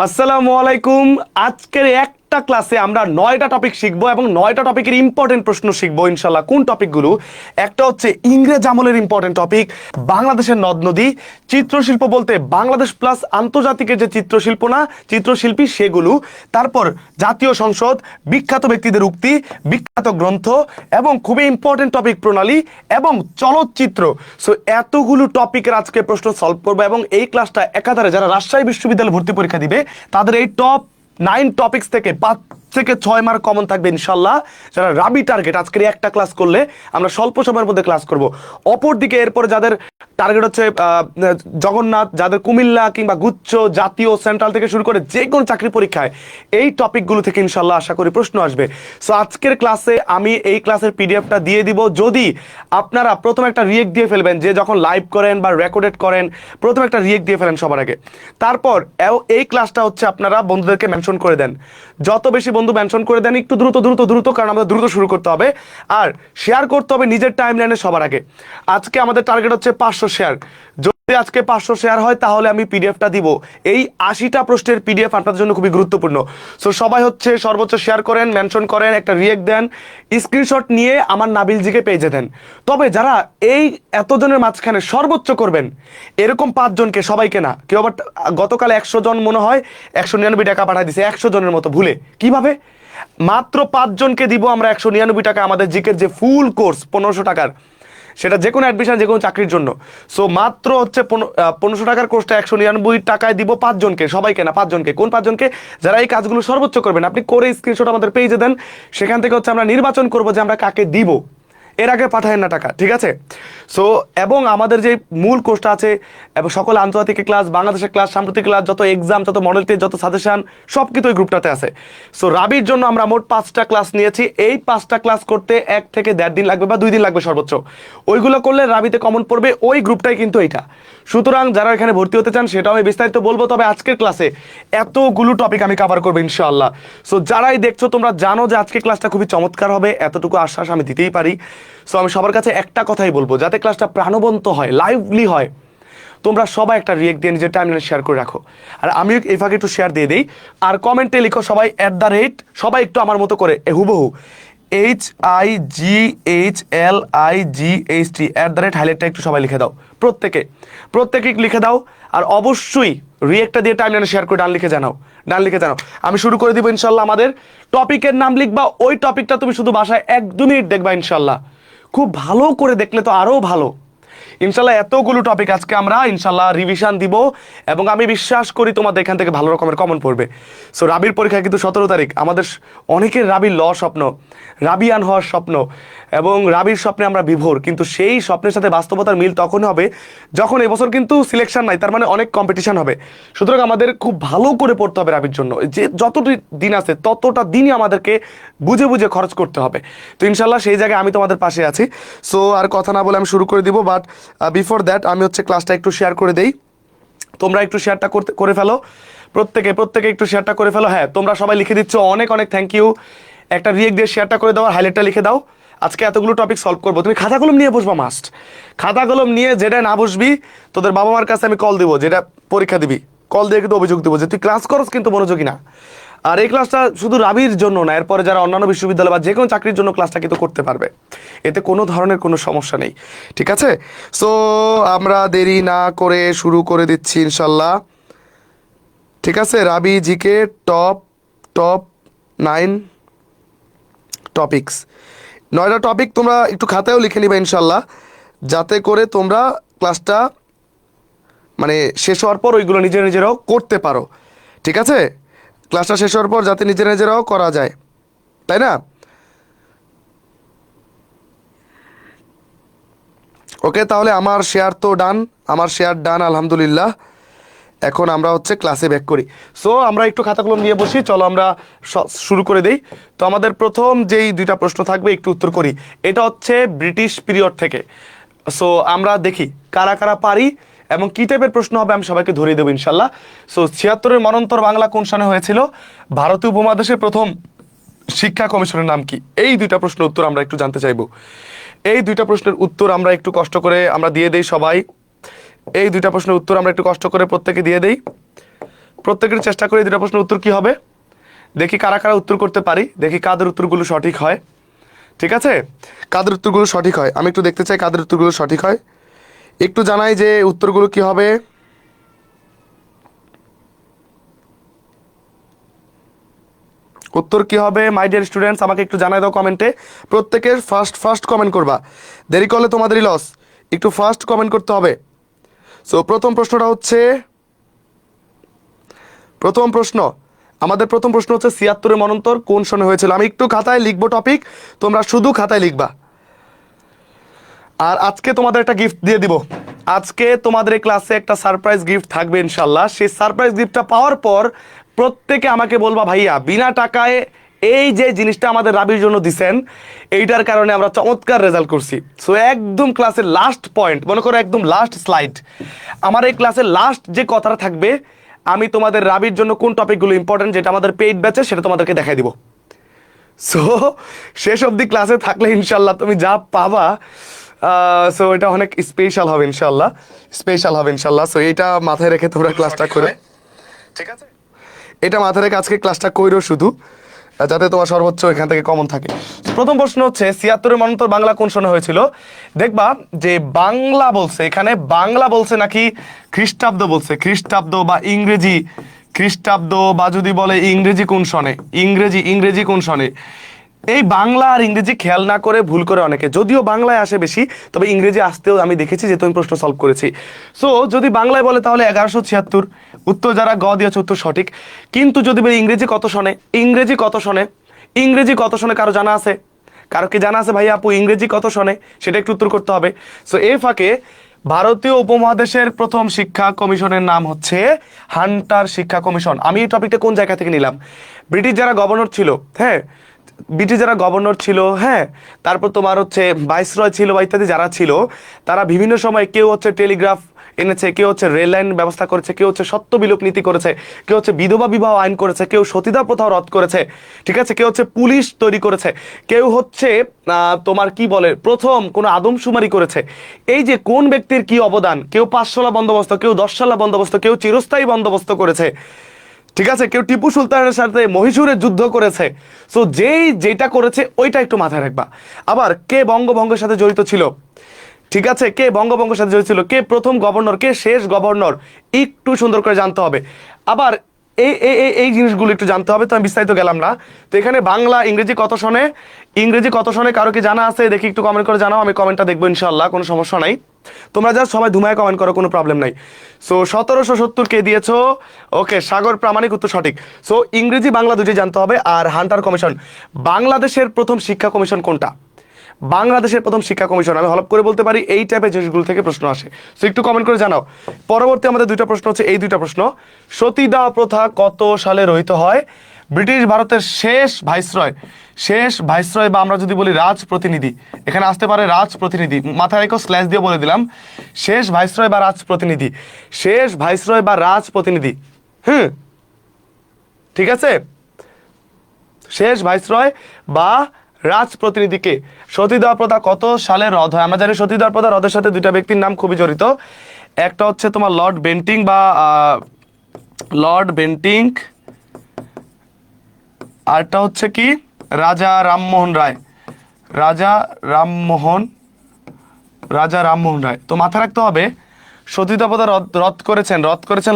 আসসালামু আলাইকুম। আজকের একটা ক্লাসে আমরা 9টা টপিক শিখবো এবং 9টা টপিকের ইম্পর্টেন্ট প্রশ্ন শিখবো ইনশাল্লাহ। কোন টপিকগুলো? একটা হচ্ছে ইংরেজ আমলের ইম্পর্টেন্ট টপিক, বাংলাদেশের নদ নদী, চিত্রশিল্প বলতে বাংলাদেশ প্লাস আন্তর্জাতিকের যে চিত্রশিল্প না চিত্রশিল্পী সেগুলো, তারপর জাতীয় সংসদ, বিখ্যাত ব্যক্তিদের উক্তি, বিখ্যাত গ্রন্থ এবং খুবই ইম্পর্টেন্ট টপিক প্রণালী এবং চলচ্চিত্র। সো এতগুলো টপিকের আজকে প্রশ্ন সলভ করবো এবং এই ক্লাসটা একাধারে যারা রাজশাহী বিশ্ববিদ্যালয়ে ভর্তি পরীক্ষা দিবে তাদের এই টপ 9 টপিকস থেকে 5 থেকে 6 মার্ক কমন থাকবে ইনশাল্লাহ। যারা রাবি টার্গেট আজকের একটা ক্লাস করলে আমরা স্বল্প সময়ের মধ্যে ক্লাস করব। অপরদিকে এরপরে যাদের টার্গেট হচ্ছে জগন্নাথ, যাদের কুমিল্লা কিংবা গুচ্ছ, জাতীয়, সেন্ট্রাল থেকে শুরু করে যে কোনো চাকরি পরীক্ষায় এই টপিকগুলো থেকে ইনশাল্লাহ আশা করি প্রশ্ন আসবে। সো আজকের ক্লাসে আমি এই ক্লাসের পিডিএফটা দিয়ে দিব। যদি আপনারা প্রথমে একটা রিয়েক্ট দিয়ে ফেলবেন, যে যখন লাইভ করেন বা রেকর্ডেড করেন প্রথমে একটা রিয়েক্ট দিয়ে ফেলেন সবার আগে। তারপর এই ক্লাসটা হচ্ছে আপনারা বন্ধুদেরকে মেনশন করে দেন। যত বেশি বন্ধু মেনশন করে দেন, একটু দ্রুত দ্রুত দ্রুত, কারণ আমাদের দ্রুত শুরু করতে হবে। আর শেয়ার করতে হবে নিজের টাইম লাইনে সবার আগে। আজকে আমাদের টার্গেট হচ্ছে 500 শেয়ার। যদি আজকে 500 শেয়ার হয় তাহলে আমি পিডিএফটা দিব। এই 80টা প্রশ্নের পিডিএফ আপনাদের জন্য খুবই গুরুত্বপূর্ণ। সো সবাই হচ্ছে সর্বোচ্চ শেয়ার করেন, মেনশন করেন, একটা রিয়েক্ট দেন, স্ক্রিনশট নিয়ে আমার নাবিলজিকে পেজে দেন। তবে যারা এই এতজনের মাঝখানে সর্বোচ্চ করবেন এরকম 5 জনকে, সবাইকে না, কেউ আবার গতকাল 100 জন মনে হয় 199 টাকা পাঠিয়ে দিছে 100 জনের মতো ভুলে। কিভাবে? মাত্র 5 জনকে দিব আমরা 199 টাকা, আমাদের জিকের যে ফুল কোর্স 1500 টাকার, সেটা যে কোনো অ্যাডমিশন, যে কোনো চাকরির জন্য। সো মাত্র হচ্ছে 1500 টাকার কোর্সটা 199 টাকায় দিব 5 জনকে, সবাইকে না, 5 জনকে। কোন 5 জনকে? যারা এই কাজগুলো সর্বোচ্চ করবেন। আপনি করে স্ক্রিনশট আমাদের পেজে দেন, সেখান থেকে হচ্ছে আমরা নির্বাচন করবো যে আমরা কাকে দিব। এর আগে পাঠায়েন না টাকা, ঠিক আছে? সো এবং আমাদের যে মূল কোর্সটা আছে এবং সকল আন্তর্জাতিক ক্লাস, বাংলাদেশের ক্লাস, সাম্প্রতিক ক্লাস, যত এক্সাম, যত মডেল টেস্ট, যত সাজেশন, সব কিছু ওই গ্রুপটাতে আছে। সো রাবির জন্য আমরা মোট 5টা ক্লাস নিয়েছি। এই 5টা ক্লাস করতে 1 থেকে 1.5 দিন লাগবে বা 2 দিন লাগবে সর্বোচ্চ। ওইগুলো করলে রাবিতে কমন পড়বে, ওই গ্রুপটাই কিন্তু এইটা। সুতরাং যারা এখানে ভর্তি হতে চান সেটাও আমি বিস্তারিত বলবো। তবে আজকের ক্লাসে এতগুলো টপিক আমি কভার করবো ইনশাআল্লাহ। সো যারাই দেখছো তোমরা জানো যে আজকের ক্লাসটা খুবই চমৎকার হবে, এতটুকু আশ্বাস আমি দিতেই পারি। সো আমি সবার কাছে একটা কথাই বলবো, যাতে ক্লাসটা প্রাণবন্ত হয়, লাইভলি হয়, তোমরা সবাই একটা রিয়েক্ট দিয়ে নিজের টাইমলাইনে শেয়ার করে রাখো। আর আমিও এই ফাঁকে একটু শেয়ার দিয়ে দিই। আর কমেন্টে লিখো সবাই সবাই একটু আমার মতো করে হুবহু HIGHLIGHT হাইলাইটটা একটু সবাই লিখে দাও। প্রত্যেকে লিখে দাও। আর অবশ্যই রিয়েক্টটা দিয়ে টাইমলাইনে শেয়ার করে ডান লিখে জানাও। আমি শুরু করে দিব ইনশাল্লাহ। আমাদের টপিকের নাম লিখবা, ওই টপিকটা তুমি শুধু বাসায় 1-2 মিনিট দেখবা ইনশাল্লাহ। খুব ভালো করে দেখলে তো আরো ভালো ইনশাল্লাহ। এতগুলো টপিক আজকে আমরা ইনশাল্লাহ রিভিশন দিব এবং আমি বিশ্বাস করি তোমাদের এখান থেকে ভালো রকমের কমন পড়বে। সো রাবির পরীক্ষা কিন্তু 17 তারিখ। আমাদের অনেকের রাবির স্বপ্ন, রাবিয়ান হওয়ার স্বপ্ন, এবং রাবির স্বপ্নে আমরা বিভোর। কিন্তু সেই স্বপ্নের সাথে বাস্তবতার মিল তখন হবে যখন এবছর কিন্তু সিলেকশন নাই, তার মানে অনেক কম্পিটিশন হবে। সুতরাং আমাদের খুব ভালো করে পড়তে হবে রাবির জন্য। যে যতটি দিন আছে ততটা দিনই আমাদেরকে বুঝে বুঝে খরচ করতে হবে। তো ইনশাল্লাহ সেই জায়গায় আমি তোমাদের পাশে আছি। সো আর কথা না বলে আমি শুরু করে দিব। বাট বিফোর দ্যাট আমি হচ্ছে ক্লাসটা একটু শেয়ার করে দেই। তোমরা একটু শেয়ারটা করে ফেলো, প্রত্যেকে একটু শেয়ারটা করে ফেলো। হ্যাঁ, তোমরা সবাই লিখে দিচ্ছ, অনেক অনেক থ্যাংক ইউ। একটা রিয়েক্ট দিয়ে শেয়ারটা করে দাও আর হাইলাইটটা লিখে দাও। আজকে এতগুলো টপিক সলভ করবো, তুমি খাতা কলম নিয়ে বসবা মাস্ট। খাতা কলম নিয়ে যেটা না বসবি, তোদের বাবা মার কাছে আমি কল দিব, যেটা পরীক্ষা দিবি কল দিয়ে কিন্তু অভিযোগ দিব যে তুই ক্লাস করস কিন্তু মনোযোগী না। আর এই ক্লাসটা শুধু রাবির জন্য না, এরপরে যারা অন্যান্য বিশ্ববিদ্যালয় বা যে কোনো চাকরির জন্য ক্লাসটা কিন্তু করতে পারবে, এতে কোনো ধরনের কোনো সমস্যা নেই, ঠিক আছে? সো আমরা দেরি না করে শুরু করে দিচ্ছি ইনশাল্লাহ, ঠিক আছে? রাবি জিকে টপ 9 টপিকস, 9টা টপিক তোমরা একটু খাতায়ও লিখে নিবে ইনশাল্লাহ, যাতে করে তোমরা ক্লাসটা মানে শেষ হওয়ার পর ওইগুলো নিজেরাও করতে পারো, ঠিক আছে? ক্লাসটা শেষ হওয়ার পর যাতে নিজেরাও করা যায়, তাই না? ওকে, তাহলে আমার শেয়ার তো ডান, আলহামদুলিল্লাহ। এখন আমরা হচ্ছে ক্লাসে ব্যাক করি। সো আমরা একটু খাতা কলম নিয়ে বসি, চলো আমরা শুরু করে দেই। তো আমাদের প্রথম যেই 2টা প্রশ্ন থাকবে একটু উত্তর করি। এটা হচ্ছে ব্রিটিশ পিরিয়ড থেকে। সো আমরা দেখি কারা কারা পারি এবং কি টাইপের প্রশ্ন হবে আমি সবাইকে ধরিয়ে দেবো ইনশাল্লাহ। সো 76-এর মন্বন্তর বাংলা কোন সালে হয়েছিল? ভারতীয় উপমহাদেশের প্রথম শিক্ষা কমিশনের নাম কি? এই 2টা প্রশ্নের উত্তর আমরা একটু জানতে চাইবো। এই 2টা প্রশ্নের উত্তর আমরা একটু কষ্ট করে আমরা দিয়ে দেই সবাই। এই 2টা প্রশ্নের উত্তর আমরা একটু কষ্ট করে প্রত্যেকে দিয়ে দেই। প্রত্যেকের চেষ্টা করি দুটো প্রশ্নের উত্তর কি হবে, দেখি কারা কারা উত্তর করতে পারি, দেখি কাদের উত্তরগুলো সঠিক হয়। ঠিক আছে, কাদের উত্তরগুলো সঠিক হয় আমি একটু দেখতে চাই, কাদের উত্তরগুলো সঠিক হয় একটু জানাই যে উত্তরগুলো কি হবে। উত্তর কি হবে মাই ডিয়ার স্টুডেন্টস, আমাকে একটু জানাই দাও কমেন্টে। প্রত্যেকের ফার্স্ট কমেন্ট করবা, দেরি করলে তোমাদেরই লস, একটু ফার্স্ট কমেন্ট করতে হবে। সো প্রথম প্রশ্নটা হচ্ছে, প্রথম প্রশ্ন আমাদের প্রথম প্রশ্ন হচ্ছে ৭৬ মন্বন্তর কোন সনে হয়েছিল। আমি একটু খাতায় লিখবো টপিক, তোমরা শুধু খাতায় লিখবা। আর আজকে তোমাদের একটা গিফট দিয়ে দিব, আজকে তোমাদের এই ক্লাসে একটা সারপ্রাইজ গিফট থাকবে ইনশাল্লাহ। সেই সারপ্রাইজ গিফটটা পাওয়ার পর প্রত্যেকে আমাকে বলবা ভাইয়া বিনা টাকায় এই যে জিনিসটা আমাদের রাবির জন্য দিছেন, এইটার কারণে আমরা চমৎকার রেজাল্ট করছি। সো একদম ক্লাসের লাস্ট পয়েন্ট, মনে করো একদম লাস্ট স্লাইড, আমার এই ক্লাসের লাস্ট যে কথাটা থাকবে, আমি তোমাদের রাবির জন্য কোন টপিকগুলো ইম্পর্টেন্ট যেটা আমাদের পেইড ব্যাচে সেটা তোমাদেরকে দেখাই দিব। সো শেষ অবধি ক্লাসে থাকলে ইনশাল্লাহ তুমি যা পাবা, সো এটা অনেক স্পেশাল হবে ইনশাল্লাহ, স্পেশাল হবে ইনশাল্লাহ। সো এটা মাথায় রেখে তোমরা ক্লাসটা করে, ঠিক আছে, এটা মাথায় রেখে আজকে ক্লাসটা কইরো শুধু, যাতে তোমার সর্বোচ্চ এখান থেকে কমন থাকে। প্রথম প্রশ্ন হচ্ছে ৭৬ মন্বন্তর বাংলা কোন সনে হয়েছিল। দেখবা যে বাংলা বলছে, এখানে বাংলা বলছে নাকি খ্রিস্টাব্দ বলছে, খ্রিস্টাব্দ বা ইংরেজি, খ্রিস্টাব্দ বা যদি বলে ইংরেজি কোন সনে, ইংরেজি কোন সনে। এই বাংলা আর ইংরেজি খেয়াল না করে ভুল করে অনেকে, যদিও বাংলায় আসে বেশি, তবে ইংরেজি আসতেও আমি দেখেছি যে তুমি প্রশ্ন সলভ করেছি। সো যদি বাংলায় বলে তাহলে ১১৭৬, উত্তর যারা গ দিয়েছে উত্তর সঠিক। কিন্তু যদি বলি ইংরেজি কত সনে, ইংরেজি কত সনে, ইংরেজি কত সনে কারো জানা আছে, কারো কি জানা আছে ভাই আপু ইংরেজি কত সনে, সেটা একটু উত্তর করতে হবে। সো এই ফাঁকে ভারতীয় উপমহাদেশের প্রথম শিক্ষা কমিশনের নাম হচ্ছে হান্টার শিক্ষা কমিশন। আমি এই টপিকটা কোন জায়গা থেকে নিলাম, ব্রিটিশ যারা গভর্নর ছিল, হ্যাঁ ব্রিটিশ যারা গভর্নর ছিল, হ্যাঁ তারপর তোমার হচ্ছে ভাইসরয় ছিল বা ইত্যাদি যারা ছিল, তারা বিভিন্ন সময় কেউ হচ্ছে টেলিগ্রাফ এনেছে, কেউ হচ্ছে রেল লাইন ব্যবস্থা করেছে, কেউ হচ্ছে সত্য বিলোপ নীতি করেছে, কেউ হচ্ছে বিধবা বিবাহ আইন করেছে, কেউ সতীদাহ প্রথা রদ করেছে, ঠিক আছে, কেউ হচ্ছে পুলিশ তৈরি করেছে, কেউ হচ্ছে তোমার কি বলে প্রথম কোনো আদমশুমারি করেছে। এই যে কোন ব্যক্তির কি অবদান, কেউ ৫ বন্দোবস্ত, কেউ ১০ বন্দোবস্ত, কেউ চিরস্থায়ী বন্দোবস্ত করেছে, ঠিক আছে, কেউ টিপু সুলতানের সাথে মহীশূরের যুদ্ধ করেছে। সো যেটা করেছে ওইটা একটু মাথায় রাখবা। আবার কে বঙ্গভঙ্গের সাথে জড়িত ছিল, ঠিক আছে, কে বঙ্গভঙ্গের সাথে জড়িত ছিল, কে প্রথম গভর্নর, কে শেষ গভর্নর, একটু সুন্দর করে জানতে হবে। আবার এই এই এই জিনিসগুলো একটু জানতে হবে। তো আমি বিস্তারিত গেলাম না। তো এখানে বাংলা ইংরেজি কত সনে, ইংরেজি কত সনে কারো কি জানা আছে দেখি একটু কমেন্ট করে জানাও, আমি কমেন্টটা দেখবো ইনশাল্লাহ, কোনো সমস্যা নাই। তোমরা যা সবাই ধুমায় কমেন্ট করো, কোনো প্রবলেম নাই। সো ১৭৭০ কে দিয়েছো, ওকে, সাগর প্রামাণিক উত্তর সঠিক। সো ইংরেজি বাংলা দুটি জানতে হবে। আর হান্টার কমিশন, বাংলাদেশের প্রথম শিক্ষা কমিশন কোনটা, বাংলাদেশের প্রথম শিক্ষা কমিশন, আমি হলপ করে বলতে পারি এই টাইপের জিনিসগুলো থেকে প্রশ্ন আসে। সো একটু কমেন্ট করে জানাও। পরবর্তী আমাদের দুইটা প্রশ্ন হচ্ছে, এই দুইটা প্রশ্ন, সতীদাহ প্রথা কত সালে রহিত হয়। ব্রিটিশ ভারতের শেষ ভাইসরয় বা আমরা যদি বলি রাজ প্রতিনিধি, এখানে আসতে পারে রাজ প্রতিনিধি, মাথায় রেখো স্ল্যাশ দিয়ে বলে দিলাম, শেষ ভাইসরয় বা রাজ প্রতিনিধি, শেষ ভাইসরয় বা রাজ প্রতিনিধি, ঠিক আছে, শেষ ভাইসরয় বা রাজ প্রতিনিধিকে। সতীদাহ প্রথা কত সালে রদ হয়। আমরা জানি সতীদাহ প্রথা রদের সাথে দুইটা ব্যক্তির নাম খুবই জড়িত, একটা হচ্ছে তোমার লর্ড বেন্টিং বা লর্ড বেন্টিং, আরটা হচ্ছে কি রাজা রামমোহন রায়, রাজা রামমোহন রায়। তো মাথায় রাখতে হবে সতীদাহ প্রথা রদ করেছেন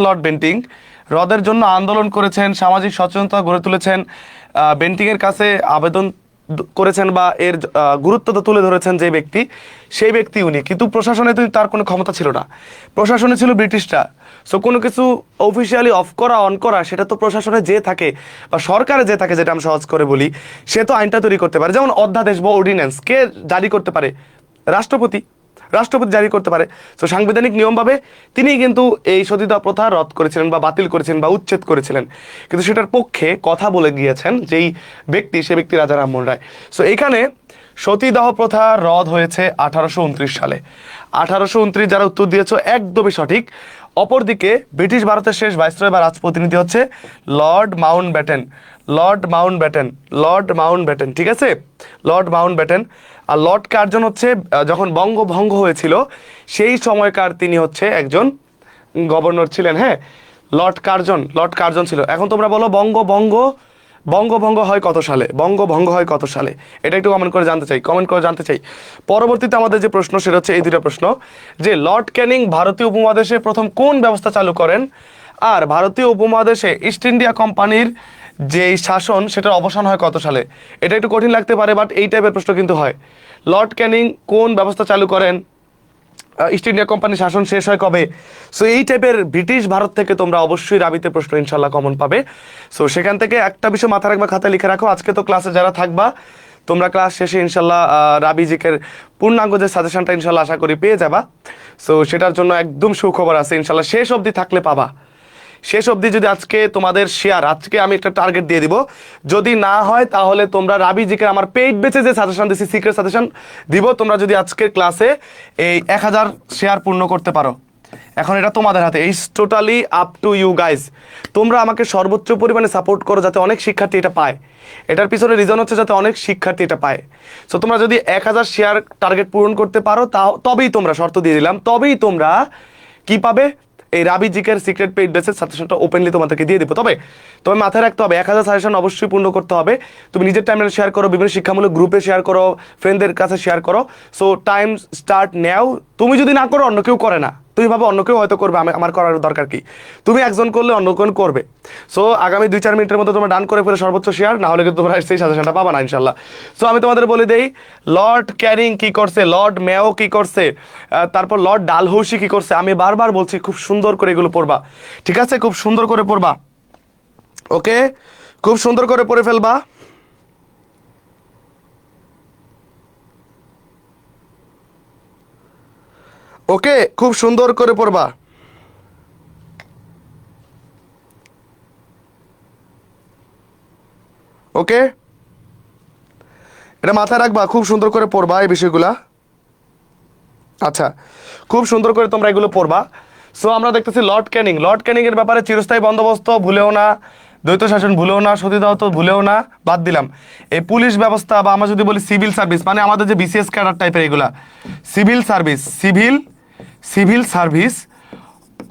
লর্ড বেন্টিং, রদের জন্য আন্দোলন করেছেন, সামাজিক সচেতনতা গড়ে তুলেছেন, বেন্টিং এর কাছে আবেদন করেছেন বা এর গুরুত্বটা তুলে ধরেছেন যে ব্যক্তি, সেই ব্যক্তি উনি। কিন্তু প্রশাসনে তো তার কোনো ক্ষমতা ছিল না, প্রশাসনে ছিল ব্রিটিশরা। সো কোনো কিছু অফিসিয়ালি অফ করা অন করা সেটা তো প্রশাসনে যে থাকে বা সরকারে যে থাকে, যেটা আমি সহজ করে বলি, সে তো আইনটা তৈরি করতে পারে। যেমন অধ্যাদেশ বা অর্ডিন্যান্স কে জারি করতে পারে, রাষ্ট্রপতি জারি করতে পারে। তো সাংবিধানিক নিয়মভাবে তিনি কিন্তু এই সতীদাহ প্রথা রদ করেছিলেন বা বাতিল করেছিলেন বা উচ্ছেদ করেছিলেন, কিন্তু সেটার পক্ষে কথা বলে গিয়েছেন যেই ব্যক্তি, সে ব্যক্তি রাজা রামমোহন রায়। সো এখানে সতীদাহ প্রথা রদ হয়েছে 1829 সালে। 1829 যারা উত্তর দিয়েছো একদমই সঠিক। অপরদিকে ব্রিটিশ ভারতের শেষ ভাইসরয় বা রাজপ্রতিনিধি হচ্ছে লর্ড মাউন্টব্যাটেন, ঠিক আছে, লর্ড মাউন্টব্যাটেন। আর লর্ড কার্জন হচ্ছে যখন বঙ্গভঙ্গ হয়েছিল সেই সময়কার তিনি হচ্ছে একজন গভর্নর ছিলেন, হ্যাঁ। লর্ড কার্জন ছিল। এখন তোমরা বলো বঙ্গভঙ্গ হয় কত সালে, বঙ্গভঙ্গ হয় কত সালে, এটা একটু কমেন্ট করে জানতে চাই। পরবর্তীতে আমাদের যে প্রশ্ন সেটা হচ্ছে এই দুটো প্রশ্ন, যে লর্ড ক্যানিং ভারতীয় উপমহাদেশে প্রথম কোন ব্যবস্থা চালু করেন, আর ভারতীয় উপমহাদেশে ইস্ট ইন্ডিয়া কোম্পানির যে শাসন সেটার অবসান হয় কত সালে। এটা একটু কঠিন লাগতে পারে, বাট এই টাইপের প্রশ্ন কিন্তু হয়। লর্ড ক্যানিং কোন ব্যবস্থা চালু করেন, ইস্ট ইন্ডিয়া কোম্পানির শাসন শেষ হয় কবে। সো এই টাইপের ব্রিটিশ ভারত থেকে তোমরা অবশ্যই রাবিতে প্রশ্ন ইনশাল্লাহ কমন পাবে। সো সেখান থেকে একটা বিষয় মাথা রাখবা, খাতায় লিখে রাখো, আজকে তো ক্লাসে যারা থাকবা তোমরা ক্লাস শেষে ইনশাল্লাহ রাবি জিকের পূর্ণাঙ্গ যে সাজেশনটা ইনশাল্লাহ আশা করি পেয়ে যাবা। সো সেটার জন্য একদম সুখবর আছে, ইনশাল্লাহ শেষ অবধি থাকলে পাবা। শেষ অবধি যদি আজকে তোমাদের শেয়ার, আজকে আমি একটা টার্গেট দিয়ে দিব, যদি না হয় তাহলে তোমরা রাবি জিকে আমার পেইড বেচে যে সাজেশন দিচ্ছি, সিক্রেট সাজেশন দিব, তোমরা যদি আজকের ক্লাসে এই 1000 শেয়ার পূর্ণ করতে পারো, এখন এটা তোমাদের হাতে, it's totally up to you guys. তোমরা আমাকে সর্বোচ্চ পরিমাণে সাপোর্ট করো যাতে অনেক শিক্ষার্থী এটা পায়। এটার পিছনে রিজন হচ্ছে যাতে অনেক শিক্ষার্থী এটা পায়। সো তোমরা যদি 1000 শেয়ার টার্গেট পূরণ করতে পারো, তবেই তোমরা, শর্ত দিয়ে দিলাম, তবেই তোমরা কি পাবে, এই রাবি জিকের সিক্রেট পেইড বেসের সাজেশনটা ওপেনলি তোমাদেরকে দিয়ে দিব। তবে মাথায় রাখতে হবে 1000 সাজেশন অবশ্যই পূর্ণ করতে হবে। তুমি নিজের টাইমে শেয়ার করো, বিভিন্ন শিক্ষামূলক গ্রুপে শেয়ার করো, ফ্রেন্ডদের কাছে শেয়ার করো। So time start now. তুমি যদি না করো অন্য কেউ করে না, তুমি ভাবো অন্য কেউ হয়তো করবে, আমার করার দরকার কি, তুমি একজন করলে অন্য কেউ করবে। সো আগামী 2-4 মিনিটের মধ্যে তোমরা ডান করে ফেলে সর্বোচ্চ শেয়ার, না হলে কিন্তু তোমরা সেই সাজেশনটা পাবা না ইনশাল্লাহ। সো আমি তোমাদের বলে দেই, লর্ড ক্যানিং কি করছে, লর্ড মেও কি করছে, তারপর লর্ড ডালহৌসি কি করছে, আমি বারবার বলছি খুব সুন্দর করে এগুলো পড়বা, ঠিক আছে, খুব সুন্দর করে পড়বা, ওকে, খুব সুন্দর করে পড়ে ফেলবা। ওকে, খুব সুন্দর করে পড়বা। ওকে, এটা মাথায় রাখবা, খুব সুন্দর করে পড়বা এই বিষয়গুলা। আচ্ছা, খুব সুন্দর করে তোমরা এগুলো পড়বা। সো আমরা দেখতেছি লর্ড ক্যানিং এর ব্যাপারে চিরস্থায়ী বন্দোবস্ত ভুলেও না, দ্বৈত শাসন ভুলেও না, সতীদাহ তো ভুলেও না, বাদ দিলাম। এই পুলিশ ব্যবস্থা, বা আমরা যদি বলি সিভিল সার্ভিস, মানে আমাদের যে বিসিএস ক্যাডার টাইপের এগুলা, সিভিল সার্ভিস,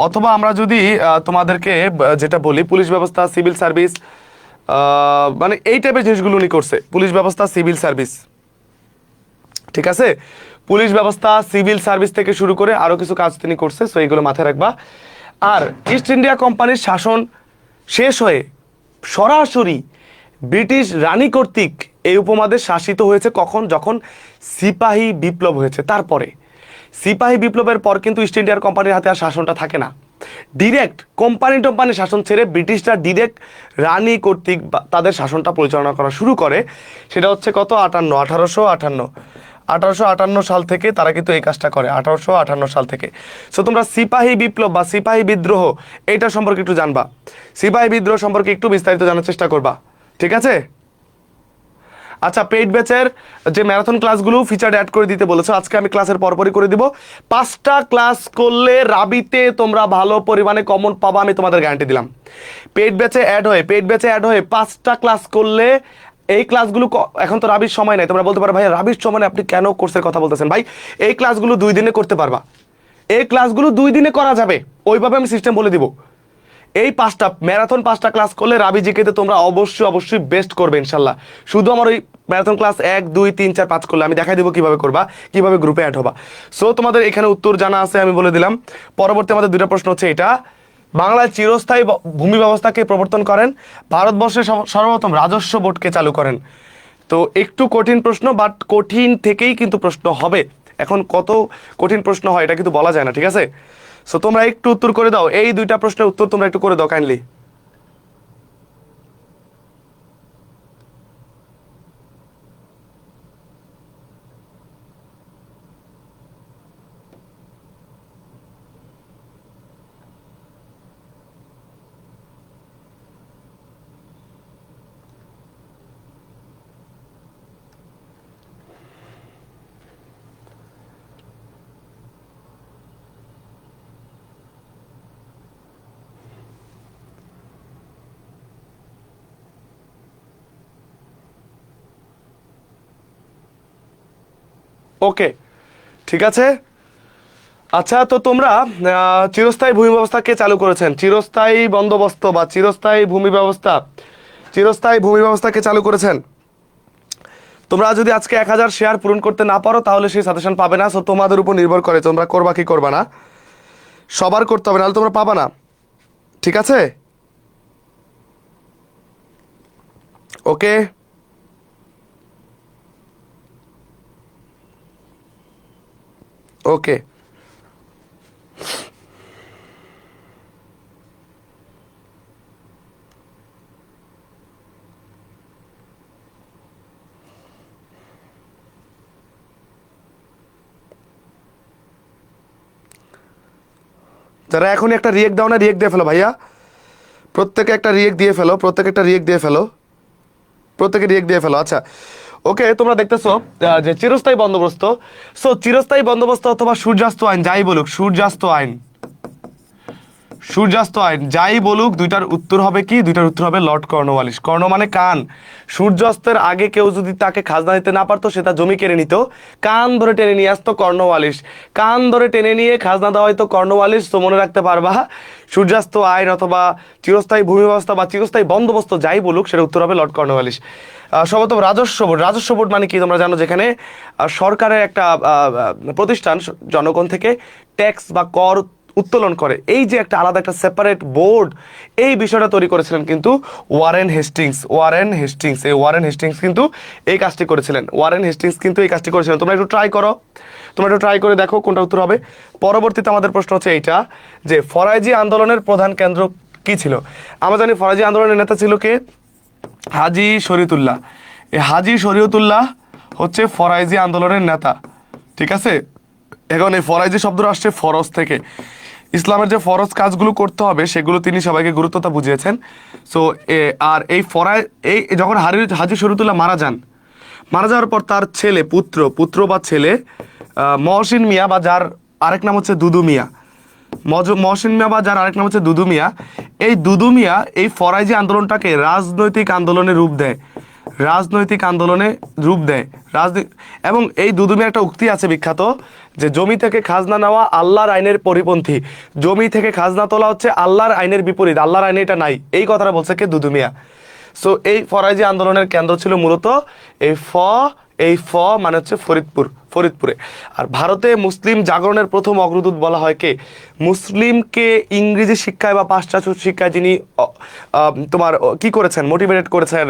অথবা আমরা যদি তোমাদেরকে যেটা বলি পুলিশ ব্যবস্থা, সিভিল সার্ভিস, মানে এই টাইপের জিনিসগুলো উনি করছে, পুলিশ ব্যবস্থা, সিভিল সার্ভিস, ঠিক আছে, পুলিশ ব্যবস্থা, সিভিল সার্ভিস থেকে শুরু করে আরো কিছু কাজ তিনি করছে। সো এইগুলো মাথায় রাখবা। আর ইস্ট ইন্ডিয়া কোম্পানির শাসন শেষ হয়ে সরাসরি ব্রিটিশ রানী কর্তৃক এই উপমহাদেশ শাসিত হয়েছে কখন, যখন সিপাহী বিপ্লব হয়েছে। তারপরে সিপাহী বিপ্লবের পর কিন্তু ইস্ট ইন্ডিয়ার কোম্পানির হাতে আর শাসনটা থাকে না, ডিরেক্ট কোম্পানি শাসন ছেড়ে ব্রিটিশরা ডিরেক্ট রানী কর্তৃক তাদের শাসনটা পরিচালনা করা শুরু করে। সেটা হচ্ছে কত, 1858 সাল থেকে তারা কিন্তু এই কাজটা করে, 1858 সাল থেকে। সো তোমরা সিপাহী বিপ্লব বা সিপাহী বিদ্রোহ এইটা সম্পর্কে একটু জানবা, সিপাহী বিদ্রোহ সম্পর্কে একটু বিস্তারিত জানার চেষ্টা করবা, ঠিক আছে। আচ্ছা, পেইড ব্যাচের যে ম্যারাথন ক্লাসগুলো ফিচার অ্যাড করে দিতে বলেছো, আজকে আমি ক্লাসের পরপরই করে দিব। 5টা ক্লাস করলে রাবিতে তোমরা ভালো পরিমাণে কমন পাবা, আমি তোমাদের গ্যারান্টি দিলাম। পেইড ব্যাচে অ্যাড হয়ে 5টা ক্লাস করলে, এই ক্লাসগুলো এখন তো রাবির সময় নাই, তোমরা বলতে পারো ভাই রাবির সময় আপনি কেন কোর্সের কথা বলতেছেন, ভাই এই ক্লাসগুলো 2 দিনে করতে পারবা, এই ক্লাসগুলো 2 দিনে করা যাবে, ওইভাবে আমি সিস্টেম বলে দিব। এই 5টা ম্যারাথন 5টা ক্লাস করলে রাবি জিকেতে তোমরা অবশ্যই বেস্ট করবে ইনশাল্লাহ। শুধু আমার ওই ম্যারাথন ক্লাস 1, 2, 3, 4, 5 করলে আমি দেখাই দেবো কিভাবে করবা, কিভাবে গ্রুপে অ্যাড হবা। সো তোমাদের এখানে উত্তর জানা আছে, আমি বলে দিলাম। পরবর্তী আমাদের 2টা প্রশ্ন হচ্ছে এটা, বাংলায় চিরস্থায়ী ভূমি ব্যবস্থাকে প্রবর্তন করেন, ভারতবর্ষে সর্বপ্রথম রাজস্ব বোর্ডকে চালু করেন। তো একটু কঠিন প্রশ্ন, বাট কঠিন থেকেই কিন্তু প্রশ্ন হবে। এখন কত কঠিন প্রশ্ন হয় এটা কিন্তু বলা যায় না, ঠিক আছে। সো তোমরা একটু উত্তর করে দাও, এই 2টা প্রশ্নের উত্তর তোমরা একটু করে দাও কাইন্ডলি। ওকে, ঠিক আছে। আচ্ছা, তো তোমরা চিরস্থায়ী ভূমি ব্যবস্থা কে চালু করেছেন? চিরস্থায়ী বন্দোবস্ত বা চিরস্থায়ী ভূমি ব্যবস্থা, চিরস্থায়ী ভূমি ব্যবস্থা কে চালু করেছেন? তোমরা যদি আজকে 1000 শেয়ার পূরণ করতে না পারো তাহলে সেই সাজেশন পাবে না। সো তোমাদের উপর নির্ভর করে তোমরা করবা কি করবা না। সবার করতে হবে, নাহলে তোমরা পাবা না। ঠিক আছে, ওকে। ওকে, যারা এখনই একটা রিয়েক্ট দাও না, রিয়েক্ট দিয়ে ফেলো ভাইয়া। প্রত্যেকে একটা রিয়েক্ট দিয়ে ফেলো, প্রত্যেকে একটা রিয়েক্ট দিয়ে ফেলো, প্রত্যেকে রিয়েক্ট দিয়ে ফেলো। আচ্ছা, ওকে, তোমরা দেখতেছো যে চিরস্থায়ী বন্দোবস্ত। সো চিরস্থায়ী বন্দোবস্ত অথবা সূর্যাস্ত আইন, যাই বলুক, সূর্যাস্ত আইন, সূর্যাস্ত আইন যাই বলুক, দুইটার উত্তর হবে কি? দুইটার উত্তর হবে লর্ড কর্নওয়ালিস। কর্ণ মানে কান। সূর্যাস্তের আগে কেউ যদি তাকে খাজনা দিতে না পারতো, সে তার জমি কেড়ে নিত, কান ধরে টেনে নিয়ে আসতো কর্নওয়ালিস। কান ধরে টেনে নিয়ে খাজনা দেওয়া হয়তো কর্নওয়ালিস। তো মনে রাখতে পারবা, সূর্যাস্ত আইন অথবা চিরস্থায়ী ভূমি ব্যবস্থা বা চিরস্থায়ী বন্দোবস্ত যাই বলুক, সেটা উত্তর হবে লর্ড কর্নওয়ালিস। সম্ভবত রাজস্ব বোর্ড। রাজস্ব বোর্ড মানে কি তোমরা জানো? যেখানে সরকারের একটা প্রতিষ্ঠান জনগণ থেকে ট্যাক্স বা কর উত্তোলন করে, এই যে একটা আলাদা একটা সেপারেট বোর্ড, এই বিষয়টা তৈরি করেছিলেন কিন্তু ওয়ারেন হেস্টিংস। ওয়ারেন হেস্টিংস, এই ওয়ারেন হেস্টিংস কিন্তু এই কাজটি করেছিলেন। ওয়ারেন হেস্টিংস কিন্তু এই কাজটি করেছিলেন। তোমরা একটু ট্রাই করো, তোমরা একটু ট্রাই করে দেখো কোনটা উত্তর হবে। পরবর্তীতে আমাদের প্রশ্ন হচ্ছে এইটা, যে ফরাজি আন্দোলনের প্রধান কেন্দ্র কি ছিল? আমরা জানি ফরাজি আন্দোলনের নেতা ছিল কে? হাজী শরীয়তুল্লাহ। এই হাজী শরীয়তুল্লাহ হচ্ছে ফরাইজি আন্দোলনের নেতা। ঠিক আছে, এখন এই ফরাইজি শব্দটা আসছে ফরজ থেকে। ইসলামের যে ফরজ কাজগুলো করতে হবে সেগুলো তিনি সবাইকে গুরুত্বতা বুঝিয়েছেন। সো আর এই এই যখন হাজী শরীয়তুল্লাহ মারা যান, মারা যাওয়ার পর তার ছেলে, পুত্র বা ছেলে মহসিন মিয়া, বা যার আরেক নাম হচ্ছে দুদু মিয়া, মহসিন মিয়া বা যার আরেক নাম হচ্ছে দুদু মিয়া, এই দুদু মিয়া এই ফরাইজি আন্দোলনটাকে রাজনৈতিক আন্দোলনে রূপ দেয়। রাজনৈতিক আন্দোলনে রূপ দেয় এবং এই দুদু মিয়ার একটা উক্তি আছে বিখ্যাত, যে জমি থেকে খাজনা নেওয়া আল্লাহর আইনের পরিপন্থী। জমি থেকে খাজনা তোলা হচ্ছে আল্লাহর আইনের বিপরীত, আল্লাহর আইনে এটা নাই। এই কথাটা বলছে কে? দুদু মিয়া। সো এই ফরাইজি আন্দোলনের কেন্দ্র ছিল মূলত এই মানে হচ্ছে ফরিদপুরে। আর ভারতে মুসলিম জাগরণের প্রথম অগ্রদূত বলা হয় কে? মুসলিমকে ইংরেজি শিক্ষায় বা পাশ্চাত্য শিক্ষায় যিনি তোমার কি করেছেন, মোটিভেট করেছেন,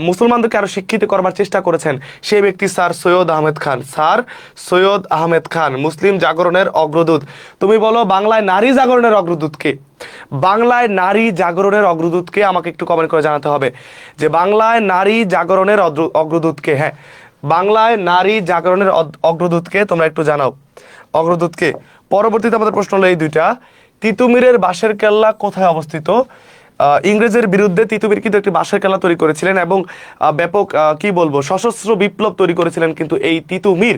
মুসলমানদেরকে আরো শিক্ষিত করবার চেষ্টা করেছেন, সেই ব্যক্তি স্যার সৈয়দ আহমেদ খান। স্যার সৈয়দ আহমেদ খান, মুসলিম জাগরণের অগ্রদূত। তুমি বলো বাংলায় নারী জাগরণের অগ্রদূত কে? বাংলায় নারী জাগরণের অগ্রদূতকে আমাকে একটু কমেন্ট করে জানাতে হবে, যে বাংলায় নারী জাগরণের অগ্রদূতকে। হ্যাঁ, বাংলায় নারী জাগরণের অগ্রদূতকে তোমরা একটু জানাও, অগ্রদূতকে। পরবর্তীতে আমাদের প্রশ্ন হলো এই দুইটা, তিতুমিরের বাঁশের কেল্লা কোথায় অবস্থিত? ইংরেজের বিরুদ্ধে তিতুমির কিন্তু একটি বাঁশের কেল্লা তৈরি করেছিলেন এবং ব্যাপক কি বলবো, সশস্ত্র বিপ্লব তৈরি করেছিলেন কিন্তু এই তিতুমির।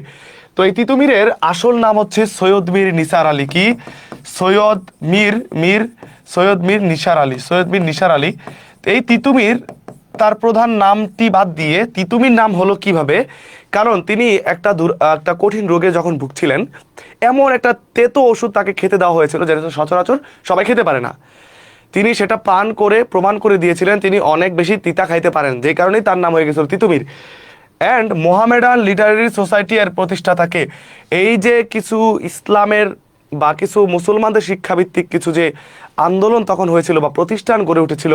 তো এই তিতুমিরের আসল নাম হচ্ছে সৈয়দ মীর নিসার আলী। কি? সৈয়দ মীর নিসার আলী, সৈয়দ মীর নিসার আলী। এই তিতুমির, তার প্রধান নামটি বাদ দিয়ে তিতুমির নাম হলো কিভাবে? কারণ তিনি একটা কঠিন রোগে যখন ভুগছিলেন, এমন একটা তেতো ওষুধ তাকে খেতে দেওয়া হয়েছিল যেটা সচরাচর সবাই খেতে পারে না। তিনি সেটা পান করে প্রমাণ করে দিয়েছিলেন তিনি অনেক বেশি তিতা খাইতে পারেন, যে কারণেই তার নাম হয়ে গেছিল Titumir. And Mohammedan literary society এর প্রতিষ্ঠাতাকে। এই যে কিছু ইসলামের বা কিছু মুসলমানদের শিক্ষাভিত্তিক কিছু যে আন্দোলন তখন হয়েছিল বা প্রতিষ্ঠান গড়ে উঠেছিল,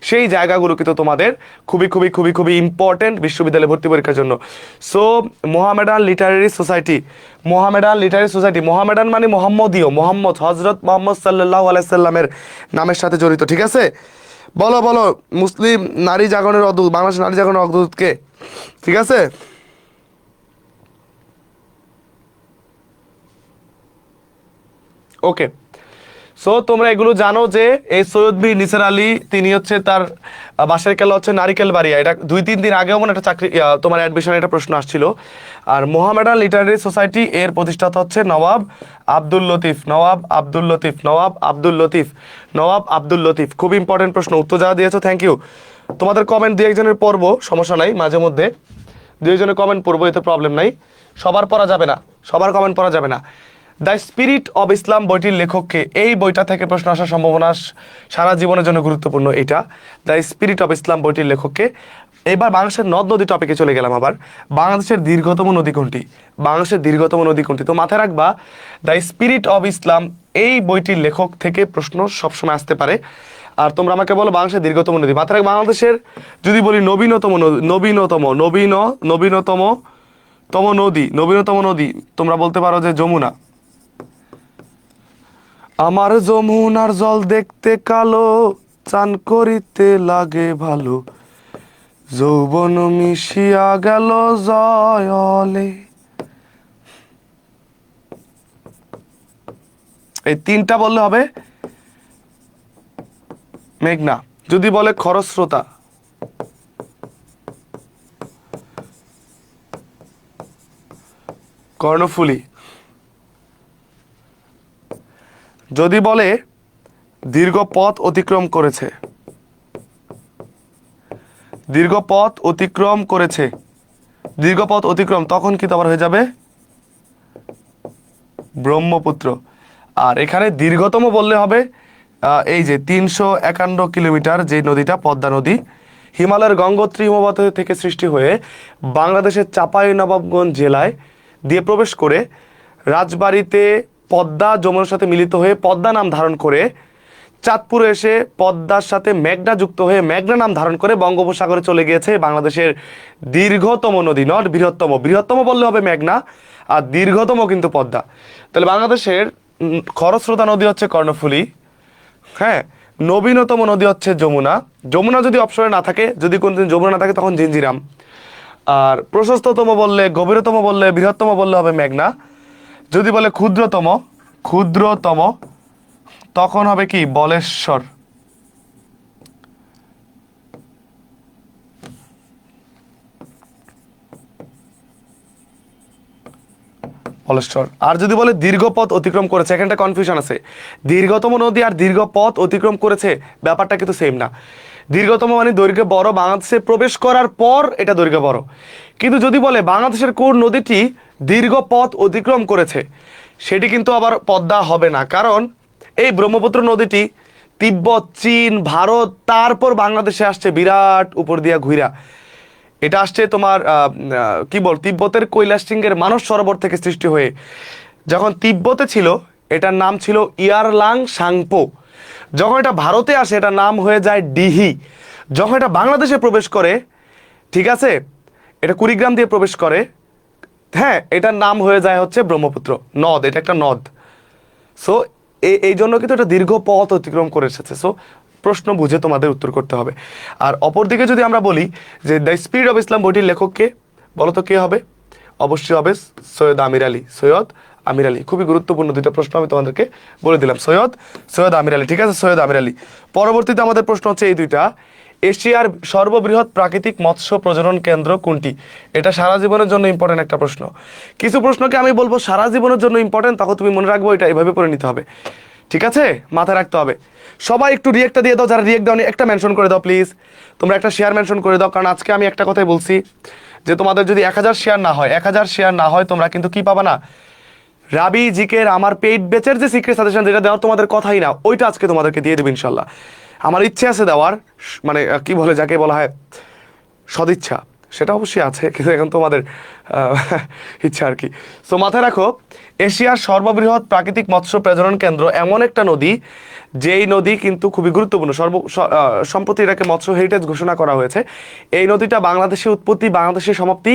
সেই জায়গাগুলো কিন্তু তোমাদের খুবই খুবই খুবই খুবই ইম্পর্টেন্ট বিশ্ববিদ্যালয়ে ভর্তি পরীক্ষার জন্য। So Mohammedan literary society, Mohammedan মানে মোহাম্মদীয়, হজরত মোহাম্মদ সাল্লাল্লাহু আলাইহি সাল্লামের নামের সাথে জড়িত। ঠিক আছে, বলো বলো, মুসলিম নারী জাগরণের অগ্রদূত, বাংলাদেশ নারী জাগরণের অগ্রদূত কে? ঠিক আছে, ওকে। সো তোমরা এগুলো জানো যে এই সৈয়দ মীর নিসার আলী, তিনি হচ্ছে তার বাসার কেল্লা হচ্ছে নারিকেল বাড়িয়া। এটা 2-3 দিন আগেও মনে একটা চাকরি তোমার অ্যাডমিশনে একটা প্রশ্ন আসছিল। আর মোহামেডান লিটারেরি সোসাইটি এর প্রতিষ্ঠাতা হচ্ছে নওয়াব আব্দুল লতিফ। খুব ইম্পর্টেন্ট প্রশ্ন, উত্তর যারা দিয়েছো থ্যাংক ইউ। তোমাদের কমেন্ট 2-1 পড়বো, সমস্যা নাই, মাঝে মধ্যে 2-1 কমেন্ট পড়বো, এতে প্রবলেম নাই। সবার পড়া যাবে না, সবার কমেন্ট পড়া যাবে না। দ্য স্পিরিট অব ইসলাম বইটির লেখককে, এই বইটা থেকে প্রশ্ন আসার সম্ভাবনা সারা জীবনের জন্য গুরুত্বপূর্ণ এটা। দ্য স্পিরিট অব ইসলাম বইটির লেখককে। এবার বাংলাদেশের নদ নদী টপিকে চলে গেলাম। আবার বাংলাদেশের দীর্ঘতম নদী কোনটি? বাংলাদেশের দীর্ঘতম নদী কোনটি? তো মাথায় রাখবা দ্য স্পিরিট অব ইসলাম এই বইটির লেখক থেকে প্রশ্ন সবসময় আসতে পারে। আর তোমরা আমাকে বলো বাংলাদেশের দীর্ঘতম নদী। মাথায় রাখবা বাংলাদেশের যদি বলি নবীনতম নদী তোমরা বলতে পারো যে যমুনা। আমার যমুনার জল দেখতে কালো, চান করিতে লাগে ভালো, যৌবন মিশিয়া গেল জয়লে। এই তিনটা বললে হবে মেঘনা। যদি বলে খরস্রোতা, কর্ণফুলী। যদি বলে দীর্ঘ পথ অতিক্রম করেছে, দীর্ঘ পথ অতিক্রম, তখন কি তোমার হয়ে যাবে ব্রহ্মপুত্র। আর এখানে দীর্ঘতম বললে হবে এই যে 351 কিলোমিটার যে নদীটা, পদ্মা নদী, হিমালয়ের গঙ্গোত্রী হিমবাহ থেকে সৃষ্টি হয়ে বাংলাদেশের চাঁপাইনবাবগঞ্জ জেলায় দিয়ে প্রবেশ করে রাজবাড়িতে পদ্মা যমুনার সাথে মিলিত হয়ে পদ্মা নাম ধারণ করে চাঁদপুরে এসে পদ্মার সাথে মেঘনা যুক্ত হয়ে মেঘনা নাম ধারণ করে বঙ্গোপসাগরে চলে গিয়েছে বাংলাদেশের দীর্ঘতম নদী। নট বৃহত্তম, বৃহত্তম বললে হবে মেঘনা, আর দীর্ঘতম কিন্তু পদ্মা। তাহলে বাংলাদেশের খরস্রোতা নদী হচ্ছে কর্ণফুলী, হ্যাঁ। নবীনতম নদী হচ্ছে যমুনা। যমুনা যদি অপশনে না থাকে, যদি কোনদিন যমুনা না থাকে তখন জিঞ্জিরাম। আর প্রশস্ততম বললে, গভীরতম বললে, বৃহত্তম বললে হবে মেঘনা। যদি বলে ক্ষুদ্রতম তখন হবে কি বলেশ্বর। আর যদি বলে দীর্ঘ পথ অতিক্রম করেছে, এখানটা কনফিউশন আছে। দীর্ঘতম নদী আর দীর্ঘ পথ অতিক্রম করেছে ব্যাপারটা কিন্তু সেম না। দীর্ঘতম মানে দৈর্ঘ্যে বড়, বাংলাদেশে প্রবেশ করার পর এটা দৈর্ঘ্যে বড়। কিন্তু যদি বলে বাংলাদেশের কোন নদীটি দীর্ঘ পথ অতিক্রম করেছে, সেটি কিন্তু আবার পদ্মা হবে না। কারণ এই ব্রহ্মপুত্র নদীটি তিব্বত, চীন, ভারত, তারপর বাংলাদেশে আসছে বিরাট উপর দিয়া ঘুরা। এটা আসছে তোমার তিব্বতের কৈলাস সিংহের মানস সরোবর থেকে সৃষ্টি হয়ে। যখন তিব্বতে ছিল এটার নাম ছিল ইয়ারলাং সাংপো। যখন এটা ভারতে আসে এটার নাম হয়ে যায় ডিহি। যখন এটা বাংলাদেশে প্রবেশ করে, ঠিক আছে, এটা কুড়িগ্রাম দিয়ে প্রবেশ করে, হ্যাঁ, এটার নাম হয়ে যায় হচ্ছে ব্রহ্মপুত্র নদ। এটা একটা নদ। সো এই জন্য কিন্তু এটা দীর্ঘ পথ অতিক্রম করে এসেছে। সো প্রশ্ন বুঝে তোমাদের উত্তর করতে হবে। আর অপরদিকে যদি আমরা বলি যে দ্য স্পিরিট অফ ইসলাম বইটির লেখককে, বলো তো কে হবে? অবশ্যই হবে সৈয়দ আমির আলী। সৈয়দ আমির আলী, খুবই গুরুত্বপূর্ণ দুইটা প্রশ্ন আমি তোমাদেরকে বলে দিলাম। সৈয়দ আমির আলী, ঠিক আছে, সৈয়দ আমির আলী। পরবর্তীতে আমাদের প্রশ্ন হচ্ছে এই দুইটা, এশিয়ার সর্ববৃহৎ প্রাকৃতিক মৎস্য প্রজনন কেন্দ্র কোনটি? এটা সারা জীবনের জন্য ইম্পর্টেন্ট একটা প্রশ্ন। কিছু প্রশ্নকে আমি বলবো সারা জীবনের জন্য ইম্পর্টেন্ট, তখন তুমি মনে রাখবো এটা এভাবে পড়ে নিতে হবে, ঠিক আছে, মাথায় রাখতে হবে। সবাই একটু রিয়েক্টটা দিয়ে দাও, যারা রিয়েক্ট দাও একটা মেনশন করে দাও প্লিজ। তোমরা একটা শেয়ার মেনশন করে দাও, কারণ আজকে আমি একটা কথাই বলছি যে তোমাদের যদি 1000 শেয়ার না হয় তোমরা কিন্তু কি পাবা না, রাবি জিকের আমার পেইড ব্যাচের যে সিক্রেট সাজেশন যেটা দেওয়ার তোমাদের কথাই না, ওইটা আজকে তোমাদেরকে দিয়ে দেবো ইনশাল্লাহ। আমার ইচ্ছে আছে দেওয়ার, মানে কি বলে যাকে বলা হয় সদিচ্ছা, সেটা অবশ্যই আছে, কিন্তু এখন তোমাদের ইচ্ছা আর কি। সো মাথায় রাখো, এশিয়ার সর্ববৃহৎ প্রাকৃতিক মৎস্য প্রজনন কেন্দ্র এমন একটা নদী, যেই নদী কিন্তু খুবই গুরুত্বপূর্ণ। সম্প্রতি এটাকে মৎস্য হেরিটেজ ঘোষণা করা হয়েছে। এই নদীটা বাংলাদেশে উৎপত্তি, বাংলাদেশের সমাপ্তি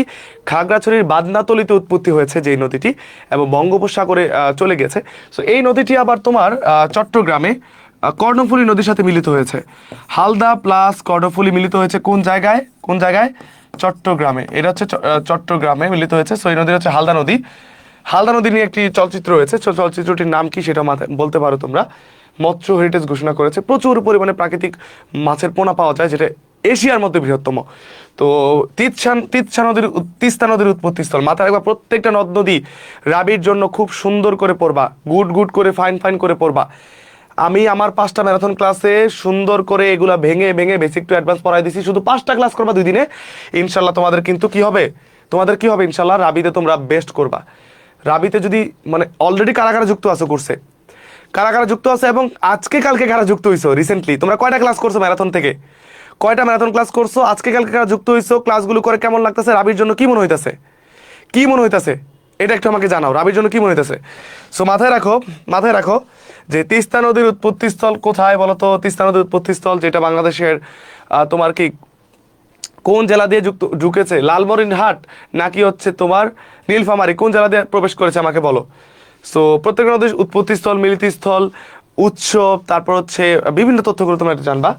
খাগড়াছড়ির বাদনাতলিতে উৎপত্তি হয়েছে যেই নদীটি, এবং বঙ্গোপসাগরে চলে গেছে। সো এই নদীটি আবার তোমার চট্টগ্রামে কর্ণফুলী নদীর সাথে মিলিত হয়েছে। হালদা প্লাস কর্ণফুলী মিলিত হয়েছে কোন জায়গায়? চট্টগ্রামে। এটা হচ্ছে চট্টগ্রামে মিলিত হয়েছে। সো এই নদী হচ্ছে হালদা নদী। হালদা নদী নিয়ে একটি চলচ্চিত্র রয়েছে, চলচ্চিত্রটির নাম কি সেটা বলতে পারো তোমরা। মৎস্য হেরিটেজ ঘোষণা করেছে। প্রচুর পরিমাণে প্রাকৃতিক মাছের পোনা পাওয়া যায়, যেটা এশিয়ার মধ্যে বৃহত্তম। তো তিস্তা নদীর উৎপত্তিস্থল। মাথায় রাখবা, প্রত্যেকটা নদ নদী রাবির জন্য খুব সুন্দর করে পড়বা, গুড করে ফাইন করে পড়বা। আমি আমার 5টা ম্যারাথন ক্লাসে সুন্দর করে এগুলা ভেঙে বেসিক টু অ্যাডভান্স পড়াই দিছি। শুধু 5টা ক্লাস করবা 2 দিনে, ইনশাল্লাহ তোমাদের কিন্তু কি হবে ইনশাল্লাহ রাবিতে তোমরা বেস্ট করবা। রাবিতে যদি মানে অলরেডি কারা কারা যুক্ত আছো করছে, কারা কারা যুক্ত আছে এবং আজকে কালকে কারা যুক্ত হইছো রিসেন্টলি, তোমরা কয়টা ক্লাস করছো ম্যারাথন থেকে, কয়টা ম্যারাথন ক্লাস করছো, আজকে কালকে কারা যুক্ত হইছো, ক্লাসগুলো করে কেমন লাগতেছে, রাবির জন্য কি মনে হইতাছে, কি মনে হইতাছে এটা একটু আমাকে জানাও, রাবির জন্য কি মনে হইতাছে। সো মাথায় রাখো, মাথায় রাখো যে তিস্তা নদীর উৎপত্তিস্থল কোথায় বলো তো, তিস্তা নদীর উৎপত্তিস্থল যেটা বাংলাদেশের তোমার কি কোন জেলা দিয়ে ঢুকেছে, লালমনিরহাট নাকি হচ্ছে তোমার নীলফামারী, কোন জেলা দিয়ে প্রবেশ করেছে আমাকে বলো। সো প্রত্যেকটা নদীর উৎপত্তিস্থল, মিলিতস্থল, উৎসব, তারপর হচ্ছে বিভিন্ন তথ্যগুলো তোমরা একটু জানবা।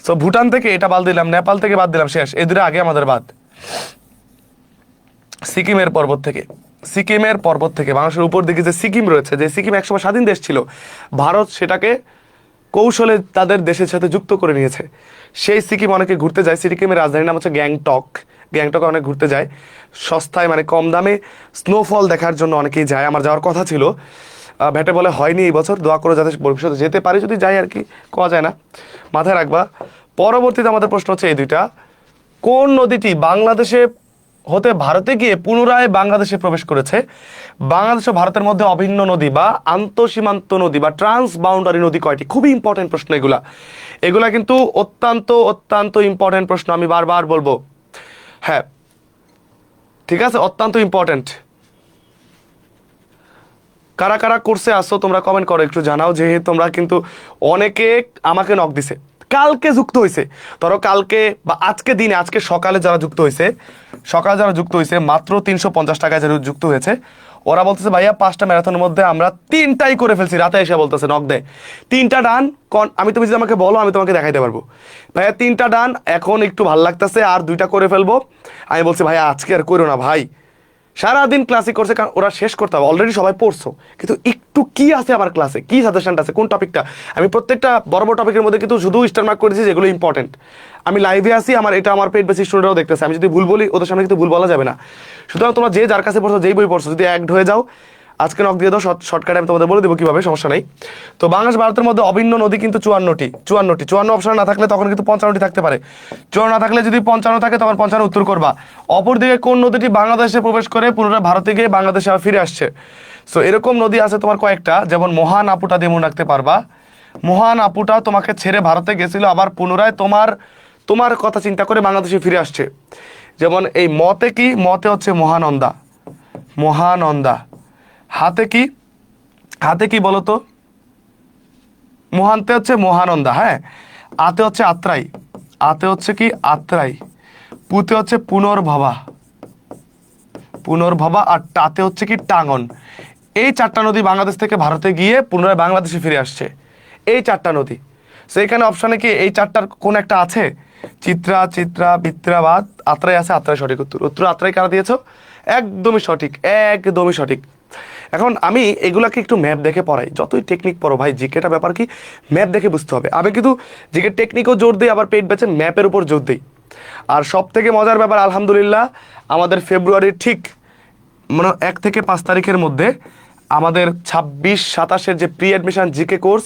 সো ভুটান থেকে এটা বাদ দিলাম, নেপাল থেকে বাদ দিলাম, শেষ, এই দুটো আগে আমাদের বাদ। সিকিমের পর্বত থেকে, সিকিমের পর্বত থেকে বাংলাদেশের উপর দিকে যে সিকিম রয়েছে, যে সিকিম একসময় স্বাধীন দেশ ছিল, ভারত সেটাকে কৌশলে তাদের দেশের সাথে যুক্ত করে নিয়েছে। সেই সিকিম অনেকে ঘুরতে যায়, সিকিমের রাজধানীর নাম হচ্ছে গ্যাংটক, গ্যাংটকে অনেক ঘুরতে যায় সস্তায়, মানে কম দামে স্নোফল দেখার জন্য অনেকেই যায়। আমার যাওয়ার কথা ছিল, ভেটে বলে হয়নি এই বছর, দোয়া করে যাতে ভবিষ্যতে যেতে পারি, যদি যাই আর কি, কোয়া যায় না, মাথায় রাখবা। পরবর্তীতে আমাদের প্রশ্ন হচ্ছে এই দুইটা, কোন নদীটি বাংলাদেশে হতে ভারতে গিয়ে পুনরায় বাংলাদেশে প্রবেশ করেছে। বাংলাদেশ ও ভারতের মধ্যে অভিন্ন নদী বা আন্তঃসীমান্ত নদী বা ট্রান্স বাউন্ডারি নদী কয়টি? খুবই ইম্পর্টেন্ট প্রশ্ন এগুলা, এগুলা কিন্তু অত্যন্ত অত্যন্ত ইম্পর্টেন্ট প্রশ্ন, আমি বারবার বলবো। হ্যাঁ ঠিক আছে, অত্যন্ত ইম্পর্টেন্ট। কারা কারা কোর্সে আসো তোমরা কমেন্ট করো, একটু জানাও, যেহেতু তোমরা কিন্তু অনেকে আমাকে নক দিছে, কালকে যুক্ত হয়েছে, ধরো কালকে বা আজকে দিনে, আজকে সকালে যারা যুক্ত হয়েছে, সকালে যারা যুক্ত হয়েছে মাত্র 350 টাকায় যারা যুক্ত হয়েছে, ওরা বলতেছে ভাইয়া 5টা ম্যারাথনের মধ্যে আমরা 3টাই করে ফেলছি, রাতে এসে বলতেছে, নক দেয় 3টা ডান, আমি, তুমি যদি আমাকে বলো আমি তোমাকে দেখাইতে পারবো, ভাইয়া 3টা ডান, এখন একটু ভাল লাগতেছে, আর 2টা করে ফেলবো। আমি বলছি ভাইয়া আজকে আর করো না ভাই, সারাদিন ক্লাসে করছে, কারণ ওরা শেষ করতে হবে, অলরেডি সবাই পড়ছো, কিন্তু একটু কি আছে আমার ক্লাসে, কি সাজেশনটা আছে, কোন টপিকটা, আমি প্রত্যেকটা বড় বড় টপিকের মধ্যে কিন্তু শুধু স্টার মার্ক করেছি যেগুলো ইম্পর্টেন্ট। আমি লাইভে আসি, আমার এটা আমার পেট বেশি স্টুডেন্টরাও দেখতেছে, আমি যদি ভুল বলি ওদের সামনে কিন্তু ভুল বলা যাবে না। সুতরাং তোমরা যে যার কাছে পড়ছো, যেই বই পড়ছো, যদি অ্যাড হয়ে যাও আজকে নক দিয়ে দাও, শর্টকাটে আমি তোমাদের বলে দেবো কিভাবে, সমস্যা নেই। তো বাংলাদেশ ভারতের মধ্যে অভিন্ন নদী কিন্তু 54টি, 54 অপশন না থাকলে তখন কিন্তু 55টি থাকতে পারে, 54 না থাকলে যদি 55 থাকে তখন 55 উত্তর করবা। অপরদিকে কোন নদীটি বাংলাদেশে প্রবেশ করে পুনরায় ভারতে গিয়ে বাংলাদেশে আবার ফিরে আসছে। সো এরকম নদী আছে তোমার কয়েকটা, যেমন মহান আপুটা দিয়ে মনে রাখতে পারবা, মহান আপুটা তোমাকে ছেড়ে ভারতে গেছিল, আবার পুনরায় তোমার তোমার কথা চিন্তা করে বাংলাদেশে ফিরে আসছে। যেমন এই মতে কি, মতে হচ্ছে মহানন্দা, মহানন্দা। হাতে কি, হাতে কি বলতো, মহান্তে হচ্ছে মহানন্দা, হ্যাঁ। আতে হচ্ছে আত্রাই, আতে হচ্ছে কি আত্রাই। পুতে হচ্ছে পুনর্ভবা, পুনর্ভবা। আর টাতে হচ্ছে কি টাঙ্গন। এই 4টা নদী বাংলাদেশ থেকে ভারতে গিয়ে পুনরায় বাংলাদেশে ফিরে আসছে, এই 4টা নদী। সেইখানে অপশনে কি এই 4টার কোন একটা আছে? চিত্রা, চিত্রা, বিত্রাবাদ, আত্রাই আছে, আত্রাই সঠিক উত্তর। উত্তর আত্রাই কারা দিয়েছো? একদমই সঠিক, একদমই সঠিক। এখন আমি এগুলাকে একটু ম্যাপ দেখে পড়াই, যতই টেকনিক পড়ো ভাই, জিকেটা ব্যাপার কি ম্যাপ দেখে বুঝতে হবে। আমি কিন্তু জিকে টেকনিকও জোর দিই, আবার পেট বেচে ম্যাপের উপর জোর দিই। আর সব থেকে মজার ব্যাপার, আলহামদুলিল্লাহ আমাদের ফেব্রুয়ারির ঠিক মানে 1 থেকে 5 তারিখের মধ্যে আমাদের 26-27-এর যে প্রি অ্যাডমিশন জিকে কোর্স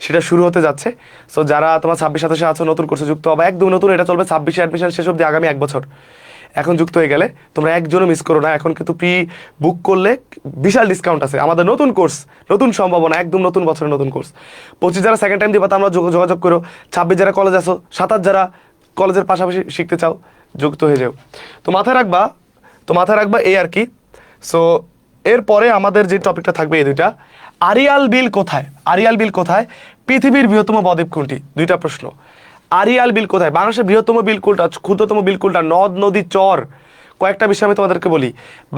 সেটা শুরু হতে যাচ্ছে। সো যারা তোমার 26-27-এ আছো, নতুন কোর্সে যুক্ত হবে, একদম নতুন, এটা চলবে 26-এ অ্যাডমিশন শেষ অবধি, আগামী 1 বছর। এখন যুক্ত হয়ে গেলে তোমরা একজনও মিস করো না, এখন কিন্তু প্রি বুক করলে বিশাল ডিসকাউন্ট আছে। আমাদের নতুন কোর্স, নতুন সম্ভাবনা, একদম নতুন বছরের নতুন কোর্স। 25 যারা সেকেন্ড টাইম দিবা তোমরা যোগাযোগ করো, 26 যারা কলেজ আসো, 27 যারা কলেজের পাশাপাশি শিখতে চাও, যুক্ত হয়ে যাও। তো মাথায় রাখবা, তো মাথায় রাখবা এই আর কি। সো এরপরে আমাদের যে টপিকটা থাকবে এই দুইটা, আরিয়াল বিল কোথায়, আরিয়াল বিল কোথায়, পৃথিবীর বৃহত্তম বদ্বীপ কোনটি? 2টা প্রশ্ন। আরিয়াল বিল কোথায়, বাংলাদেশের বৃহত্তম বিল কোনটা, ক্ষুদ্রতম বিল কোনটা, নদ নদী চর, কয়েকটা বিষয় আমি তোমাদেরকে বলি,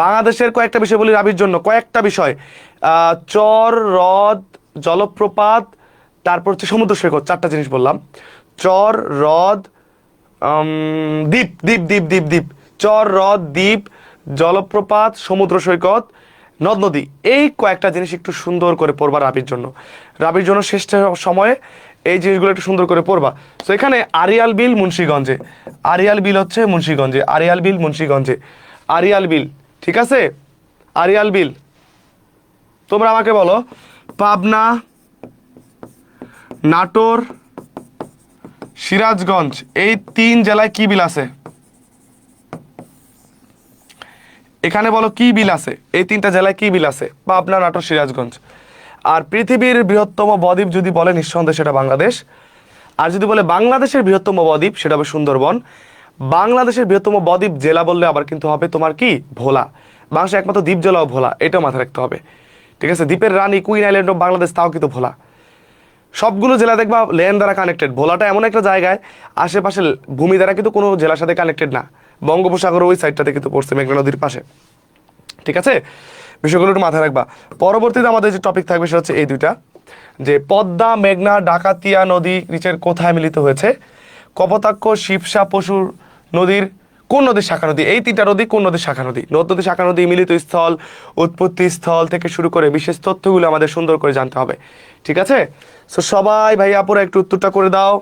বাংলাদেশের কয়েকটা বিষয় বলি রাবির জন্য, কয়েকটা বিষয়, চর, হ্রদ, জলপ্রপাত, তারপর হচ্ছে সমুদ্র সৈকত, 4টা জিনিস বললাম। চর, হ্রদ, দ্বীপ, দ্বীপ, দ্বীপ, দ্বীপ, দ্বীপ, চর, হ্রদ, দ্বীপ, জলপ্রপাত, সমুদ্র সৈকত, নদ নদী, এই কয়েকটা জিনিস একটু সুন্দর করে পড়বা রাবির জন্য। রাবির জন্য শেষ সময়ে এই জিনিসগুলো একটু সুন্দর করে পড়বা। তো এখানে আরিয়াল বিল মুন্সিগঞ্জে, আরিয়াল বিল হচ্ছে মুন্সিগঞ্জে, আরিয়াল বিল মুন্সিগঞ্জে, আরিয়াল বিল, ঠিক আছে, আরিয়াল বিল। তোমরা আমাকে বলো পাবনা, নাটোর, সিরাজগঞ্জ, এই 3 জেলায় কি বিল আছে? এখানে বলো কি বিল আছে, এই তিনটা জেলায় কি বিল আছে? পাবনা, নাটোর, সিরাজগঞ্জ। আর পৃথিবীর বৃহত্তম বদ্বীপ যদি বলে নিঃসন্দেহে সেটা বাংলাদেশ। আর যদি বলে বাংলাদেশের বৃহত্তম বদ্বীপ সেটা হবে সুন্দরবন। বাংলাদেশের বৃহত্তম বদ্বীপ জেলা বললে আবার কিন্তু হবে তোমার কি ভোলা। বাংলাদেশের একমাত্র দ্বীপ জেলাও ভোলা, এটাও মাথায় রাখতে হবে। ঠিক আছে, দ্বীপের রানী কুইন আইল্যান্ড অফ বাংলাদেশ, তাও কিন্তু ভোলা। সবগুলো জেলা দেখবা ল্যান্ড দ্বারা কানেক্টেড। ভোলাটা এমন একটা জায়গায় আশেপাশে ভূমি দ্বারা কিন্তু কোনো জেলার সাথে কানেক্টেড না। বঙ্গোপসাগর ওই সাইডটাতে কিন্তু পড়ছে, মেঘনা নদীর পাশে। ঠিক আছে, বিষয়গুলো একটু মাথায় রাখবা। পরবর্তীতে আমাদের যে টপিক থাকবে সেটা হচ্ছে এই দুইটা, যে পদ্মা মেঘনা ডাকাতিয়া নদী নিচের কোথায় মিলিত হয়েছে? কপোতাক্ষ, শিবসা, পশুর নদীর কোন নদীর শাখা নদী? এই তিনটা নদী কোন নদীর শাখা নদী? নদী শাখা নদী, মিলিত স্থল, উৎপত্তি স্থল থেকে শুরু করে বিশেষ তথ্যগুলো আমাদের সুন্দর করে জানতে হবে। ঠিক আছে, সো সবাই ভাই আপুরা একটু উত্তরটা করে দাও।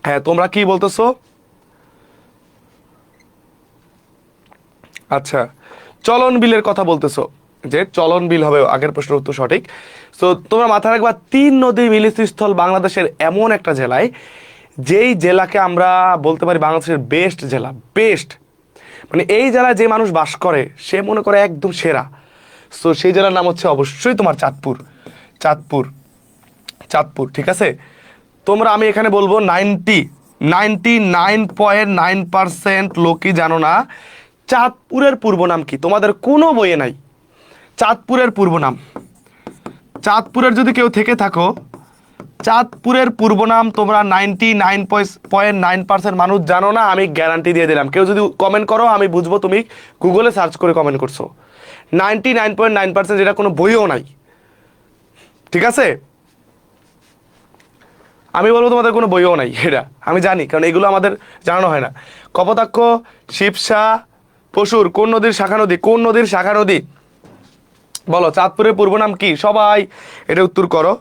হ্যাঁ, তোমরা কি বলতেছো? আচ্ছা, চলন বিলের কথা বলতেছো, যে চলন বিল হবে আগের প্রশ্নের উত্তর সঠিক। তো তোমরা মাথায় রাখবা 3 নদীর মিলিতস্থল বাংলাদেশের এমন একটা জেলায়, যেই জেলাকে আমরা বলতে পারি বাংলাদেশের বেস্ট জেলা। বেস্ট মানে এই জেলায় যে মানুষ বাস করে সে মনে করে একদম সেরা। সো সেই জেলার নাম হচ্ছে অবশ্যই তোমার চাঁদপুর। চাঁদপুর, চাঁদপুর। ঠিক আছে, তোমরা, আমি এখানে বলবো 99.9% লোকই জানো না চাঁদপুরের পূর্ব নাম কি। তোমাদের কোনো বইয়ে নাই চাঁদপুরের পূর্ব নাম। চাঁদপুরের যদি কেউ থেকে থাকো, চাঁদপুরের পূর্ব নাম তোমরা 99.9% মানুষ জানো না, আমি গ্যারান্টি দিয়ে দিলাম। কেউ যদি কমেন্ট করো আমি বুঝবো তুমি গুগলে সার্চ করে কমেন্ট করছো। 99.9% যেটা কোনো বইও নাই। ঠিক আছে, আমি বলবো তোমাদের কোনো বইও নাই, এটা আমি জানি, কারণ এগুলো আমাদের জানানো হয় না। কপোতাক্ষ, শিবসা, পশুর কোন নদীর শাখা নদী? কোন নদীর শাখা নদী বলো? চাঁদপুরের পূর্ব নাম কি? সবাই এটা উত্তর করো।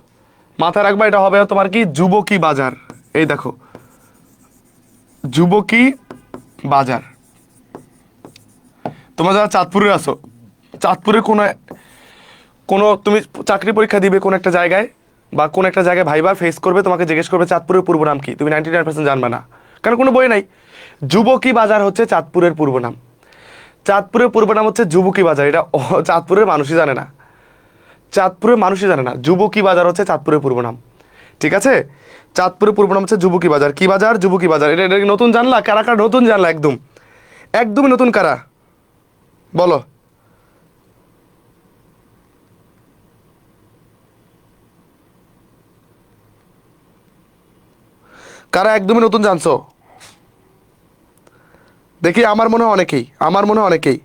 মাথায় রাখবা এটা হবে তোমার কি যুবকী বাজার। এই দেখো, যুবকী বাজার। তোমরা যারা চাঁদপুরে আছো, চাঁদপুরে কোনো তুমি চাকরি পরীক্ষা দিবে কোন একটা জায়গায়, বা কোন একটা জায়গায় ভাইবা ফেস করবে, তোমাকে জিজ্ঞেস করবে চাঁদপুরের পূর্ব নাম কি, তুমি 99% জানবে না, কারণ কোনো বই নাই। যুবকী বাজার হচ্ছে চাঁদপুরের পূর্ব নাম। চাঁদপুরের পূর্ব নাম হচ্ছে যুবকী বাজার। এটা চাঁদপুরের মানুষই জানে না, চাঁদপুরের মানুষই জানে না। যুবকী বাজার হচ্ছে চাঁদপুরের পূর্ব নাম। ঠিক আছে, চাঁদপুরের পূর্ব নাম হচ্ছে যুবকী বাজার। কি বাজার? যুবকী বাজার। এটা এটা কি নতুন জানলা? কারা কারা নতুন জানলা? একদম একদমই নতুন কারা বলো? কারা একদমই নতুন জানছো? দেখি, আমার মনে হয় অনেকেই, আমার মনে হয় অনেকেই।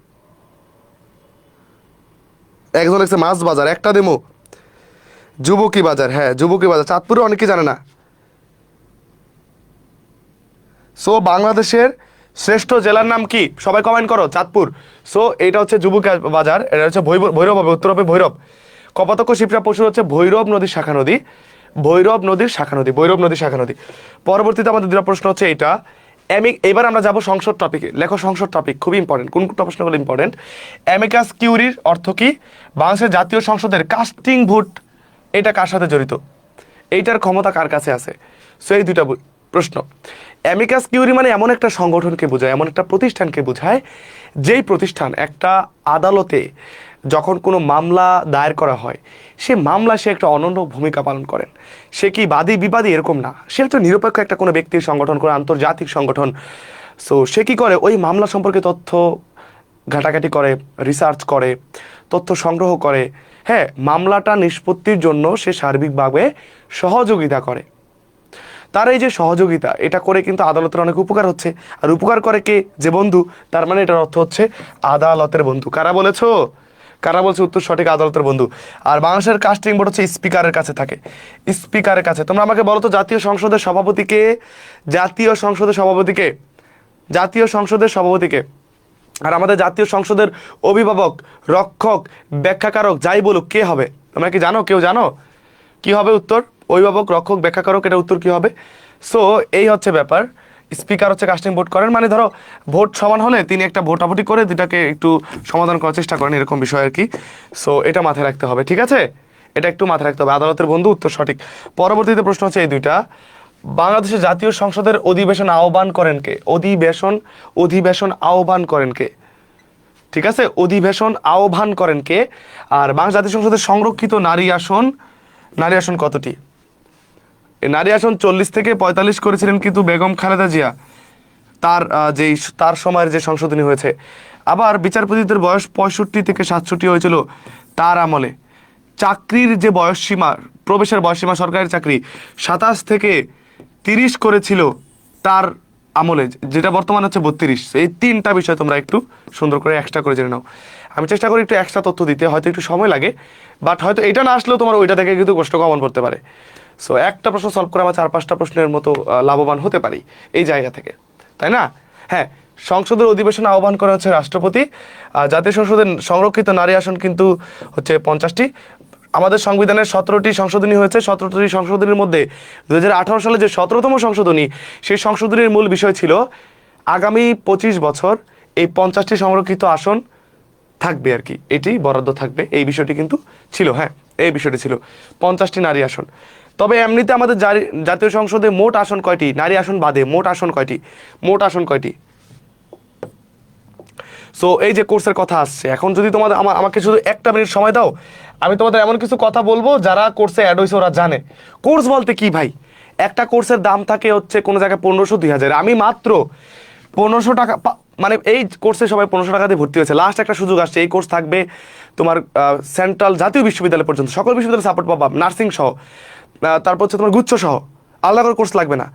একজন লিখছে মাছ বাজার, একটা দেমো। যুবকী বাজার, হ্যাঁ যুবকী বাজার, চাঁদপুরে অনেকেই জানে না। সো বাংলাদেশের শ্রেষ্ঠ জেলার নাম কি? সবাই কমেন্ট করো। চাঁদপুর। সো এটা হচ্ছে যুবকী বাজার, এটা হচ্ছে ভৈরব হবে, উত্তর হবে ভৈরব। কপোতাক্ষ, শিবসা, পশুর হচ্ছে ভৈরব নদীর শাখা নদী। ভৈরব নদীর শাখা নদী, ভৈরব নদীর শাখা নদী। পরবর্তীতে আমাদের দুটো প্রশ্ন হচ্ছে এইটা। এবার আমরা যাব সংসদ টপিকে। লেখো সংসদ টপিক, খুবই ইম্পর্টেন্ট। কোন কোন প্রশ্নগুলো ইম্পর্টেন্ট? অ্যামিকাস কিউরির অর্থ কি? বাংলাদেশের জাতীয় সংসদের কাস্টিং ভোট এটা কার সাথে জড়িত? এইটার ক্ষমতা কার কাছে আছে? সো এই দুইটা প্রশ্ন। অ্যামিকাস কিউরি মানে এমন একটা সংগঠনকে বোঝায়, এমন একটা প্রতিষ্ঠানকে বোঝায়, যেই প্রতিষ্ঠান একটা আদালতে যখন কোনো মামলা দায়ের করা হয়, সে মামলা সে একটা অনন্য ভূমিকা পালন করেন। সে কি বাদী বিবাদী এরকম না, সে তো নিরপেক্ষ একটা কোনো ব্যক্তির সংগঠন করে, আন্তর্জাতিক সংগঠন। সো সে কি করে? ওই মামলা সম্পর্কে তথ্য ঘাটাঘাটি করে, রিসার্চ করে, তথ্য সংগ্রহ করে। হ্যাঁ, মামলাটা নিষ্পত্তির জন্য সে সার্বিকভাবে সহযোগিতা করে। তার এই যে সহযোগিতা, এটা করে কিন্তু আদালতের অনেক উপকার হচ্ছে। আর উপকার করে কে? যে বন্ধু। তার মানে এটার অর্থ হচ্ছে আদালতের বন্ধু। কারা বলেছো? কারা বলছে উত্তর সঠিক? আদালতের বন্ধু। আর বাংলাদেশের কাস্টিং ভোট হচ্ছে স্পিকারের কাছে থাকে, স্পিকারের কাছে। তোমরা আমাকে বলো তো জাতীয় সংসদের সভাপতিকে? জাতীয় সংসদের সভাপতিকে? জাতীয় সংসদের সভাপতিকে। আর আমাদের জাতীয় সংসদের অভিভাবক, রক্ষক, ব্যাখ্যাকারক যাই বলুক, কে হবে? তোমরা কি জানো? কেউ জানো কি হবে উত্তর? অভিভাবক, রক্ষক, ব্যাখ্যাকারক, এটা উত্তর কি হবে? সো এই হচ্ছে ব্যাপার। স্পিকার হচ্ছে কাস্টিং ভোট করেন, মানে ধরো ভোট সমান হলে তিনি একটা ভোটাভুটি করে দুটাকে একটু সমাধান করার চেষ্টা করেন, এরকম বিষয় আর কি। সো এটা মাথায় রাখতে হবে। ঠিক আছে, এটা একটু মাথায় রাখতে হবে। আদালতের বন্ধু, উত্তর সঠিক। পরবর্তীতে প্রশ্ন হচ্ছে এই দুইটা। বাংলাদেশের জাতীয় সংসদের অধিবেশন আহ্বান করেন কে? অধিবেশন আহ্বান করেন কে? ঠিক আছে, অধিবেশন আহ্বান করেন কে? আর বাংলাদেশ জাতীয় সংসদের সংরক্ষিত নারী আসন কতটি? এই নারী আসন 40 থেকে 45 করেছিলেন কিন্তু বেগম খালেদা জিয়া, তার সময়ের যে সংশোধনী হয়েছে। আবার বিচারপতিদের বয়স 65 থেকে 67 হয়েছিল তার আমলে। চাকরির যে বয়সসীমা, প্রবেশের বয়সসীমা সরকারি চাকরি 27 থেকে 30 করেছিল তার আমলে, যেটা বর্তমানে হচ্ছে 32। এই 3টা বিষয় তোমরা একটু সুন্দর করে এক্সট্রা করে জেনে নাও। আমি চেষ্টা করি একটু এক্সট্রা তথ্য দিতে, হয়তো একটু সময় লাগে, বাট হয়তো এটা না আসলেও তোমার ওইটা থেকে কিন্তু প্রশ্ন কমন পড়তে পারে। সো একটা প্রশ্ন সলভ করে আমরা 4-5টা প্রশ্নের মতো লাভবান হতে পারি এই জায়গা থেকে, তাই না? হ্যাঁ, সংসদের অধিবেশন আহ্বান করা হচ্ছে রাষ্ট্রপতি। জাতীয় সংসদের সংরক্ষিত নারী আসন কিন্তু হচ্ছে 50টি। আমাদের সংবিধানের 17টি সংশোধনী হয়েছে। 17টি সংশোধনীর মধ্যে 2018 সালে যে 17তম সংশোধনী, সেই সংশোধনীর মূল বিষয় ছিল আগামী 25 বছর এই 50টি সংরক্ষিত আসন থাকবে আর কি, এটি বরাদ্দ থাকবে, এই বিষয়টি কিন্তু ছিল। হ্যাঁ, এই বিষয়টি ছিল 50টি নারী আসন। তবে এমনিতে আমাদের জাতীয় সংসদে মোট আসন কয়টি? নারী আসন বাদে মোট আসন কয়টি? সো এই যে কোর্সের কথা আসছে, এখন যদি তোমাদের আমাকে শুধু 1টা মিনিট সময় দাও, আমি তোমাদের এমন কিছু কথা বলবো যারা কোর্সে অ্যাড হয়েছে ওরা জানে। কোর্স বলতে কি ভাই? একটা কোর্সের দাম থাকে হচ্ছে কোনো জায়গায় 1500-2000, আমি মাত্র 1500 টাকা, মানে এই কোর্সে সবাই 1500 টাকা দিয়ে ভর্তি হয়েছে। লাস্ট একটা সুযোগ আসছে, এই কোর্স থাকবে তোমার সেন্ট্রাল জাতীয় বিশ্ববিদ্যালয় পর্যন্ত, সকল বিশ্ববিদ্যালয় সাপোর্ট পাবা, নার্সিং সহ, তারপর হচ্ছে তোমার গুচ্ছ সহ, আলাদা করে কোর্স লাগবে না।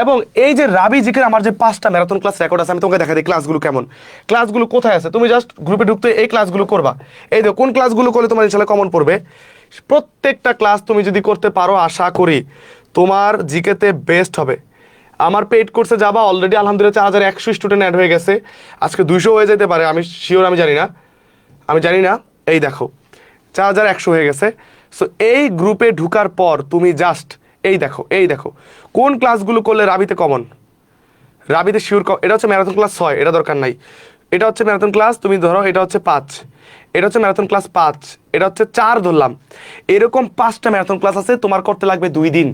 এবং এই যে রাবি জিকের আমার যে 5টা ম্যারাথন ক্লাস রেকর্ড আছে, আমি তোমাকে দেখা দিই ক্লাসগুলো কেমন, ক্লাসগুলো কোথায় আছে। তুমি জাস্ট গ্রুপে ঢুকতে এই ক্লাসগুলো করবা। এই দেখো কোন ক্লাসগুলো করলে তোমার ইনশাল্লাহ কমন পড়বে। প্রত্যেকটা ক্লাস তুমি যদি করতে পারো, আশা করি তোমার জিকেতে বেস্ট হবে। আমার পেইড কোর্সে যাবা, অলরেডি আলহামদুলিল্লাহ 4100 স্টুডেন্ট অ্যাড হয়ে গেছে। আজকে 200 হয়ে যেতে পারে, আমি শিওর, আমি জানি না। এই দেখো 4100 হয়ে গেছে। সো এই গ্রুপে ঢুকার পর তুমি জাস্ট এই দেখো কোন ক্লাসগুলো করলে রাবিতে কমন, রাবিতে শিওর। এটা হচ্ছে ম্যারাথন ক্লাস 6, এটা দরকার নাই। এটা হচ্ছে ম্যারাথন ক্লাস, তুমি ধরো এটা হচ্ছে 5, এটা হচ্ছে ম্যারাথন ক্লাস 5, এটা হচ্ছে 4 ধরলাম। এরকম 5টা ম্যারাথন ক্লাস আছে, তোমার করতে লাগবে 2 দিন।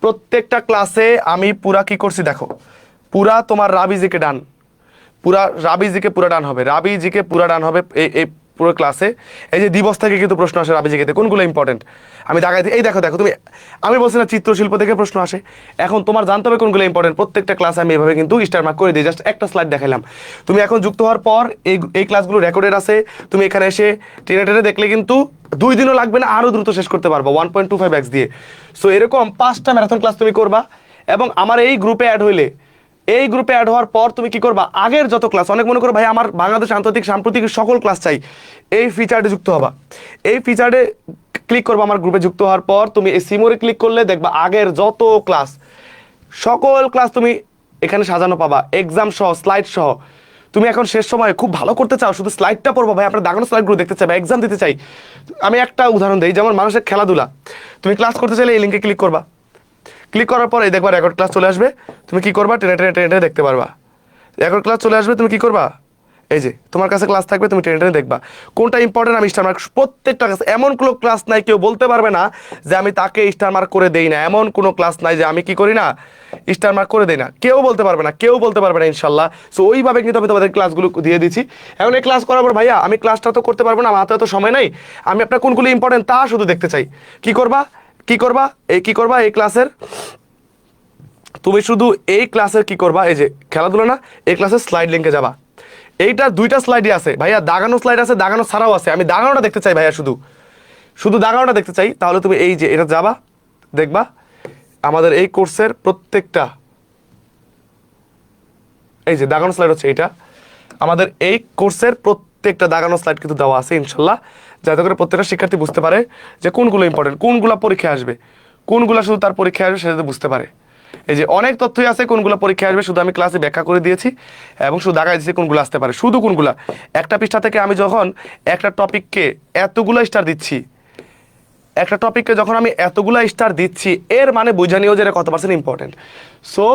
প্রত্যেকটা ক্লাসে আমি পুরা কি করছি দেখো, পুরা তোমার রাবিজিকে ডান, রাবিজিকে পুরা ডান হবে এই পুরো ক্লাসে। এই যে দিবস থেকে কিন্তু প্রশ্ন আসে রাবিজিকেতে, কোনগুলো ইম্পর্টেন্ট আমি দেখাই দিই। এই দেখো তুমি, আমি বলছি না চিত্রশিল্প থেকে প্রশ্ন আসে, এখন তোমার জানতে হবে কোনগুলো ইম্পর্টেন্ট। প্রত্যেকটা ক্লাসে আমি এভাবে কিন্তু স্টার মার্ক করে দিই, জাস্ট একটা স্লাইড দেখাইলাম। তুমি এখন যুক্ত হওয়ার পর এই ক্লাসগুলো রেকর্ডেড আছে, তুমি এখানে এসে টেনে দেখলে কিন্তু 2 দিনও লাগবে না, আরও দ্রুত শেষ করতে পারবো 1.25x দিয়ে। সো এরকম 5টা ম্যারাথন ক্লাস তুমি করবা। এবং আমার এই গ্রুপে অ্যাড হওয়ার পর তুমি কি করবা, আগের যত ক্লাস, অনেক মনে করো ভাই আমার বাংলাদেশ আন্তর্জাতিক সাম্প্রতিক সকল ক্লাস চাই, এই ফিচারে যুক্ত হবা। এই ফিচারে ক্লিক করবা। আমার গ্রুপে যুক্ত হওয়ার পর তুমি এই সিমোরে ক্লিক করলে দেখবা আগের যত ক্লাস, সকল ক্লাস তুমি এখানে সাজানো পাবা, এক্সাম সহ, স্লাইড সহ। তুমি এখন শেষ সময় খুব ভালো করতে চাও, শুধু স্লাইডটা পড়বো ভাই, আপনার দাগানো স্লাইডগুলো দেখতে চাই বা এক্সাম দিতে চাই। আমি একটা উদাহরণ দিই, যেমন মানুষের খেলাধুলা, তুমি ক্লাস করতে চাইলে এই লিঙ্কে ক্লিক করবা। ক্লিক করার পরে দেখবা রেকর্ড ক্লাস চলে আসবে, তুমি কি করবা, টেনে দেখতে পারবা। রেকর্ড ক্লাস চলে আসবে, তুমি কি করবা, এই যে তোমার কাছে ক্লাস থাকবে, তুমি টেনে দেখবা কোনটা ইম্পর্টেন্ট। আমি স্টার মার্ক প্রত্যেকটা ক্লাস, এমন কোনো ক্লাস নাই কেউ বলতে পারবে না যে আমি তাকে স্টার মার্ক করে দেই না, এমন কোনো ক্লাস নাই যে আমি কি করি না, স্টার মার্ক করে দেই না, কেউ বলতে পারবে না ইনশাল্লাহ। সো ওইভাবে কিন্তু আমি তোমাদের ক্লাসগুলো দিয়ে দিচ্ছি। এখন এই ক্লাস করার পর ভাইয়া আমি ক্লাসটা তো করতে পারবো না, আমার হাতে তো সময় নাই, আমি আপনার কোনগুলো ইম্পর্টেন্ট তা শুধু দেখতে চাই। কি করবা এই ক্লাসের, তুমি শুধু এই ক্লাসের কি করবা, এই যে খেলাধুলা না, এই ক্লাসের স্লাইড লিঙ্কে যাবা। এইটা 2টা স্লাইডই আছে ভাইয়া, দাগানো স্লাইড আছে, দাগানো ছাড়াও আছে। আমি দাগানোটা দেখতে চাই ভাইয়া, শুধু দাগানোটা দেখতে চাই। তাহলে তুমি এই যে এটা যাবা, দেখবা আমাদের এই কোর্সের প্রত্যেকটা, এই যে দাগানো স্লাইড হচ্ছে এটা, আমাদের এই কোর্সের প্রত্যেকটা দাগানো স্লাইড কিন্তু দেওয়া আছে ইনশাল্লাহ, যাতে করে প্রত্যেকটা শিক্ষার্থী বুঝতে পারে যে কোনগুলো ইম্পর্টেন্ট, কোনগুলো পরীক্ষায় আসবে, কোনগুলো শুধু তার পরীক্ষায় আসবে, সে যাতে বুঝতে পারে। এই যে অনেক তথ্যই আছে কোনগুলো পরীক্ষায় আসবে, শুধু আমি ক্লাসে ব্যাখ্যা করে দিয়েছি এবং শুধু দাগাই দিয়েছি কোনগুলো আসতে পারে, শুধু কোনগুলা। একটা পৃষ্ঠা থেকে আমি যখন একটা টপিককে এতগুলো স্টার দিচ্ছি, এর মানে বুঝে নিও যে এটা কত পার্সেন্ট ইম্পর্টেন্ট। সো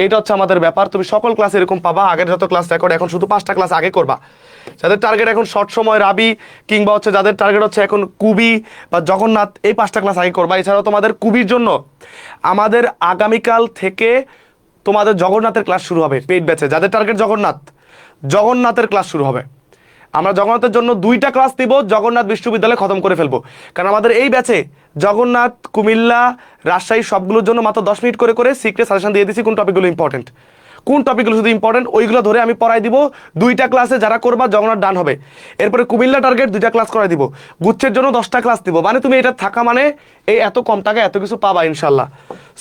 এটা হচ্ছে আমাদের ব্যাপার। তুমি সকল ক্লাস এরকম পাবা, আগের যত ক্লাস রেকর্ড, এখন শুধু 5টা ক্লাস আগে করবা, যাদের টার্গেট এখন শর্ট সময় রাবি, কিংবা হচ্ছে যাদের টার্গেট হচ্ছে এখন কুবি বা জগন্নাথ, এই 5টা ক্লাস আগে করবা। এছাড়াও তোমাদের কুবির জন্য আমাদের আগামীকাল থেকে তোমাদের জগন্নাথের ক্লাস শুরু হবে পেইড ব্যাচে। যাদের টার্গেট জগন্নাথের ক্লাস শুরু হবে। আমরা জগন্নাথের জন্য 2টা ক্লাস দিব, জগন্নাথ বিশ্ববিদ্যালয়ে খতম করে ফেলবো। কারণ আমাদের এই ব্যাচে জগন্নাথ, কুমিল্লা, রাজশাহী সবগুলোর জন্য মাত্র 10 মিনিট করে সিক্রেট সাজেশন দিয়ে দিচ্ছি কোন টপিকগুলো ইম্পর্টেন্ট, কোন টপিকগুলো শুধু ইম্পর্টেন্ট ওইগুলো ধরে আমি পড়াই দিব। 2টা ক্লাসে যারা করবা জগন্নাথ ডান হবে। এরপরে কুমিল্লা টার্গেট 2টা ক্লাস করাই দিব, গুচ্ছের জন্য 10টা ক্লাস দিব। মানে তুমি এটা থাকা মানে এই এত কম টাকায় এত কিছু পাবা ইনশাল্লাহ।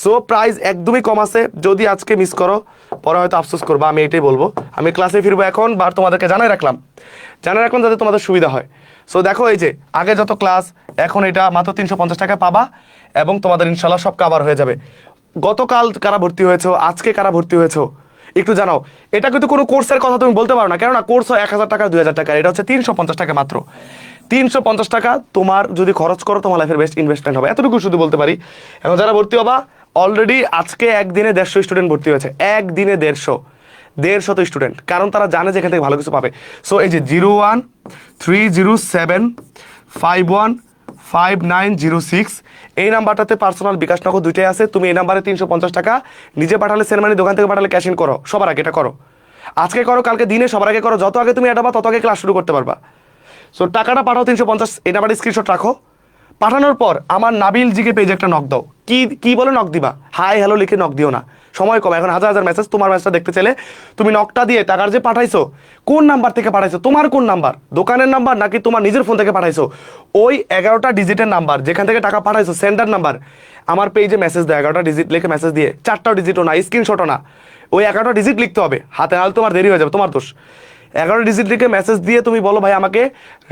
সো প্রাইস একদমই কম আছে, যদি আজকে মিস করো পরে হয়তো আফসোস করবা, আমি এটাই বলবো। আমি ক্লাসে ফিরবো এখন, বা তোমাদেরকে জানাই রাখলাম যাতে তোমাদের সুবিধা হয়। সো দেখো এই যে আগে যত ক্লাস, এখন এটা মাত্র 350 টাকা পাবা এবং তোমাদের ইনশাল্লাহ সব কভার হয়ে যাবে। গতকাল কারা ভর্তি হয়েছো, আজকে কারা ভর্তি হয়েছো একটু জানাও। এটা কিন্তু কোনো কোর্সের কথা তুমি বলতে পারো না, কেননা কোর্স হয় 1000 টাকা 2000 টাকা, এটা হচ্ছে 350 টাকা মাত্র। 350 টাকা তোমার যদি খরচ করো তোমার লাইফের বেস্ট ইনভেস্টমেন্ট হবে, এতটুকু শুধু বলতে পারি। এখন যারা ভর্তি হবা অলরেডি আজকে একদিনে 150 স্টুডেন্ট ভর্তি হয়েছে, একদিনে 150 স্টুডেন্ট, কারণ তারা জানে যে এখান থেকে ভালো কিছু পাবে। সো এই যে 013075159006 এই নাম্বারটাতে পার্সোনাল বিকাশ নগদ 2টাই আছে। তুমি এই নাম্বারে 350 টাকা নিজে পাঠালে, সেনমানি দোকান থেকে পাঠালে ক্যাশ ইন করো, সবার আগে এটা করো। আজকে করো, কালকে দিনে সবার আগে করো, যত আগে তুমি এটা তত আগে ক্লাস শুরু করতে পারবা। সো টাকাটা পাঠাও 350, এই নাম্বারে স্ক্রিনশট রাখো। পাঠানোর পর আমার নাবিল জিকে পেজে একটা নক দাও। কি বলে নক দিবা? হাই হ্যালো লিখে নক দিও না, সময় কম, এখন হাজার মেসেজ। তোমার মেসেজটা দেখতে চাইলে তুমি নকটা দিয়ে টাকার যে পাঠাইছো কোন নাম্বার থেকে পাঠাইছো, তোমার কোন নাম্বার, দোকানের নাম্বার নাকি তোমার নিজের ফোন থেকে পাঠাইছো, ওই 11টা ডিজিটের নাম্বার যেখান থেকে টাকা পাঠাইছো সেন্ডার নাম্বার আমার পেজে মেসেজ দাও। 11টা ডিজিট লিখে মেসেজ দিয়ে, 4টাও ডিজিটও না, স্ক্রিনশটও না, ওই 11টা ডিজিট লিখতে হবে হাতে, নাহলে তোমার দেরি হয়ে যাবে, তোমার দোষ। 11 ডিজিট লিখে মেসেজ দিয়ে তুমি বলো ভাই আমাকে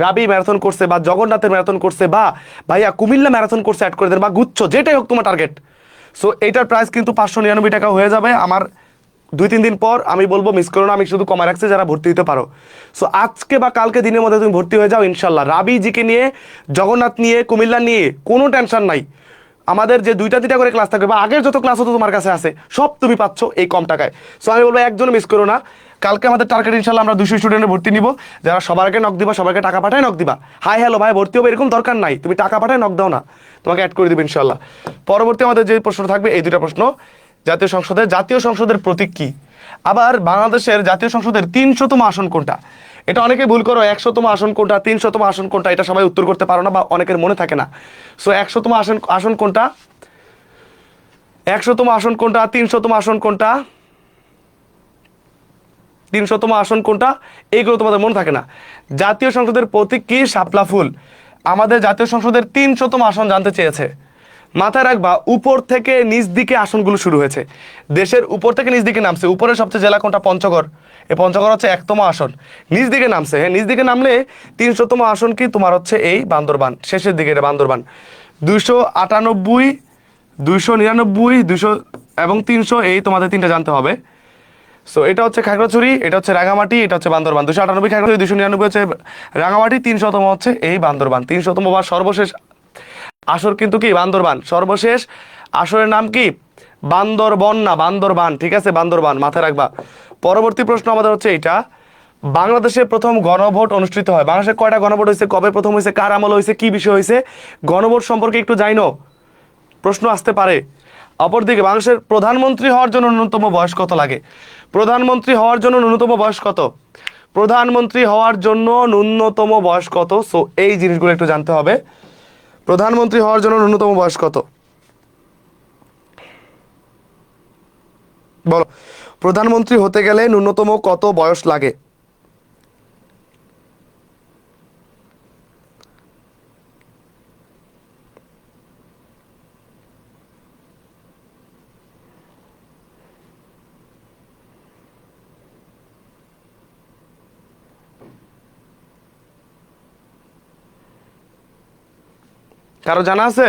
রাবি ম্যারাথন করছে বা জগন্নাথের ম্যারাথন করছে বা ভাইয়া কুমিল্লা ম্যারাথন করছে অ্যাড করে দেন, বা গুচ্ছ যেটাই হোক তোমার টার্গেট। সো এইটার প্রাইস কিন্তু 599 টাকা হয়ে যাবে। আমার 2-3 দিন পর আমি বলবো, মিস করো না, আমি শুধু কমায় রাখছি যারা ভর্তি হতে পারো। সো আজকে বা কালকে দিনের মধ্যে তুমি ভর্তি হয়ে যাও ইনশাল্লাহ। রাবি জিকে নিয়ে, জগন্নাথ নিয়ে, কুমিল্লা নিয়ে কোনো টেনশন নাই। আমাদের যে 2টা করে ক্লাস থাকবে বা আগের যত ক্লাস হতো তোমার কাছে আছে, সব তুমি পাচ্ছ এই কম টাকায়। সো আমি বলবো একজন মিস করো না। কালকে আমাদের টার্গেট ইনশাল্লাহ আমরা 200 স্টুডেন্টের ভর্তি নিব। যারা সবার আগে নক দিবা, সবাইকে টাকা পাঠায় নক দিবা, হাই হ্যালো ভাই ভর্তি হবে এরকম দরকার নাই, তুমি টাকা পাঠায় নক দাও না, তোমাকে অ্যাড করে দিবে ইনশাল্লাহ। পরবর্তী আমাদের যে প্রশ্ন থাকবে এই 2টা প্রশ্ন। জাতীয় সংসদের প্রতীক কি? আবার বাংলাদেশের জাতীয় সংসদের 300তম আসন কোনটা? এটা অনেকে ভুল করো, 100তম আসন কোনটা, 300তম আসন কোনটা, এটা সবাই উত্তর করতে পারো না বা অনেকের মনে থাকে না। সো 100তম আসন কোনটা, 100তম আসন কোনটা, 300তম আসন কোনটা, 300তম আসন কোনটা, এইগুলো তোমাদের মনে থাকে না। জাতীয় সংসদের প্রতীক কি? শাপলা ফুল। আমাদের জাতীয় সংসদের 300তম আসন জানতে চেয়েছে, মাথায় রাখবা উপর থেকে নিচ দিকে আসনগুলো শুরু হয়েছে, দেশের উপর থেকে নিচ দিকে নামছে। উপরের সবচেয়ে জেলা কোনটা? পঞ্চগড়। এই পঞ্চগড় হচ্ছে 1তম আসন, নিচ দিকে নামছে। হ্যাঁ, নিচ দিকে নামলে 300তম আসন কি তোমার হচ্ছে এই বান্দরবান, শেষের দিকে এটা বান্দরবান। 298, 299, 200 এবং 300, এই তোমাদের 3টা জানতে হবে। সো এটা হচ্ছে খাগড়াছড়ি, এটা হচ্ছে রাঙামাটি, এটা হচ্ছে বান্দরবান। 298 খাগড়াছড়ি, 299 হচ্ছে রাঙামাটি, 300তম হচ্ছে এই বান্দরবান। 300তম বা সর্বশেষ আসর কিন্তু কি বান্দরবান। সর্বশেষ আসরের নাম কি? বান্দরবন না, বান্দরবান, ঠিক আছে, বান্দরবান, মাথায় রাখবা। পরবর্তী প্রশ্ন আমাদের হচ্ছে এইটা, বাংলাদেশে প্রথম গণভোট অনুষ্ঠিত হয়, বাংলাদেশে কয়টা গণভোট হয়েছে, কবে প্রথম হয়েছে, কার আমল হয়েছে, কি বিষয় হয়েছে, গণভোট সম্পর্কে একটু জানো, প্রশ্ন আসতে পারে। অপরদিকে বাংলাদেশের প্রধানমন্ত্রী হওয়ার জন্য ন্যূনতম বয়স কত লাগে? প্রধানমন্ত্রী হওয়ার জন্য ন্যূনতম বয়স কত? প্রধানমন্ত্রী হওয়ার জন্য ন্যূনতম বয়স কত? সো এই জিনিসগুলো একটু জানতে হবে। প্রধানমন্ত্রী হওয়ার জন্য ন্যূনতম বয়স কত? বলো, প্রধানমন্ত্রী হতে গেলে ন্যূনতম কত বয়স লাগে? কারো জানা আছে?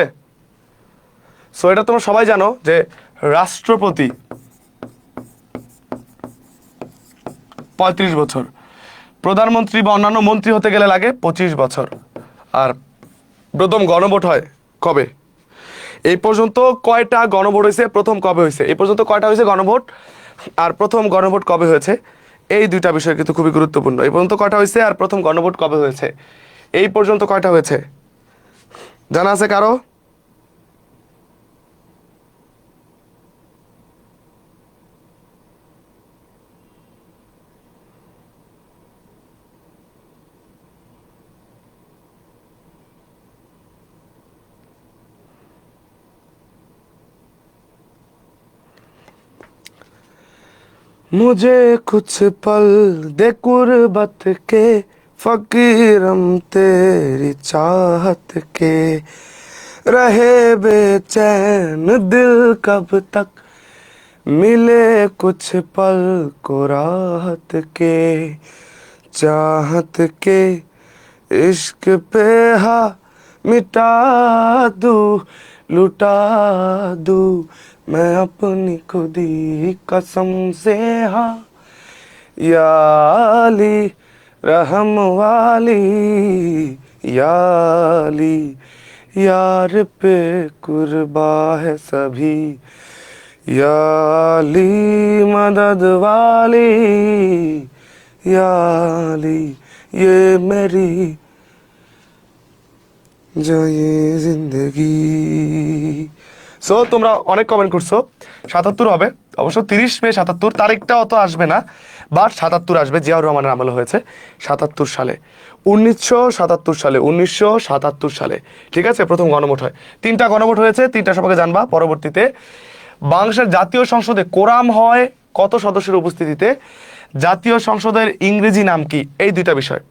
সো এটা তোমরা সবাই জানো যে রাষ্ট্রপতি 35 বছর, প্রধানমন্ত্রী বা অন্যান্য মন্ত্রী হতে গেলে লাগে 25 বছর। আর প্রথম গণভোট হয় কবে? এই পর্যন্ত কয়টা গণভোট হয়েছে, প্রথম কবে হয়েছে, এই পর্যন্ত কয়টা হয়েছে গণভোট, আর প্রথম গণভোট কবে হয়েছে, এই দুইটা বিষয় কিন্তু খুবই গুরুত্বপূর্ণ। এই পর্যন্ত কয়টা হয়েছে আর প্রথম গণভোট কবে হয়েছে, এই পর্যন্ত কয়টা হয়েছে জানা আছে কারো? मुझे कुछ पल दे कुर्बत के, फकीरम तेरी चाहत के, रहे बेचैन दिल कब तक, मिले कुछ पल को राहत के, चाहत के इश्क पे हा मिटा दूं, लुटा दूं मैं अपनी खुदी कसम से, हाँ या अली रहम वाली, या अली यार पे कुर्बा है सभी, या अली मदद वाली, या अली ये मेरी জয়ে জিন্দগি। সো তোমরা অনেক কমেন্ট করছো, ৭৭ হবে অবশ্য, 30 মে ৭৭, তারিখটা অত আসবে না, বাট ৭৭ আসবে। জিয়াউর রহমানের আমলে হয়েছে ৭৭ সালে, 1977 সালে, 1977 সালে, ঠিক আছে প্রথম গণভোট হয়। 3টা গণভোট হয়েছে, 3টা সম্পর্কে জানবা পরবর্তীতে। বাংলাদেশের জাতীয় সংসদে কোরাম হয় কত সদস্যের উপস্থিতিতে, জাতীয় সংসদের ইংরেজি নাম কি, এই দুইটা বিষয়।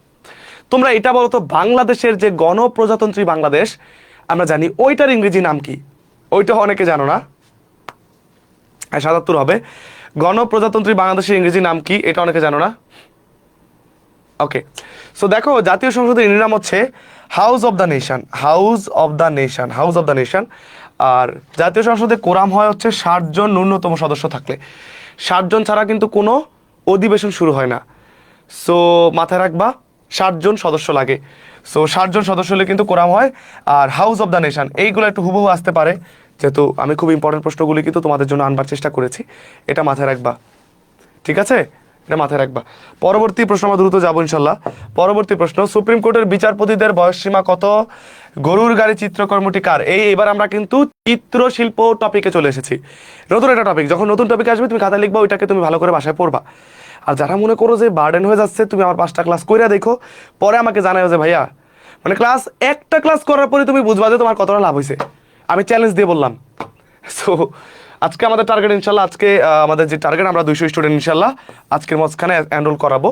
তোমরা এটা বলো তো, বাংলাদেশের যে গণপ্রজাতন্ত্রী বাংলাদেশ আমরা জানি, ওইটার ইংরেজি নাম কি? ওইটা অনেকে জানো না। ৭৭ হবে। গণপ্রজাতন্ত্রী বাংলাদেশের ইংরেজি নাম কি, এটা অনেকে জানো না। ওকে, সো দেখো জাতীয় সংসদের ইংরেজি নাম হচ্ছে house of the nation, house of the nation, house of the nation. আর জাতীয় সংসদে কোরাম হয় হচ্ছে 60 জন ন্যূনতম সদস্য থাকলে, 60 জন ছাড়া কিন্তু কোনো অধিবেশন শুরু হয় না। সো মাথায় রাখবা 60 জন সদস্য লাগে। সো 60 জন সদস্য হলে কিন্তু কোরাম হয়। আর হাউস অফ দ্য নেশন এইগুলো একটু হুবহু আসতে পারে, যেহেতু আমি খুব ইম্পর্টেন্ট প্রশ্নগুলি কিন্তু তোমাদের জন্য আনবার চেষ্টা করেছি, এটা মাথায় রাখবা, ঠিক আছে? এটা মাথায় রাখবা। পরবর্তী প্রশ্ন আমরা দ্রুত যাবো ইনশাল্লাহ। পরবর্তী প্রশ্ন, সুপ্রিম কোর্টের বিচারপতিদের বয়সসীমা কত? গরুর গাড়ি চিত্রকর্মটি কার? এবার আমরা কিন্তু চিত্রশিল্প টপিকে চলে এসেছি। নতুন একটা টপিক, যখন নতুন টপিক আসবে তুমি খাতায় লিখবা, ওইটাকে তুমি ভালো করে বাসায় পড়বা। আর যারা মনে করো যে বার্ডেন হয়ে যাচ্ছে, তুমি আমার 5টা ক্লাস কইরা দেখো, পরে আমাকে জানাও যে ভাইয়া মানে একটা ক্লাস করার পরে তুমি বুঝবা যে তোমার কতটা লাভ হয়েছে। আমি চ্যালেঞ্জ দিয়ে বললাম। সো আজকে আমাদের টার্গেট ইনশাল্লাহ, আজকে আমাদের যে টার্গেট, আমরা 200 স্টুডেন্ট ইনশাল্লাহ আজকের মাঝখানে এনরোল করাবো,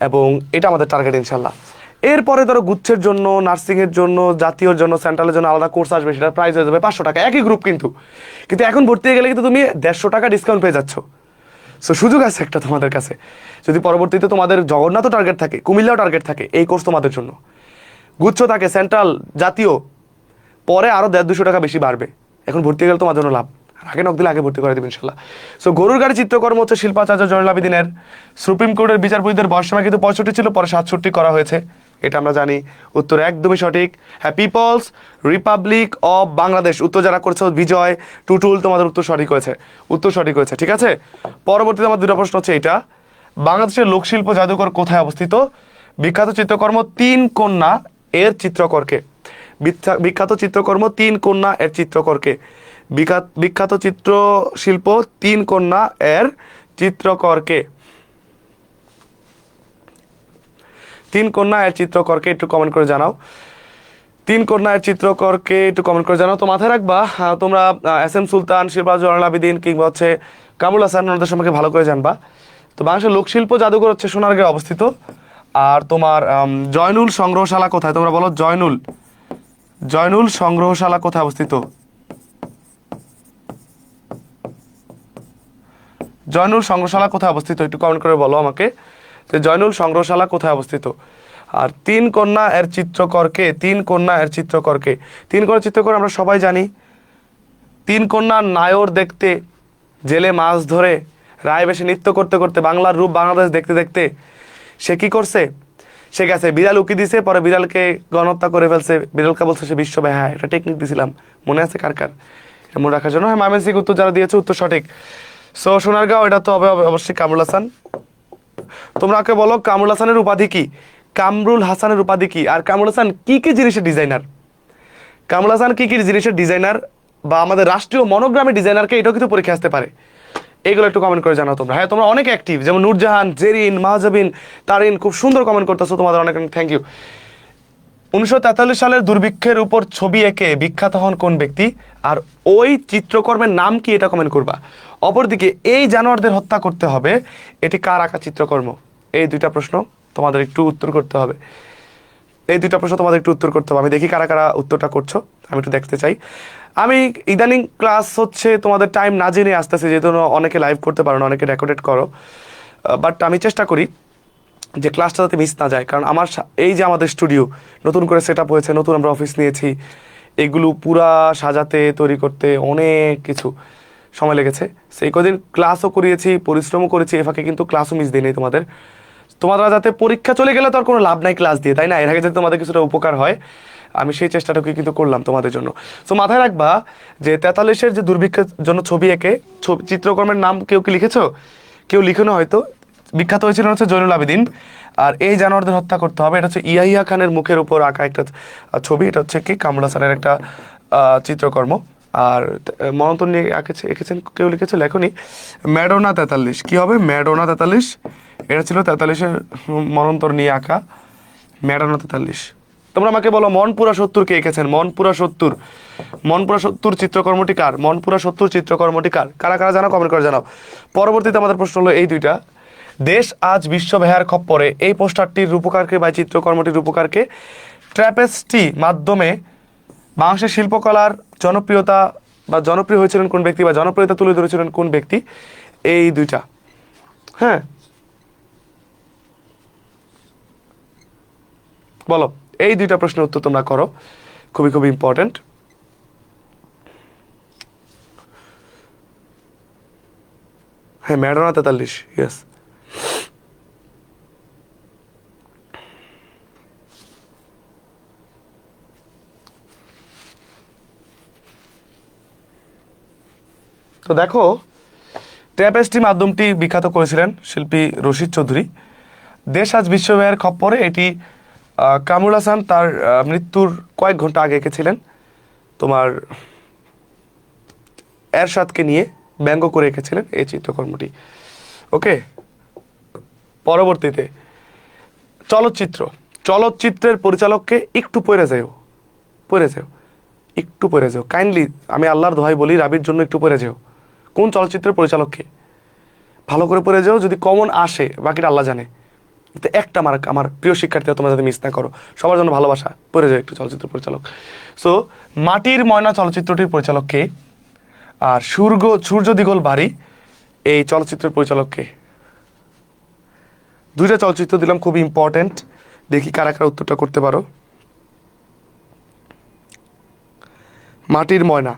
এবং এটা আমাদের টার্গেট ইনশাল্লাহ। এরপরে ধরো গুচ্ছের জন্য, নার্সিংয়ের জন্য, জাতীয়র জন্য, সেন্ট্রালের জন্য আলাদা কোর্স আসবে, সেটার প্রাইস হয়ে যাবে 500 টাকা, একই গ্রুপ কিন্তু এখন ভর্তি হয়ে গেলে কিন্তু তুমি 150 টাকা ডিসকাউন্ট পেয়ে যাচ্ছ। সো সুযোগ আছে একটা তোমাদের কাছে, যদি পরবর্তীতে তোমাদের জগন্নাথও টার্গেট থাকে, কুমিল্লাও টার্গেট থাকে, এই কোর্স তোমাদের জন্য। গুচ্ছ থাকে, সেন্ট্রাল, জাতীয়, পরে আরও 150-200 টাকা বেশি বাড়বে। এখন ভর্তি হয়ে গেলে তোমার জন্য লাভ, আগে নক দিলে আগে ভর্তি করে দেবে ইনশাল্লাহ। সো গরুর গাড়ি চিত্রকর্ম হচ্ছে শিল্পাচার্য জয়নুল আবেদিনের। সুপ্রিম কোর্টের বিচারপতিদের বয়সসীমা কিন্তু 65 ছিল, পরে 67 করা হয়েছে, এটা আমরা জানি। উত্তর একদমই সঠিক। হ্যাঁ, পিপলস রিপাবলিক অফ বাংলাদেশ, উত্তর যারা করেছে বিজয় টুটুল, তোমাদের উত্তর সঠিক হয়েছে, উত্তর সঠিক হয়েছে, ঠিক আছে। পরবর্তীতে আমার 2টা প্রশ্ন হচ্ছে এটা, বাংলাদেশের লোকশিল্প জাদুঘর কোথায় অবস্থিত? বিখ্যাত চিত্রকর্ম 3 কন্যা এর চিত্রকরকে, বিখ্যাত চিত্রকর্ম 3 কন্যা এর চিত্রকরকে, বিখ্যাত চিত্রশিল্প 3 কন্যা এর চিত্রকরকে, 3 কন্যা এর চিত্রকরকে একটু কমেন্ট করে জানাও। 3 কন্যা এর চিত্রকরকে একটু কমেন্ট করে জানাও। তো মাথায় রাখবা তোমরা SM সুলতান, শিল্পাচার্য জয়নুল আবেদিন কিংবা হচ্ছে কামরুল হাসান, ওনাদের সম্পর্কে ভালো করে জানবা। তো বাংলাদেশের লোকশিল্প জাদুঘর হচ্ছে সোনারগাঁয়ে অবস্থিত। আর তোমার জয়নুল সংগ্রহশালা কোথায়? তোমরা বলো জয়নুল সংগ্রহশালা কোথায় অবস্থিত? জয়নুল সংগ্রহশালা কোথায় অবস্থিত একটু কমেন্ট করে বলো আমাকে, যে জয়নুল সংগ্রহশালা কোথায় অবস্থিত। আর 3 কন্যা এর চিত্রকরকে, 3 কন্যা এর চিত্রকরকে, 3 কন্যা চিত্রকর আমরা সবাই জানি। 3 কন্যা নায়র দেখতে জেলে মাছ ধরে, রায় বেশে নৃত্য করতে করতে, বাংলার রূপ বাংলাদেশ দেখতে দেখতে সে কি করছে? সে গেছে বিড়াল উকি দিছে, পরে বিড়ালকে গণহত্যা করে ফেলছে, বিড়ালকে বলছে সে বিশ্ব। হ্যাঁ, এটা টেকনিক দিছিলাম, মনে আছে কার কার? মনে রাখার জন্য। হ্যাঁ, ময়মনসিংহ উত্তর যারা দিয়েছে উত্তর সঠিক। সো সোনারগাঁও, এটা তো হবে অবশ্যই কামরুল হাসান। তোমরাকে বলো কামরুল হাসানের উপাধি কি? কামরুল হাসানের উপাধি কি? আর কামরুল হাসান কি কি জিনিসের ডিজাইনার? কামরুল হাসান কি কি জিনিসের ডিজাইনার, বা আমাদের রাষ্ট্রীয় মনোগ্রামের ডিজাইনারকে, এটাও কিন্তু পরীক্ষা আসতে পারে। এগুলো একটু কমেন্ট করে জানাও তোমরা। হ্যাঁ তোমরা অনেক অ্যাক্টিভ, যেমন নূরজাহান, জেরিন, মাহজাবিন, তারিন, খুব সুন্দর কমেন্ট করতেছো, তোমাদের অনেক অনেক থ্যাংক ইউ। 1943 সালের দুর্ভিক্ষের উপর ছবি এঁকে বিখ্যাত হন কোন ব্যক্তি? আর ওই চিত্রকর্মের নাম কি, এটা কমেন্ট করবা। অপরদিকে এই জানোয়ারদের হত্যা করতে হবে, এটি কার আঁকা চিত্রকর্ম? এই দুইটা প্রশ্ন তোমাদের একটু উত্তর করতে হবে। এই দুইটা প্রশ্ন তোমাদের একটু উত্তর করতে হবে। আমি দেখি কারা কারা উত্তরটা করছো, আমি একটু দেখতে চাই। আমি ইদানিং ক্লাস হচ্ছে তোমাদের টাইম না জেনে আসতেছে, যেহেতু অনেকে লাইভ করতে পারো না, অনেকে রেকর্ডেড করো, বাট আমি চেষ্টা করি যে ক্লাসটা যাতে মিস না যায়। কারণ আমার এই যে আমাদের স্টুডিও নতুন করে সেট আপ হয়েছে, নতুন আমরা অফিস নিয়েছি, এগুলো পুরা সাজাতে তৈরি করতে অনেক কিছু সময় লেগেছে। সেই কদিন ক্লাসও করিয়েছি, পরিশ্রমও করেছি, এ ফাঁকে কিন্তু ক্লাসও মিস দিই নেই তোমাদের। তোমরা যাতে পরীক্ষা চলে গেলে তো আর কোনো লাভ নাই ক্লাস দিয়ে, তাই না? এর আগে যাতে তোমাদের কিছুটা উপকার হয়, আমি সেই চেষ্টাটুকু কিন্তু করলাম তোমাদের জন্য। সো মাথায় রাখবা যে 43-এর যে দুর্ভিক্ষের জন্য ছবি এঁকে, চিত্রকর্মের নাম কেউ কি লিখেছো? কেউ লিখেনো হয়তো। বিখ্যাত হয়েছিলেন হচ্ছে জয়নুল আবেদিন। আর এই জানোয়ারদের হত্যা করতে হবে, এটা হচ্ছে ইয়াহিয়া খানের মুখের উপর আঁকা একটা ছবি। এটা হচ্ছে কি কামরুল হাসানের একটা চিত্রকর্ম। আর মনন্তর নিয়ে এঁকেছেন কেউ লিখেছে, লেখনি। ম্যাডোনা 43, কি হবে? ম্যাডোনা 43, এটা ছিল 43-এর মনন্তর নিয়ে আঁকা ম্যাডোনা 43। তোমরা আমাকে বলো মনপুরা 70 কে এঁকেছেন? মনপুরা 70, মনপুরা 70 চিত্রকর্মটি কার? মনপুরা 70 চিত্রকর্মটি কার? কারা কারা জানো কমেন্ট করে জানাও। পরবর্তীতে আমাদের প্রশ্ন হলো এই দুইটা। দেশ আজ বিশ্ব বেহার খপ্পরে, এই পোস্টারটির রূপকারকে বা চিত্রকর্মটির রূপকারকে? ট্র্যাপেস্টি মাধ্যমে বাংলাদেশের শিল্পকলার জনপ্রিয়তা বা জনপ্রিয় হয়েছিলেন কোন ব্যক্তি, বা জনপ্রিয়তা তুলে ধরেছিলেন কোন ব্যক্তি? এই দুইটা। হ্যাঁ বলো, এই দুইটা প্রশ্নের উত্তর তোমরা করো, খুবই খুবই ইম্পর্টেন্ট। হ্যাঁ ম্যাডোনা 43, ইয়েস। তো দেখো, ট্র্যাপেস্ট্রি মাধ্যমটি বিখ্যাত করেছিলেন শিল্পী রশিদ চৌধুরী। দেশ আজ বিশ্বব্যাপী খপ্পরে, এটি কামরুল হাসান তার মৃত্যুর কয়েক ঘন্টা আগে এঁকেছিলেন, তোমার এরশাদকে নিয়ে ব্যঙ্গ করে এঁকেছিলেন এই চিত্রকর্মটি। ওকে, পরবর্তীতে চলচ্চিত্র, চলচ্চিত্রের পরিচালককে? একটু পড়ে যাও, পড়ে যাও, একটু পড়ে যাও কাইন্ডলি, আমি আল্লাহর দোহাই বলি, রাবির জন্য একটু পড়ে যাও। কোন চলচ্চিত্রের পরিচালককে? ভালো করে পড়ে যাও, যদি কমন আসে বাকিটা আল্লাহ জানে। তো একটা মার্ক আমার প্রিয় শিক্ষার্থীরা তোমরা যাতে মিস না করো, সবার জন্য ভালোবাসা, পড়ে যাও একটু চলচ্চিত্র পরিচালক। সো মাটির ময়না চলচ্চিত্রটির পরিচালককে? আর সূর্য দিগল বাড়ি, এই চলচ্চিত্রের পরিচালককে? দুইটা চলচ্চিত্র দিলাম, খুবই ইম্পর্টেন্ট, দেখি কারা কারা উত্তরটা করতে পারো। মাটির ময়না,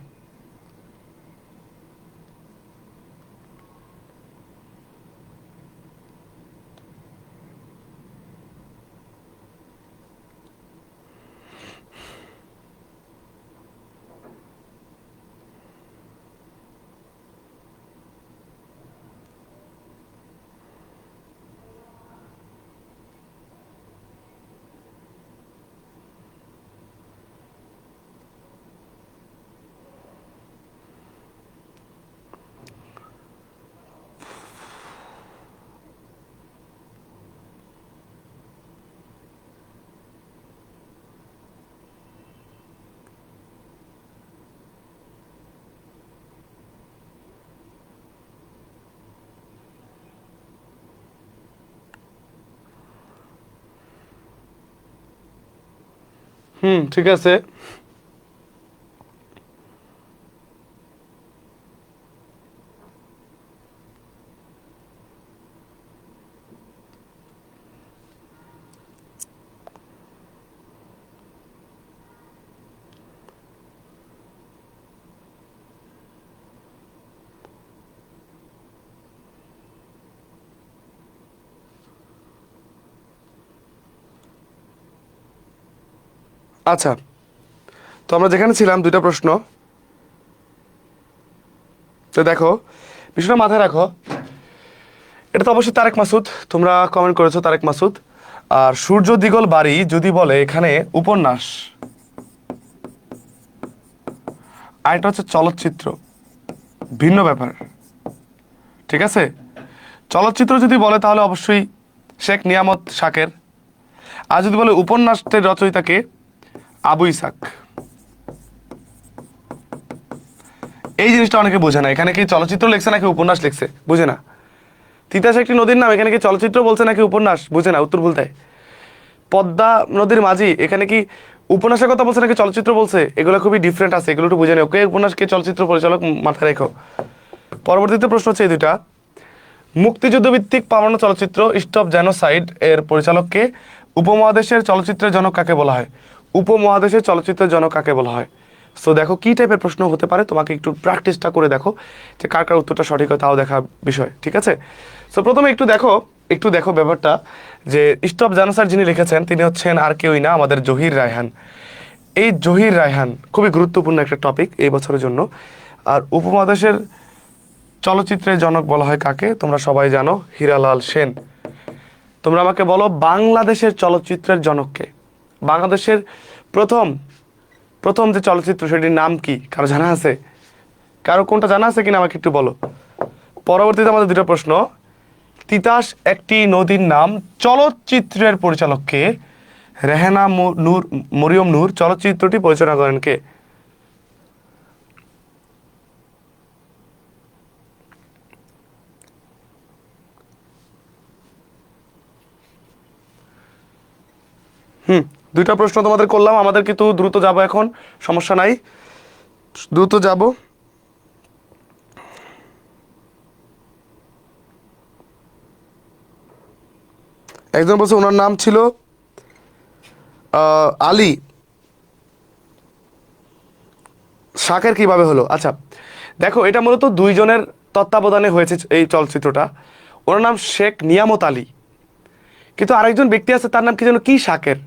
ঠিক আছে। আচ্ছা, তো আমরা যেখানে ছিলাম, দুইটা প্রশ্ন। তো দেখো, বিষয়টা মাথায় রাখো, এটা তো অবশ্যই তারেক মাসুদ, তোমরা কমেন্ট করেছো তারেক মাসুদ। আর সূর্য দিগল বাড়ি যদি বলে এখানে উপন্যাস, আর এটা হচ্ছে চলচ্চিত্র, ভিন্ন ব্যাপার। ঠিক আছে, চলচ্চিত্র যদি বলে তাহলে অবশ্যই শেখ নিয়ামত শাকের, আর যদি বলে উপন্যাসের রচয়িতাকে আবু ইসাক। এই জিনিসটা অনেকে বোঝে না, এখানে কি চলচ্চিত্র লিখছে নাকি উপন্যাস লিখছে বুঝে না। তিতাস একটি নদীর নাম, এখানে কি চলচ্চিত্র বলছে নাকি উপন্যাস বুঝে না, উত্তর বলতে। পদ্মা নদীর মাঝি, এখানে কি উপন্যাসের কথা বলছে নাকি চলচ্চিত্র বলছে, এগুলো খুবই ডিফারেন্ট আছে, এগুলো একটু বুঝে নেই। ওকে উপন্যাস কে চলচ্চিত্র পরিচালক মাথায় রেখো। পরবর্তীতে প্রশ্ন হচ্ছে এই দুইটা, মুক্তিযুদ্ধ ভিত্তিক পাওয়ানো চলচ্চিত্র স্টপ জেনোসাইড এর পরিচালককে, উপমহাদেশের চলচ্চিত্রের জনক কাকে বলা হয়, উপমহাদেশের চলচ্চিত্রের জনক কাকে বলা হয়। সো দেখো কি টাইপের প্রশ্ন হতে পারে, তোমাকে একটু প্র্যাকটিসটা করে দেখো যে কার কার উত্তরটা সঠিক হয়, তাও দেখা বিষয়। ঠিক আছে, সো প্রথমে একটু দেখো ব্যাপারটা, যে স্টপ জেনোসাইড যিনি লিখেছেন তিনি হচ্ছেন আর কেউই না, আমাদের জহির রায়হান। এই জহির রায়হান খুবই গুরুত্বপূর্ণ একটা টপিক এই বছরের জন্য। আর উপমহাদেশের চলচ্চিত্রের জনক বলা হয় কাকে, তোমরা সবাই জানো, হীরালাল সেন। তোমরা আমাকে বলো বাংলাদেশের চলচ্চিত্রের জনককে, বাংলাদেশের প্রথম প্রথম যে চলচ্চিত্র সেটির নাম কি, কারো জানা আছে? কারো কোনটা জানা আছে কিনা আমাকে একটু বলো। পরবর্তীতে আমাদের দুটো প্রশ্ন, তিতাস একটি নদীর নাম চলচ্চিত্রের পরিচালককে, রেহেনা নূর মরিয়ম নূর চলচ্চিত্রটি পরিচালনা করেন কে? দুইটা প্রশ্ন তোমাদের করলাম, আমাদের কিন্তু দ্রুত যাব এখন, সমস্যা নাই, দ্রুত যাব। একজন বলছে ওনার নাম ছিল আলী, শাকের কিভাবে হলো? আচ্ছা দেখো, এটা মূলত দুইজনের তত্ত্বাবধানে হয়েছে এই চলচ্চিত্রটা। ওনার নাম শেখ নিয়ামত আলী, কিন্তু আরেকজন ব্যক্তি আছে তার নাম কি যেন কি শাকের।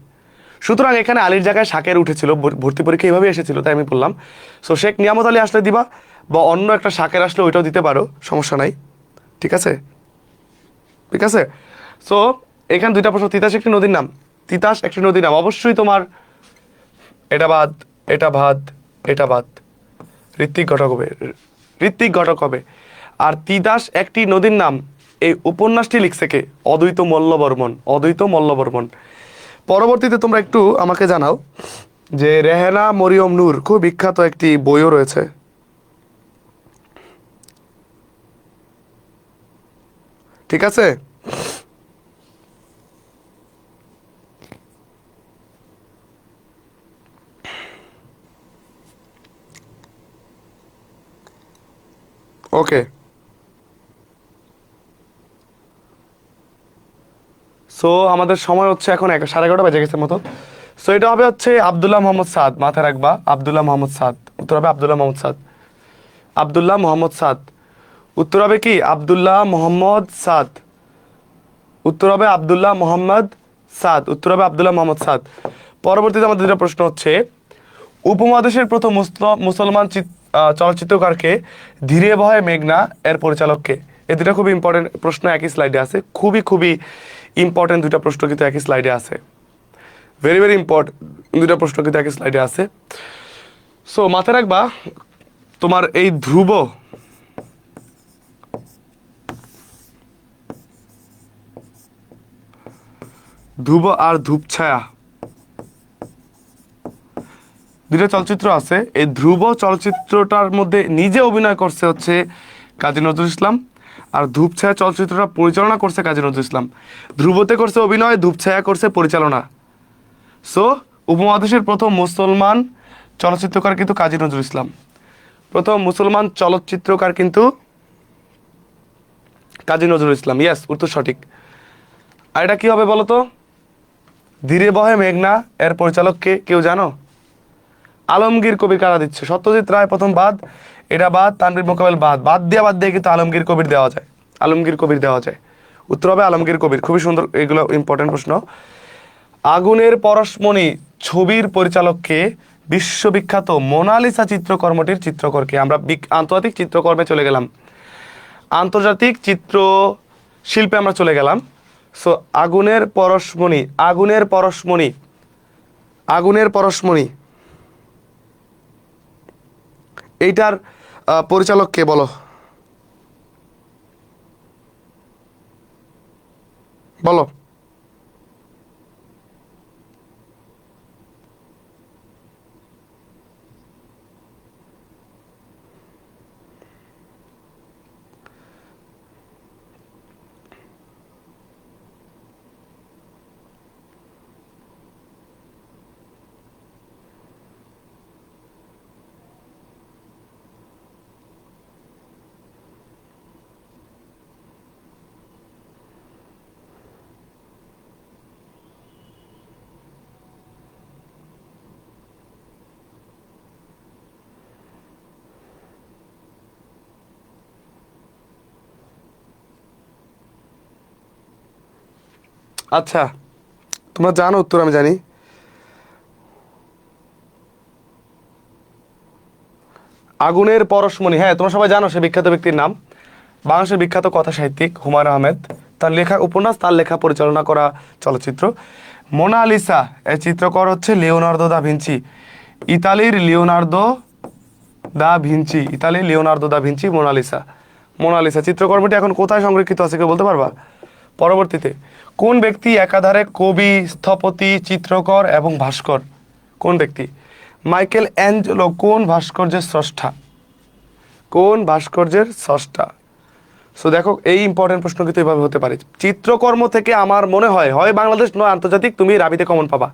সুতরাং এখানে আলীর জায়গায় শাকের উঠেছিল, ভর্তি পরীক্ষা এইভাবে এসেছিল, তাই আমি বললাম। সো শেখ নিয়ামত আলী আসলে দিবা, বা অন্য একটা শাকের আসলে ওইটাও দিতে পারো, সমস্যা নাই। ঠিক আছে, ঠিক আছে। সো এখানে দুইটা প্রশ্ন, তিতাস একটি নদীর নাম, তিতাস একটি নদীর নাম, অবশ্যই তোমার এটা বাদ, এটা বাদ, এটা বাদ, ঋত্বিক ঘটক হবে, ঋত্বিক ঘটক হবে। আর তিতাস একটি নদীর নাম, এই উপন্যাসটি লিখছে কে? অদ্বৈত মল্লবর্মণ, অদ্বৈত মল্লবর্মণ। পরবর্তীতে তোমরা একটু আমাকে জানাও যে রেহেনা মরিয়ম নূর খুব বিখ্যাত একটি বইও রয়েছে, ঠিক আছে। ওকে, সো আমাদের সময় হচ্ছে এখন 11:30 বেজে গেছে মতো। সো এটা হবে হচ্ছে আব্দুল্লাহ মোহাম্মদ সাদ, মাথায় রাখবা, আব্দুল্লাহ মোহাম্মদ সাদ, উত্তর হবে আব্দুল্লাহ মোহাম্মদ সাদ, আব্দুল্লাহ মোহাম্মদ সাদ, উত্তর হবে কি আব্দুল্লাহ মোহাম্মদ সাদ, উত্তর হবে আব্দুল্লাহ মোহাম্মদ সাদ, উত্তর হবে আব্দুল্লাহ মোহাম্মদ সাদ। পরবর্তীতে আমাদের দুটো প্রশ্ন হচ্ছে, উপমহাদেশের প্রথম মুসলমান চলচ্চিত্রকারকে, ধীরে বহে মেঘনা এর পরিচালককে। এই দুটা খুবই ইম্পর্টেন্ট প্রশ্ন, একই স্লাইডে আছে, খুবই খুবই ইম্পর্টেন্ট দুটা প্রশ্ন কিন্তু একই স্লাইডে আছে, ভেরি ভেরি ইম্পর্টেন্ট দুটা প্রশ্ন কিন্তু একই স্লাইডে আছে। সো মাথায় রাখবা, তোমার এই ধ্রুব, ধ্রুব আর ধূপছায়া দুটো চলচ্চিত্র আছে। এই ধ্রুব চলচ্চিত্রটার মধ্যে নিজে অভিনয় করছে হচ্ছে কাজী নজরুল ইসলাম, আর ধূপছায়া চলচ্চিত্রটা পরিচালনা করছে কাজী নজরুল ইসলাম। ধ্রুবতে করছে অভিনয়, ধূপছায়া করছে পরিচালনা। সো উপমহাদেশের প্রথম মুসলমান চলচ্চিত্রকার কিন্তু কাজী নজরুল ইসলাম, প্রথম মুসলমান চলচ্চিত্রকার কিন্তু কাজী নজরুল ইসলাম। ইয়েস, উত্তর সঠিক। আর এটা কি হবে বলো তো? ধীরে বহে মেঘনা এর পরিচালককে কেউ জানো? আলমগীর কবির কারা দিচ্ছে, সত্যজিৎ রায় প্রথম বাদ, এটা বাদ, তানভীর মোকাবেল বাদ, বাদ দিয়ে কিন্তু আলমগীর কবির দেওয়া যায়, আলমগীর কবির দেওয়া যায়, উত্তর হবে আলমগীর কবির। খুবই সুন্দর, এগুলো ইম্পর্টেন্ট প্রশ্ন। আগুনের পরশমণি ছবির পরিচালককে, বিশ্ববিখ্যাত মোনালিসা চিত্রকর্মটির চিত্রকরকে। আমরা আন্তর্জাতিক চিত্রকর্মে চলে গেলাম, আন্তর্জাতিক চিত্র শিল্পে আমরা চলে গেলাম। সো আগুনের পরশমণি, আগুনের পরশমণি, আগুনের পরশমণি এইটার পরিচালক কে বলো, বলো। আচ্ছা, তোমরা জানো উত্তর, আমি জানি। আগুনের পরশমণি, হ্যাঁ তোমরা সবাই জানো সে বিখ্যাত ব্যক্তির নাম, বাংলাদেশের বিখ্যাত কথা সাহিত্যিক হুমায়ুন আহমেদ। তার লেখা উপন্যাস, তার লেখা পরিচালনা করা চলচ্চিত্র মোনালিসা। এই চিত্রকর হচ্ছে লিওনার্দো দা ভিঞ্চি, ইতালির লিওনার্দো দা ভিঞ্চি, ইতালির Leonardo da Vinci. Mona Lisa, Mona Lisa চিত্রকর্মটি এখন কোথায় সংরক্ষিত আছে কেউ বলতে পারবা? পরবর্তীতে কোন ব্যক্তি একাধারে কবি, স্থপতি, চিত্রকর এবং ভাস্কর? কোন ব্যক্তি? মাইকেল অ্যাঞ্জেলো কোন ভাস্কর্যের স্রষ্টা? কোন ভাস্কর্যের স্রষ্টা? সো দেখো, এই ইম্পর্টেন্ট প্রশ্ন কিন্তু এভাবে হতে পারে। চিত্রকর্ম থেকে আমার মনে হয় হয় বাংলাদেশ নয় আন্তর্জাতিক, তুমি রাবিতে কমন পাবা।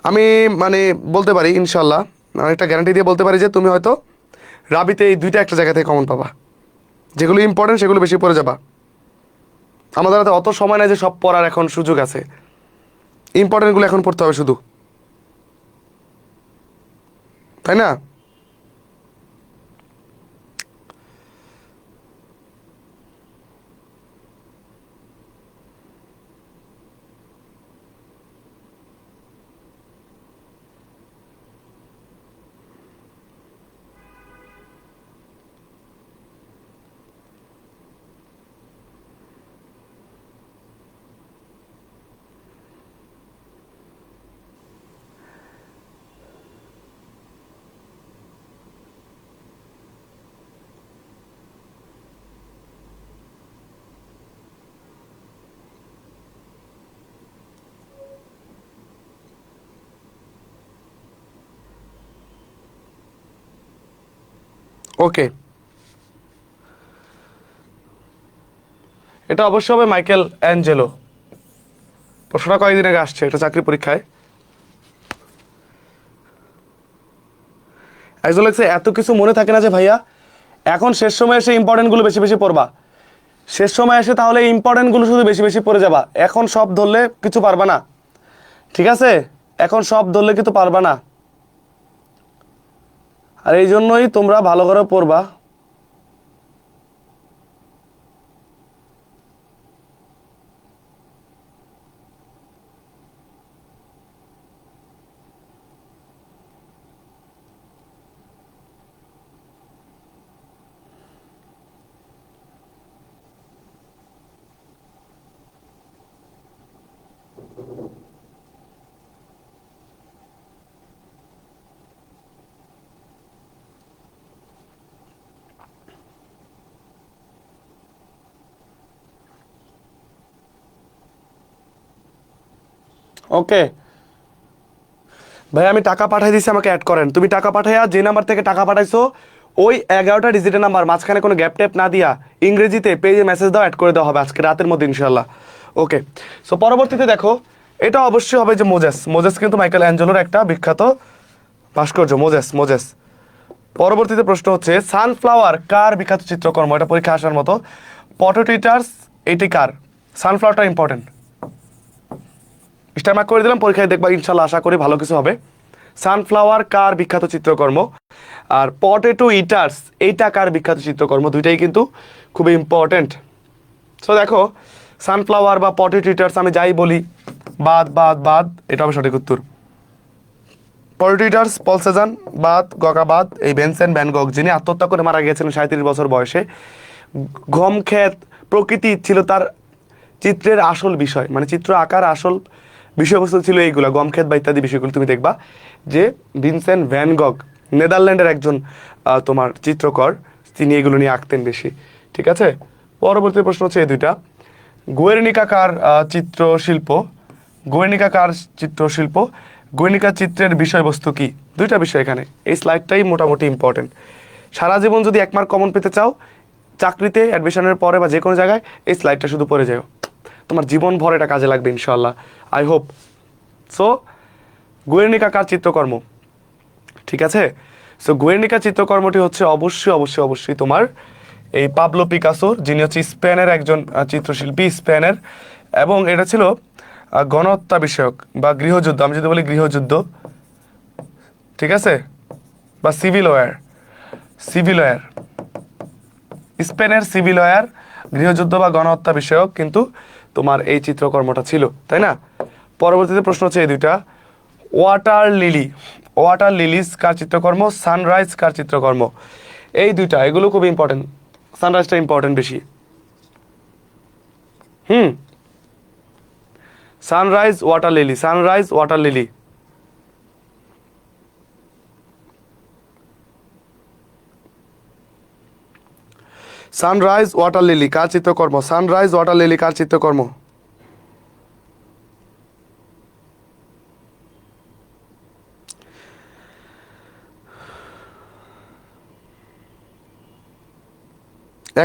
আমি মানে বলতে পারি ইনশাল্লাহ, অনেকটা গ্যারান্টি দিয়ে বলতে পারি যে তুমি হয়তো রাবিতে এই দুইটা একটা জায়গা থেকে কমন পাবা। যেগুলো ইম্পর্টেন্ট সেগুলো বেশি পড়ে যাবা। আমাদের হাতে অত সময় নাই যে সব পড়ার এখন সুযোগ আছে, ইম্পর্টেন্টগুলো এখন পড়তে হবে শুধু, তাই না? ওকে, এটা অবশ্যই হবে মাইকেল অ্যাঞ্জেলো। প্রশ্নটা কয়েকদিন আগে আসছে, এটা চাকরি পরীক্ষায়। একজন লাগছে এত কিছু মনে থাকে না যে ভাইয়া, এখন শেষ সময় এসে ইম্পর্টেন্টগুলো বেশি বেশি পড়বা। শেষ সময় এসে তাহলে ইম্পর্টেন্টগুলো শুধু বেশি বেশি পড়ে যাবা, এখন সব ধরলে কিছু পারবা না, ঠিক আছে? এখন সব ধরলে কিন্তু পারবা না, আর এই জন্যই তোমরা ভালো করে পড়বা। ওকে ভাই, আমি টাকা পাঠাই দিছি, আমাকে অ্যাড করেন। তুমি টাকা পাঠাইয়া যে নাম্বার থেকে টাকা পাঠাইছো ওই 11টা ডিজিটের নাম্বার, মাঝখানে কোনো গ্যাপ ট্যাপ না দিয়া ইংরেজিতে পেজে মেসেজ দাও, অ্যাড করে দেওয়া হবে আজকে রাতের মধ্যে ইনশাল্লাহ। ওকে, সো পরবর্তীতে দেখো, এটা অবশ্যই হবে যে মোজেস। মোজেস কিন্তু মাইকেল অ্যাঞ্জেলোর একটা বিখ্যাত ভাস্কর্য, মোজেস, মোজেস। পরবর্তীতে প্রশ্ন হচ্ছে সানফ্লাওয়ার কার বিখ্যাত চিত্রকর্ম? এটা পরীক্ষা আসার মতো। পটেটো ইটার্স এটি কার? সানফ্লাওয়ারটা ইম্পর্টেন্ট, স্টার মার্ক করে দিলাম, পরীক্ষায় দেখবা ইনশাল্লাহ, আশা করি ভালো কিছু হবে। সানফ্লাওয়ার কার বিখ্যাত চিত্রকর্ম? আর পটেটো ইটার্স এইটা কার বিখ্যাত চিত্রকর্ম? দুইটাই কিন্তু খুবই ইম্পর্টেন্ট। সো দেখো, সানফ্লাওয়ার বা পটেটো ইটার্স আমি যাই বলি, বাদ বাদ বাদ, এটা হবে সঠিক উত্তর। পটেটো ইটার্স পল সেজান, বাদ গগা বাদ। এই বেনসেন ভ্যান গগ যিনি আত্মহত্যা করে মারা গিয়েছিলেন 37 বছর বয়সে। গম ক্ষেত প্রকৃতি ছিল তার চিত্রের আসল বিষয়, মানে চিত্র আঁকার আসল বিষয়বস্তু ছিল এইগুলা, গমক্ষেত বা ইত্যাদি বিষয়গুলো। তুমি দেখবা যে ভিনসেন্ট ভ্যান গগ নেদারল্যান্ডের একজন তোমার চিত্রকর, তিনি এগুলো নিয়ে আঁকতেন বেশি। ঠিক আছে, পরবর্তী প্রশ্ন হচ্ছে এই দুইটা। গুয়ের্নিকা কার চিত্রশিল্প? গুয়ের্নিকা কার চিত্রশিল্প? গুয়ের্নিকা চিত্রের বিষয়বস্তু কি? দুইটা বিষয় এখানে, এই স্লাইডটাই মোটামুটি ইম্পর্টেন্ট। সারা জীবন যদি 1 মার্ক কমন পেতে চাও, চাকরিতে অ্যাডমিশনের পরে বা যে কোনো জায়গায়, এই স্লাইডটা শুধু পড়ে যাও, তোমার জীবন ভর এটা কাজে লাগবে ইনশাল্লাহ, আই হোপ। সো গুয়ের্নিকা কার চিত্রকর্ম? ঠিক আছে, সো গুয়ের্নিকা চিত্রকর্মটি হচ্ছে অবশ্যই অবশ্যই অবশ্যই তোমার এই পাবলো পিকাসোর, যিনি হচ্ছে স্পেনের একজন চিত্রশিল্পী, স্পেনের। এবং এটা ছিল গণহত্যা বিষয়ক বা গৃহযুদ্ধ, আমি যদি বলি গৃহযুদ্ধ, ঠিক আছে, বা সিভিল ওয়ার, সিভিল ওয়ার, স্পেনের সিভিল ওয়ার, গৃহযুদ্ধ বা গণহত্যা বিষয়ক কিন্তু তোমার এই চিত্রকর্মটা ছিল, তাই না? পরবর্তীতে প্রশ্ন হচ্ছে এই দুইটা। ওয়াটার লিলি, ওয়াটার লিলিস কার চিত্রকর্ম? সানরাইজ কার চিত্রকর্ম? এই দুইটা, এগুলো খুব ইম্পর্টেন্ট, সানরাইজটা ইম্পর্টেন্ট বেশি। Sunrise water lily, sunrise water lily. Sunrise water lily কার চিত্রকর্ম? সানরাইজ ওয়াটার লিলি কার চিত্রকর্ম?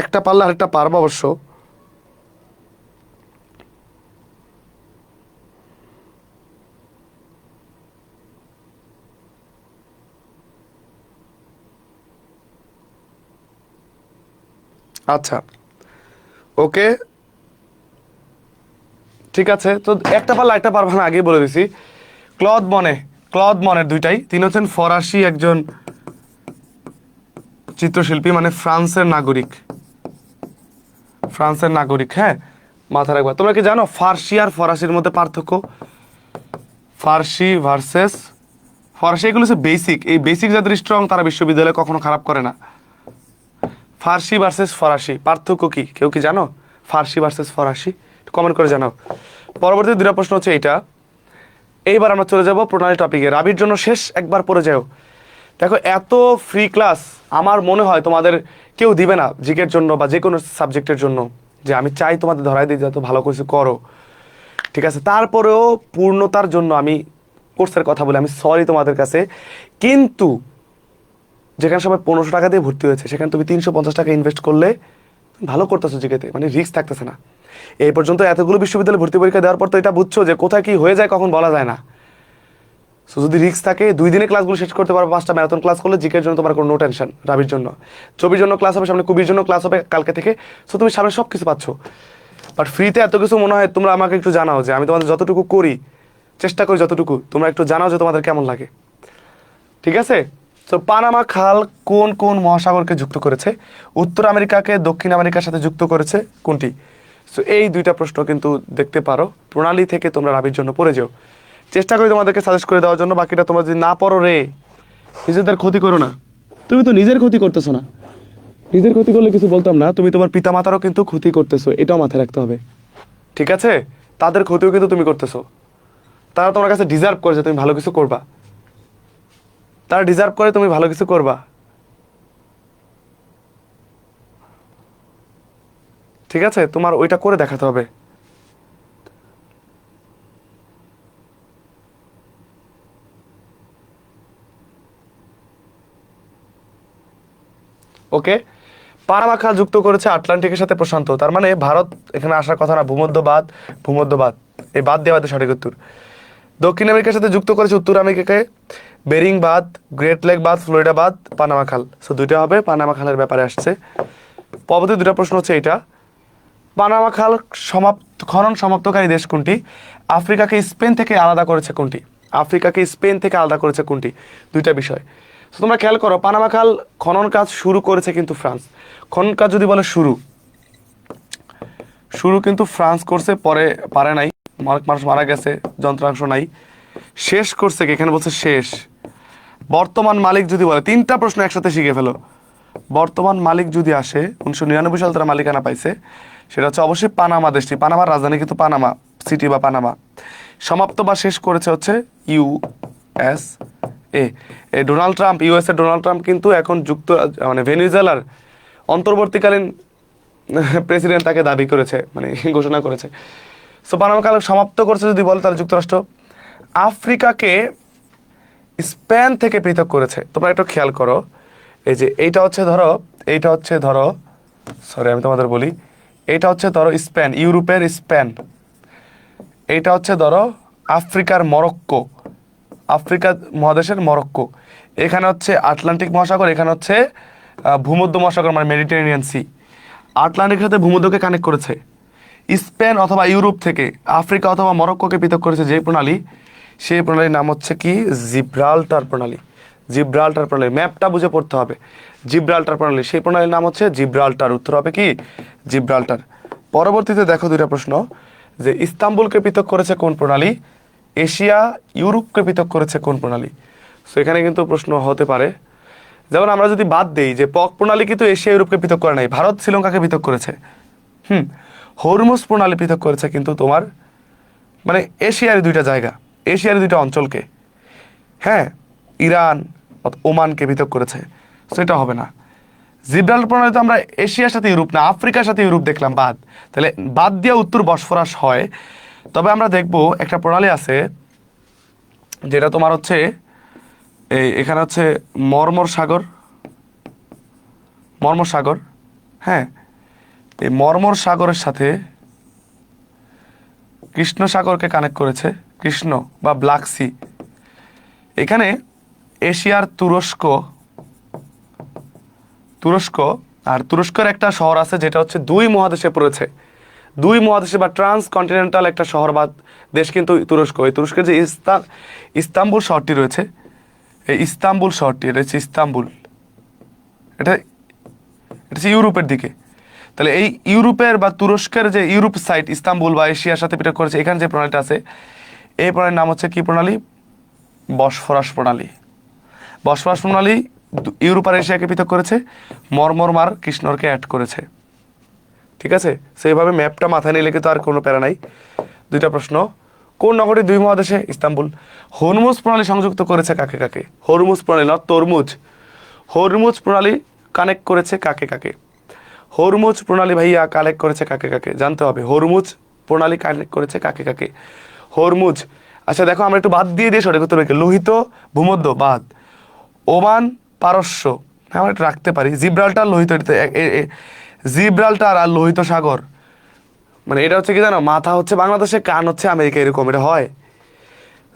একটা পারলে আরেকটা পারবো অবশ্য। আচ্ছা, ওকে, ঠিক আছে। তো একটা পারলে একটা পারবো না, আগেই বলে দিছি। ক্লদ মনে, ক্লদ মনের দুইটাই, তিনি হচ্ছেন ফরাসি একজন চিত্রশিল্পী, মানে ফ্রান্সের নাগরিক, ফ্রান্সের নাগরিক। হ্যাঁ, মাথা রাখবা। তোমরা কি জানো ফার্সি আর ফরাসির মধ্যে পার্থক্য? ফার্সি ভার্সেস ফরাসি, এগুলো হচ্ছে বেসিক। এই বেসিক যাদের স্ট্রং তারা বিশ্ববিদ্যালয়ে কখনো খারাপ করে না। ফার্সি ভার্সেস ফরাসি পার্থক্য কি কেউ কি জানো? ফার্সি ভার্সেস ফরাসি কমেন্ট করে জানাও। পরবর্তী দুটো প্রশ্ন হচ্ছে এইটা। এইবার আমরা চলে যাব প্রণালী টপিকে। রাবির জন্য শেষ একবার পড়ে যাও। দেখো, এত ফ্রি ক্লাস আমার মনে হয় তোমাদের কেউ দিবে না জিকের জন্য বা যে কোনো সাবজেক্টের জন্য, যে আমি চাই তোমাদের ধরাই দিই যত ভালো কিছু করো। ঠিক আছে, তারপরেও পূর্ণতার জন্য আমি কোর্সের কথা বলি, আমি সরি তোমাদের কাছে। কিন্তু যেখানে সবাই 1500 টাকা দিয়ে ভর্তি হয়েছে, সেখানে তুমি 350 টাকা ইনভেস্ট করলে ভালো করতেছো জিকেতে, মানে রিস্ক থাকতেছে না। এই পর্যন্ত এতগুলো বিশ্ববিদ্যালয়ে ভর্তি পরীক্ষা দেওয়ার পর তো এটা বুঝছো যে কোথায় কি হয়ে যায় কখন বলা যায় না। সো যদি রিস্ক থাকে, 2 দিনে ক্লাসগুলো শেষ করতে পারো, 5টা ম্যারাথন ক্লাস করলে জিকের জন্য তোমার কোনো টেনশন। রাবির জন্য 24 জন্য ক্লাস হবে, সামনে কুবির জন্য ক্লাস হবে কালকে থেকে। সো তুমি সামনে সব কিছু পাচ্ছ। বাট ফ্রিতে এত কিছু মনে হয়, তোমরা আমাকে একটু জানাও যে আমি তোমাদের যতটুকু করি, চেষ্টা করি যতটুকু, তোমরা একটু জানাও যে তোমাদের কেমন লাগে। ঠিক আছে, তো পানামা খাল কোন কোন মহাসাগরকে যুক্ত করেছে? উত্তর আমেরিকাকে দক্ষিণ আমেরিকার সাথে যুক্ত করেছে কোনটি? সো এই দুইটা প্রশ্ন কিন্তু দেখতে পারো, প্রণালী থেকে তোমরা রাবির জন্য পড়ে যাও। চেষ্টা করি তোমাদেরকে সাজেস্ট করে দেওয়ার জন্য, বাকিটা তোমরা যদি না পড়ো রে, নিজেদের ক্ষতি করো না। তুমি তো নিজের ক্ষতি করতেছো না, নিজের ক্ষতি করলে কিছু বলতাম না, তুমি তোমার পিতামাতারও কিন্তু ক্ষতি করতেছো, এটাও মাথায় রাখতে হবে। ঠিক আছে, তাদের ক্ষতিও কিন্তু তুমি করতেছো। তারা তোমার কাছে ডিজার্ভ করে যে তুমি ভালো কিছু করবা, তারা ডিজার্ভ করে তুমি ভালো কিছু করবা। ঠিক আছে, তোমার ওইটা করে দেখাতে হবে। ওকে, পানামা খাল যুক্ত করেছে আটলান্টিকের সাথে প্রশান্ত, তার মানে ভারত এখানে আসার কথা না। ভূমধ্যবাদ, ভূমধ্যবাদ, এই বাদ দেওয়া সঠিক উত্তর। দক্ষিণ আমেরিকার সাথে যুক্ত করেছে উত্তর আমেরিকাকে বেরিং বাদ, গ্রেট লেক বাদ, ফ্লোরিডা বাদ, পানামা খাল। সো দুইটা হবে, পানামা খালের ব্যাপারে আসছে। পরবর্তী দুটা প্রশ্ন হচ্ছে এইটা। পানামা খাল খনন সমাপ্তকারী দেশ কোনটি? আফ্রিকাকে স্পেন থেকে আলাদা করেছে কোনটি? আফ্রিকাকে স্পেন থেকে আলাদা করেছে কোনটি? দুইটা বিষয়। তো তোমরা খেয়াল করো, পানামা খাল খনন কাজ শুরু করেছে কিন্তু ফ্রান্স। খনন কাজ যদি বলে শুরু, শুরু কিন্তু ফ্রান্স করছে, পরে পারে নাই, মানুষ মারা গেছে, যন্ত্রাংশ নাই। শেষ করছে কি? এখানে বলছে শেষ। বর্তমান মালিক যদি বলে, তিনটা প্রশ্ন একসাথে শিখে ফেলো। বর্তমান মালিক যদি আসে, 1999 সালে তারা মালিকানা পাইছে, সেটা হচ্ছে অবশ্যই পানামা দেশটি। পানামার রাজধানী কিন্তু পানামা সিটি বা পানামা। সমাপ্ত বা শেষ করেছে হচ্ছে ইউএসএ। এই Donald Trump, USA Donald Trump কিন্তু এখন মানে ভেনেজুয়েলার অন্তর্বর্তীকালীন প্রেসিডেন্ট তাকে দাবি করেছে, মানে ঘোষণা করেছে। সো পানামা কাল সমাপ্ত করছে যদি বলে তাহলে যুক্তরাষ্ট্র। আফ্রিকাকে স্পেন থেকে পৃথক করেছে। তোমরা একটু খেয়াল করো, এই যে এইটা হচ্ছে ধরো সরি আমি তোমাদের বলি, এইটা হচ্ছে ধরো স্পেন, ইউরোপের স্পেন। এইটা হচ্ছে ধরো আফ্রিকার মরক্কো, আফ্রিকা মহাদেশের মরক্কো। এখানে হচ্ছে আটলান্টিক মহাসাগর, এখানে হচ্ছে ভূমধ্য মহাসাগর মানে মেডিটেরেনিয়ান সি। আটলান্টিকের সাথে ভূমধ্যকে কানেক্ট করেছে। স্পেন অথবা ইউরোপ থেকে আফ্রিকা অথবা মরক্কোকে পৃথক করেছে যে প্রণালী, সেই প্রণালীর নাম হচ্ছে কি জিব্রাল্টার প্রণালী। জিব্রাল্টার প্রণালী, ম্যাপটা বুঝে পড়তে হবে। জিব্রাল্টার প্রণালী, সেই প্রণালীর নাম হচ্ছে জিব্রাল্টার। উত্তর হবে কি জিব্রাল্টার। পরবর্তীতে দেখো দুইটা প্রশ্ন, যে ইস্তাম্বুলকে পৃথক করেছে কোন প্রণালী, এশিয়া ইউরোপকে পৃথক করেছে কোন প্রণালী। সো এখানে কিন্তু প্রশ্ন হতে পারে, যেমন আমরা যদি বাদ দেই যে পক প্রণালী কিন্তু এশিয়া ইউরোপকে পৃথক করে নাই, ভারত শ্রীলঙ্কাকে পৃথক করেছে। হরমুজ প্রণালী পৃথক করেছে কিন্তু তোমার মানে এশিয়ার দুইটা জায়গা, এশিয়ার দুইটা অঞ্চলকে, হ্যাঁ ইরান ওমানকে পৃথক করেছে। সেটা হবে না। জিব্রাল্টার প্রণালী তো আমরা এশিয়ার সাথে ইউরোপ না আফ্রিকার সাথে ইউরোপ দেখলাম বাদ, তাহলে বাদ দিয়ে উত্তর বসফরাস হয়। তবে আমরা দেখব একটা প্রণালী আছে যেটা তোমার হচ্ছে এখানে হচ্ছে মর্মর সাগর, হ্যাঁ এই মর্মর সাগরের সাথে কৃষ্ণ সাগরকে কানেক্ট করেছে, কৃষ্ণ বা ব্ল্যাক সি। এখানে এশিয়ার তুরস্ক আর তুরস্কের একটা শহর আছে যেটা হচ্ছে দুই মহাদেশে পড়েছে, দুই মহাদেশে বা ট্রান্সকন্টিনেন্টাল একটা শহর বা দেশ কিন্তু তুরস্ক। এই তুরস্কের যে ইস্তাম্বুল শহরটি রয়েছে, এই ইস্তাম্বুল শহরটি, এটা হচ্ছে ইস্তাম্বুল, এটা হচ্ছে ইউরোপের দিকে। তাহলে এই ইউরোপের বা তুরস্কের যে ইউরোপ সাইড ইস্তাম্বুল বা এশিয়ার সাথে পৃথক করেছে, এখানে যে প্রণালীটা আছে এই প্রণালীর নাম হচ্ছে কি প্রণালী, বসফরাস প্রণালী। বসফরাস প্রণালী ইউরোপ আর এশিয়াকে পৃথক করেছে, মর্মরমার কৃষ্ণরকে অ্যাড করেছে। ঠিক আছে, সেইভাবে ম্যাপটা মাথায় নিলে কিন্তু আর কোনো প্যারা নাই। দুইটা প্রশ্ন, কোন নগরী দুই মহাদেশে, ইস্তাম্বুল। হরমুজ প্রণালী সংযুক্ত করেছে কাকে কাকে, হরমুজ প্রণালী নট তরমুজ, হরমুজ প্রণালী কানেক্ট করেছে কাকে কাকে, হরমুজ প্রণালী ভাইয়া কানেক্ট করেছে কাকে কাকে জানতে হবে। হরমুজ প্রণালী কানেক্ট করেছে কাকে কাকে, হরমুজ। আচ্ছা দেখো আমরা একটু বাদ দিয়ে সঠিক উত্তর রেখে লোহিত ভূমধ্য বাদ, ওমান পারস্য আমরা একটু রাখতে পারি, জিব্রাল্টার লোহিত, জিব্রাল্টার আর লোহিত সাগর মানে এটা হচ্ছে কি জানো, মাথা হচ্ছে বাংলাদেশে কান হচ্ছে আমেরিকা, এরকম এটা হয়।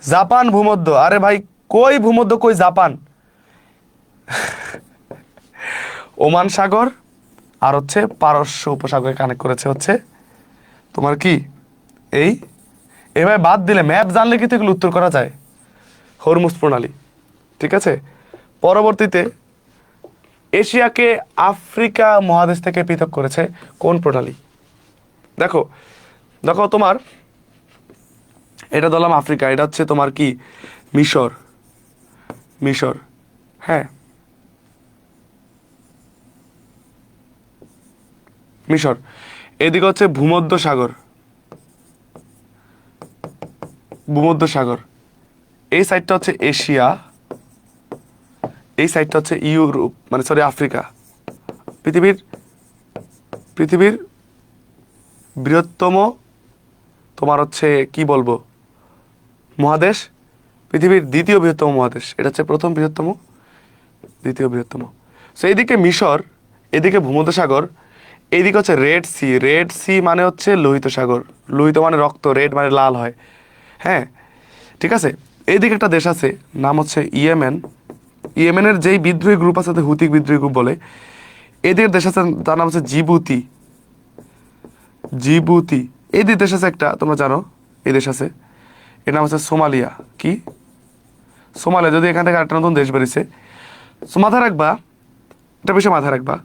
জাপান ভূমধ্য, আরে ভাই কই ভূমধ্য কই জাপান, ওমান সাগর আর হচ্ছে পারস্য উপসাগরে কানেক্ট করেছে হচ্ছে তোমার কি এই, এভাবে বাদ দিলে ম্যাপ জানলে কিন্তু এগুলো উত্তর করা যায়, হরমুজ প্রণালী। ঠিক আছে, পরবর্তীতে এশিয়াকে আফ্রিকা মহাদেশ থেকে পৃথক করেছে কোন প্রণালী। দেখো দেখো তোমার এটা ধরলাম আফ্রিকা, এটা হচ্ছে তোমার কি মিশর, হ্যাঁ মিশর। এদিকে হচ্ছে ভূমধ্য সাগর, এই সাইডটা হচ্ছে এশিয়া, এই সাইডটা হচ্ছে ইউরোপ মানে সরি আফ্রিকা। পৃথিবীর বৃহত্তম তোমার হচ্ছে কি বলবো মহাদেশ, পৃথিবীর দ্বিতীয় বৃহত্তম মহাদেশ, এটা হচ্ছে প্রথম বৃহত্তম, দ্বিতীয় বৃহত্তম। সো এইদিকে মিশর, এদিকে ভূমধ্যসাগর, এইদিকে হচ্ছে রেড সি মানে হচ্ছে লোহিত সাগর, লোহিত মানে রক্ত, রেড মানে লাল হয়, হ্যাঁ ঠিক আছে। এইদিকে একটা দেশ আছে নাম হচ্ছে ইয়েমেনের যেই বিদ্রোহী গ্রুপ আছে হুতি বিদ্রোহী গ্রুপ বলে, এদের দেশ আছে তার নাম হচ্ছে জিবুতি। এদের দেশ আছে একটা তোমরা জানো, এই দেশ আছে এর নাম হচ্ছে সোমালিয়া। কি সোমালিয়া, যদি এখান থেকে একটা নতুন দেশ বেরিয়েছে। মাথায় রাখবা একটা বিষয়, মাথায় রাখবা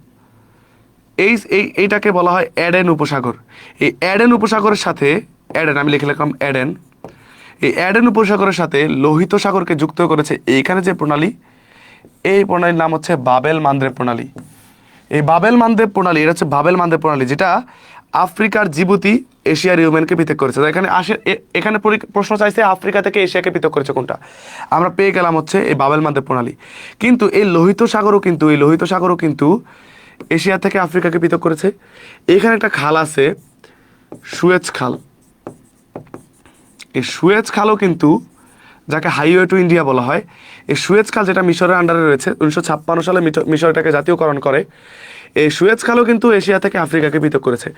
এইটাকে বলা হয় এডেন উপসাগর। এই এডেন উপসাগরের সাথে আমি লিখে রাখলাম এডেন, এই এডেন উপসাগরের সাথে লোহিত সাগরকে যুক্ত করেছে এইখানে যে প্রণালী, এই প্রণালীর নাম হচ্ছে বাবেল মান্দ্রেব প্রণালী। এই বাবেল মান্দ্রেব প্রণালী, এটা হচ্ছে বাবেল মান্দ্রেব প্রণালী, যেটা আফ্রিকার জিবুতি এশিয়ার ইয়েমেনকে পৃথক করেছে। তো এখানে প্রশ্ন চাইছে আফ্রিকা থেকে এশিয়াকে পৃথক করেছে কোনটা। আমরা পেয়ে গেলাম হচ্ছে এই বাবেল মানদেব প্রণালী। কিন্তু এই লোহিত সাগরও কিন্তু এশিয়া থেকে আফ্রিকাকে পৃথক করেছে। এখানে একটা খাল আছে সুয়েজ খাল। এই সুয়েজ খালও কিন্তু, যাকে হাইওয়ে টু ইন্ডিয়া বলা হয়, এই সুয়েজ খাল যেটা মিশরের আন্ডারে রয়েছে, 1956 সালে মিশর এটাকে জাতীয়করণ করে। এই সুয়েজ খালও কিন্তু এশিয়া থেকে আফ্রিকাকে পৃথক করেছে।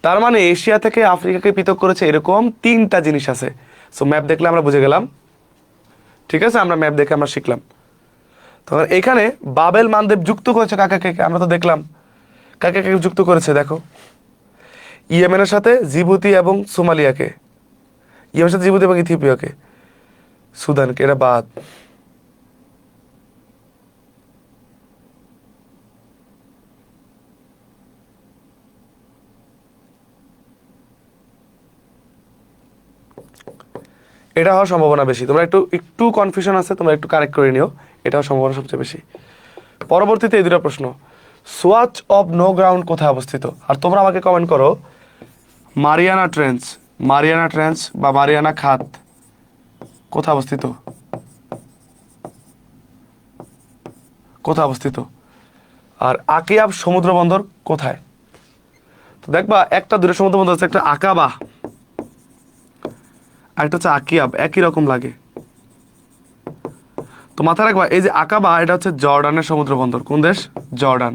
তার মানে এশিয়া থেকে আফ্রিকাকে পৃথক করেছে এরকম 3টা জিনিস আছে। সো ম্যাপ দেখলে আমরা বুঝে গেলাম, ঠিক আছে, আমরা ম্যাপ দেখে আমরা শিখলাম। তখন এখানে বাবেল মানদেব যুক্ত করেছে কাকে কে, আমরা তো দেখলাম কাকে কে যুক্ত করেছে। দেখো, ইয়েমেনের সাথে জিবুতি এবং সোমালিয়াকে, ইয়েমেনের সাথে জিবুতি এবং ইথিওপিয়াকে, সুদানকে, এটা বাদ। এটা হওয়ার সম্ভাবনা বেশি। তোমরা একটু কনফিউশন আছে, তোমরা একটু কারেক্ট করে নিও। এটা হওয়ার সম্ভাবনা সবচেয়ে বেশি। পরবর্তীতে এই দুটো প্রশ্ন, সোয়াচ অফ নো গ্রাউন্ড কোথায় অবস্থিত? আর তোমরা আমাকে কমেন্ট করো মারিয়ানা ট্রেঞ্চ বা মারিয়ানা খাত কোথায় অবস্থিত? আর আকিয়াব সমুদ্র বন্দর কোথায়? তো দেখবা একটা দুটো সমুদ্র বন্দর আছে, একটা আকাবা আর একটা হচ্ছে আকিয়াব, একই রকম লাগে। তো মাথায় রাখবা এই যে আকাবা, এটা হচ্ছে জর্ডানের সমুদ্র বন্দর। কোন দেশ? জর্ডান।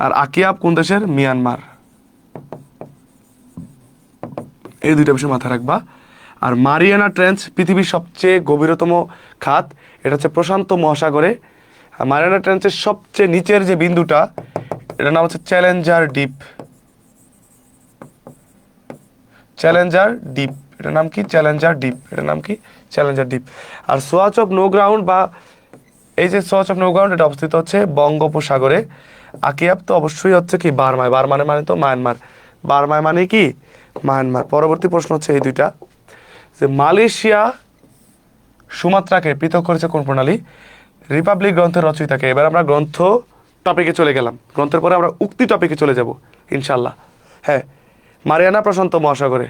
আর আকিয়াব কোন দেশের? মিয়ানমার। এই দুইটা বিষয় মাথায় রাখবা। আর মারিয়ানা ট্রেঞ্চ পৃথিবীর সবচেয়ে গভীরতম খাত, এটা হচ্ছে প্রশান্ত মহাসাগরে। আর মারিয়ানা ট্রেঞ্চের সবচেয়ে নিচের যে বিন্দুটা, এটার নাম হচ্ছে চ্যালেঞ্জার ডিপ। এটার নাম কি? Challenger Deep. আর সোয়াচ অফ নো গ্রাউন্ড, বা এই যে সোয়াচ অফ নো গ্রাউন্ড, এটা অবস্থিত হচ্ছে বঙ্গোপসাগরে। আকিয়াব তো অবশ্যই হচ্ছে কি বার্মায়। মানে তো মায়ানমার। বার্মায় মানে কি? মায়ানমার। পরবর্তী প্রশ্ন হচ্ছে এই দুইটা, যে মালয়েশিয়া সুমাত্রাকে পৃথক করেছে কোন প্রণালী? রিপাবলিক গ্রন্থের রচয়িতাকে। এবার আমরা গ্রন্থ টপিকে চলে গেলাম, গ্রন্থের পরে আমরা উক্তি টপিকে চলে যাব ইনশাল্লাহ। হ্যাঁ, মারিয়ানা প্রশান্ত মহাসাগরে।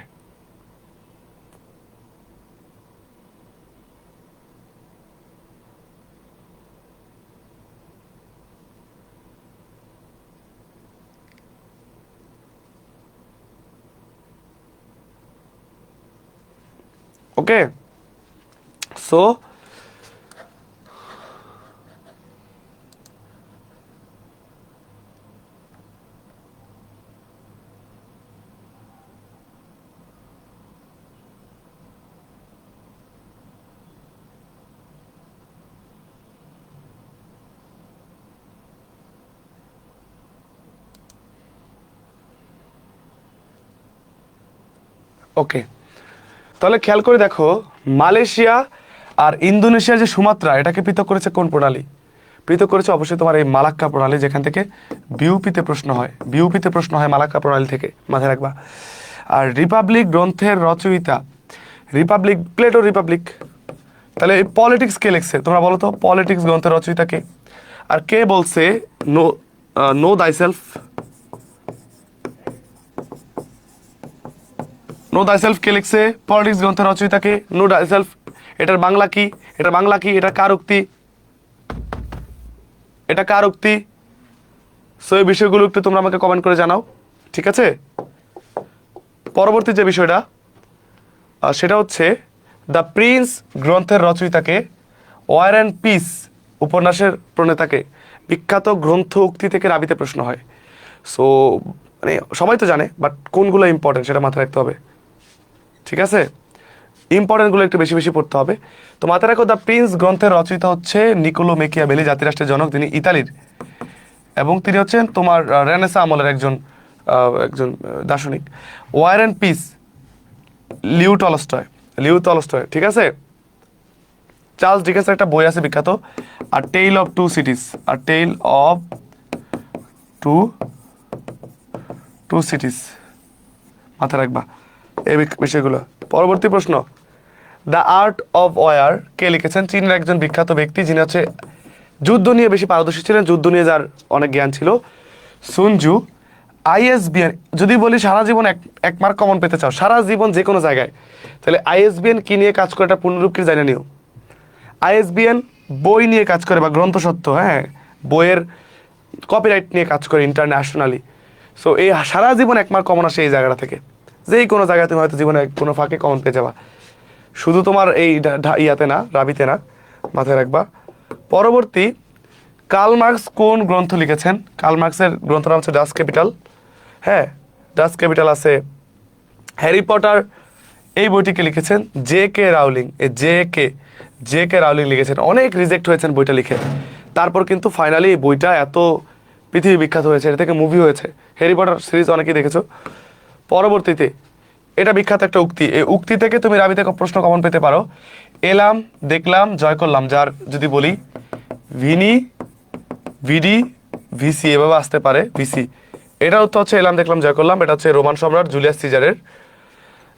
ওকে, সো ওকে, তাহলে খেয়াল করে দেখো, মালয়েশিয়া আর ইন্দোনেশিয়ার যে সুমাত্রা, এটাকে পৃথক করেছে কোন প্রণালী? পৃথক করেছে অবশ্যই তোমার এই মালাক্কা প্রণালী, যেখান থেকে বিউপিতে প্রশ্ন হয় মালাক্কা প্রণালী থেকে, মাথায় রাখবা। আর রিপাবলিক গ্রন্থের রচয়িতা, প্লেটো রিপাবলিক। তাহলে এই পলিটিক্স কে লিখছে তোমরা বলো তো? পলিটিক্স গ্রন্থের রচয়িতা কে? আর কে বলছে নো দাইসেলফ? নো দাইসেলফ কে লিখছে? পলিটিক্স গ্রন্থের রচয়িতাকে। নো দাইসেলফ, এটার বাংলা কি? এটা কার উক্তি? সো এই বিষয়গুলো একটু তোমরা আমাকে কমেন্ট করে জানাও, ঠিক আছে? পরবর্তী যে বিষয়টা, সেটা হচ্ছে দ্য প্রিন্স গ্রন্থের রচয়িতাকে। ওয়ার অ্যান্ড পিস উপন্যাসের প্রণেতাকে। বিখ্যাত গ্রন্থ উক্তি থেকে রাবিতে প্রশ্ন হয়। সো মানে সবাই তো জানে, বাট কোনগুলো ইম্পর্টেন্ট সেটা মাথায় রাখতে হবে, ঠিক আছে? ইম্পর্টেন্টগুলো একটু বেশি বেশি পড়তে হবে। তো মাথায় রাখো, দ্য প্রিন্স গ্রন্থের রচয়িতা হচ্ছে নিকোলো মেকিয়াভেলি, জাতিরাষ্ট্রের জনক, তিনি ইতালির, এবং তিনি হচ্ছেন তোমার রেনেসা আমলের একজন দার্শনিক। War and Peace Leo Tolstoy, ঠিক আছে? চার্লস ডিকেন্সের একটা বই আছে বিখ্যাত, আর টেইল অফ টু সিটিস, মাথায় রাখবা এই বিষয়গুলো। পরবর্তী প্রশ্ন, দ্য আর্ট অফ ওয়ার কে লিখেছেন? চীনের একজন বিখ্যাত ব্যক্তি, যিনি হচ্ছে যুদ্ধ নিয়ে বেশি পারদর্শী ছিলেন, যুদ্ধ নিয়ে যার অনেক জ্ঞান ছিল, সুনজু। আইএসবিএন যদি বলি সারা জীবন এক মার্ক কমন পেতে চাও, সারা জীবন যে কোনো জায়গায়, তাহলে আইএসবিএন কি নিয়ে কাজ করে এটা পূর্ণরূপ কি জানে নিও। আইএসবিএন বই নিয়ে কাজ করে বা গ্রন্থসত্ত্ব, হ্যাঁ বইয়ের কপিরাইট নিয়ে কাজ করে ইন্টারন্যাশনালি। সো এই সারা জীবন এক মার্ক কমন আসে এই জায়গাটা থেকে, যেই কোনো জায়গায় তুমি হয়তো জীবনে কোনো ফাঁকে কমন পেয়ে যাবা, শুধু তোমার এই ইয়াতে না, রাবিতে না, মাথায় রাখবা। পরবর্তী, কার্ল মার্কস কোন গ্রন্থ লিখেছেন? কার্ল মার্কসের গ্রন্থ নাম হচ্ছে ডাস ক্যাপিটাল। হ্যাঁ, ডাস ক্যাপিটাল আছে। হ্যারি পটার এই বইটিকে লিখেছেন জে.কে. রাউলিং। জে.কে. রাউলিং লিখেছেন। অনেক রিজেক্ট হয়েছেন বইটা লিখে, তারপর কিন্তু ফাইনালি বইটা এত পৃথিবী বিখ্যাত হয়েছে, এটা থেকে মুভি হয়েছে। হ্যারি পটার সিরিজ অনেকেই দেখেছো। পরবর্তীতে, এটা বিখ্যাত একটা উক্তি, এই উক্তি থেকে তুমি রাবিতে প্রশ্ন কমন পেতে পারো। এলাম, দেখলাম, জয় করলাম, যার যদি বলি ভিনি, ভিডি, ভিসি এভাবে আসতে পারে, ভিসি। এটা উত্তর হচ্ছে এলাম, দেখলাম, জয় করলাম। এটা হচ্ছে রোমান সম্রাট জুলিয়াস সিজারের।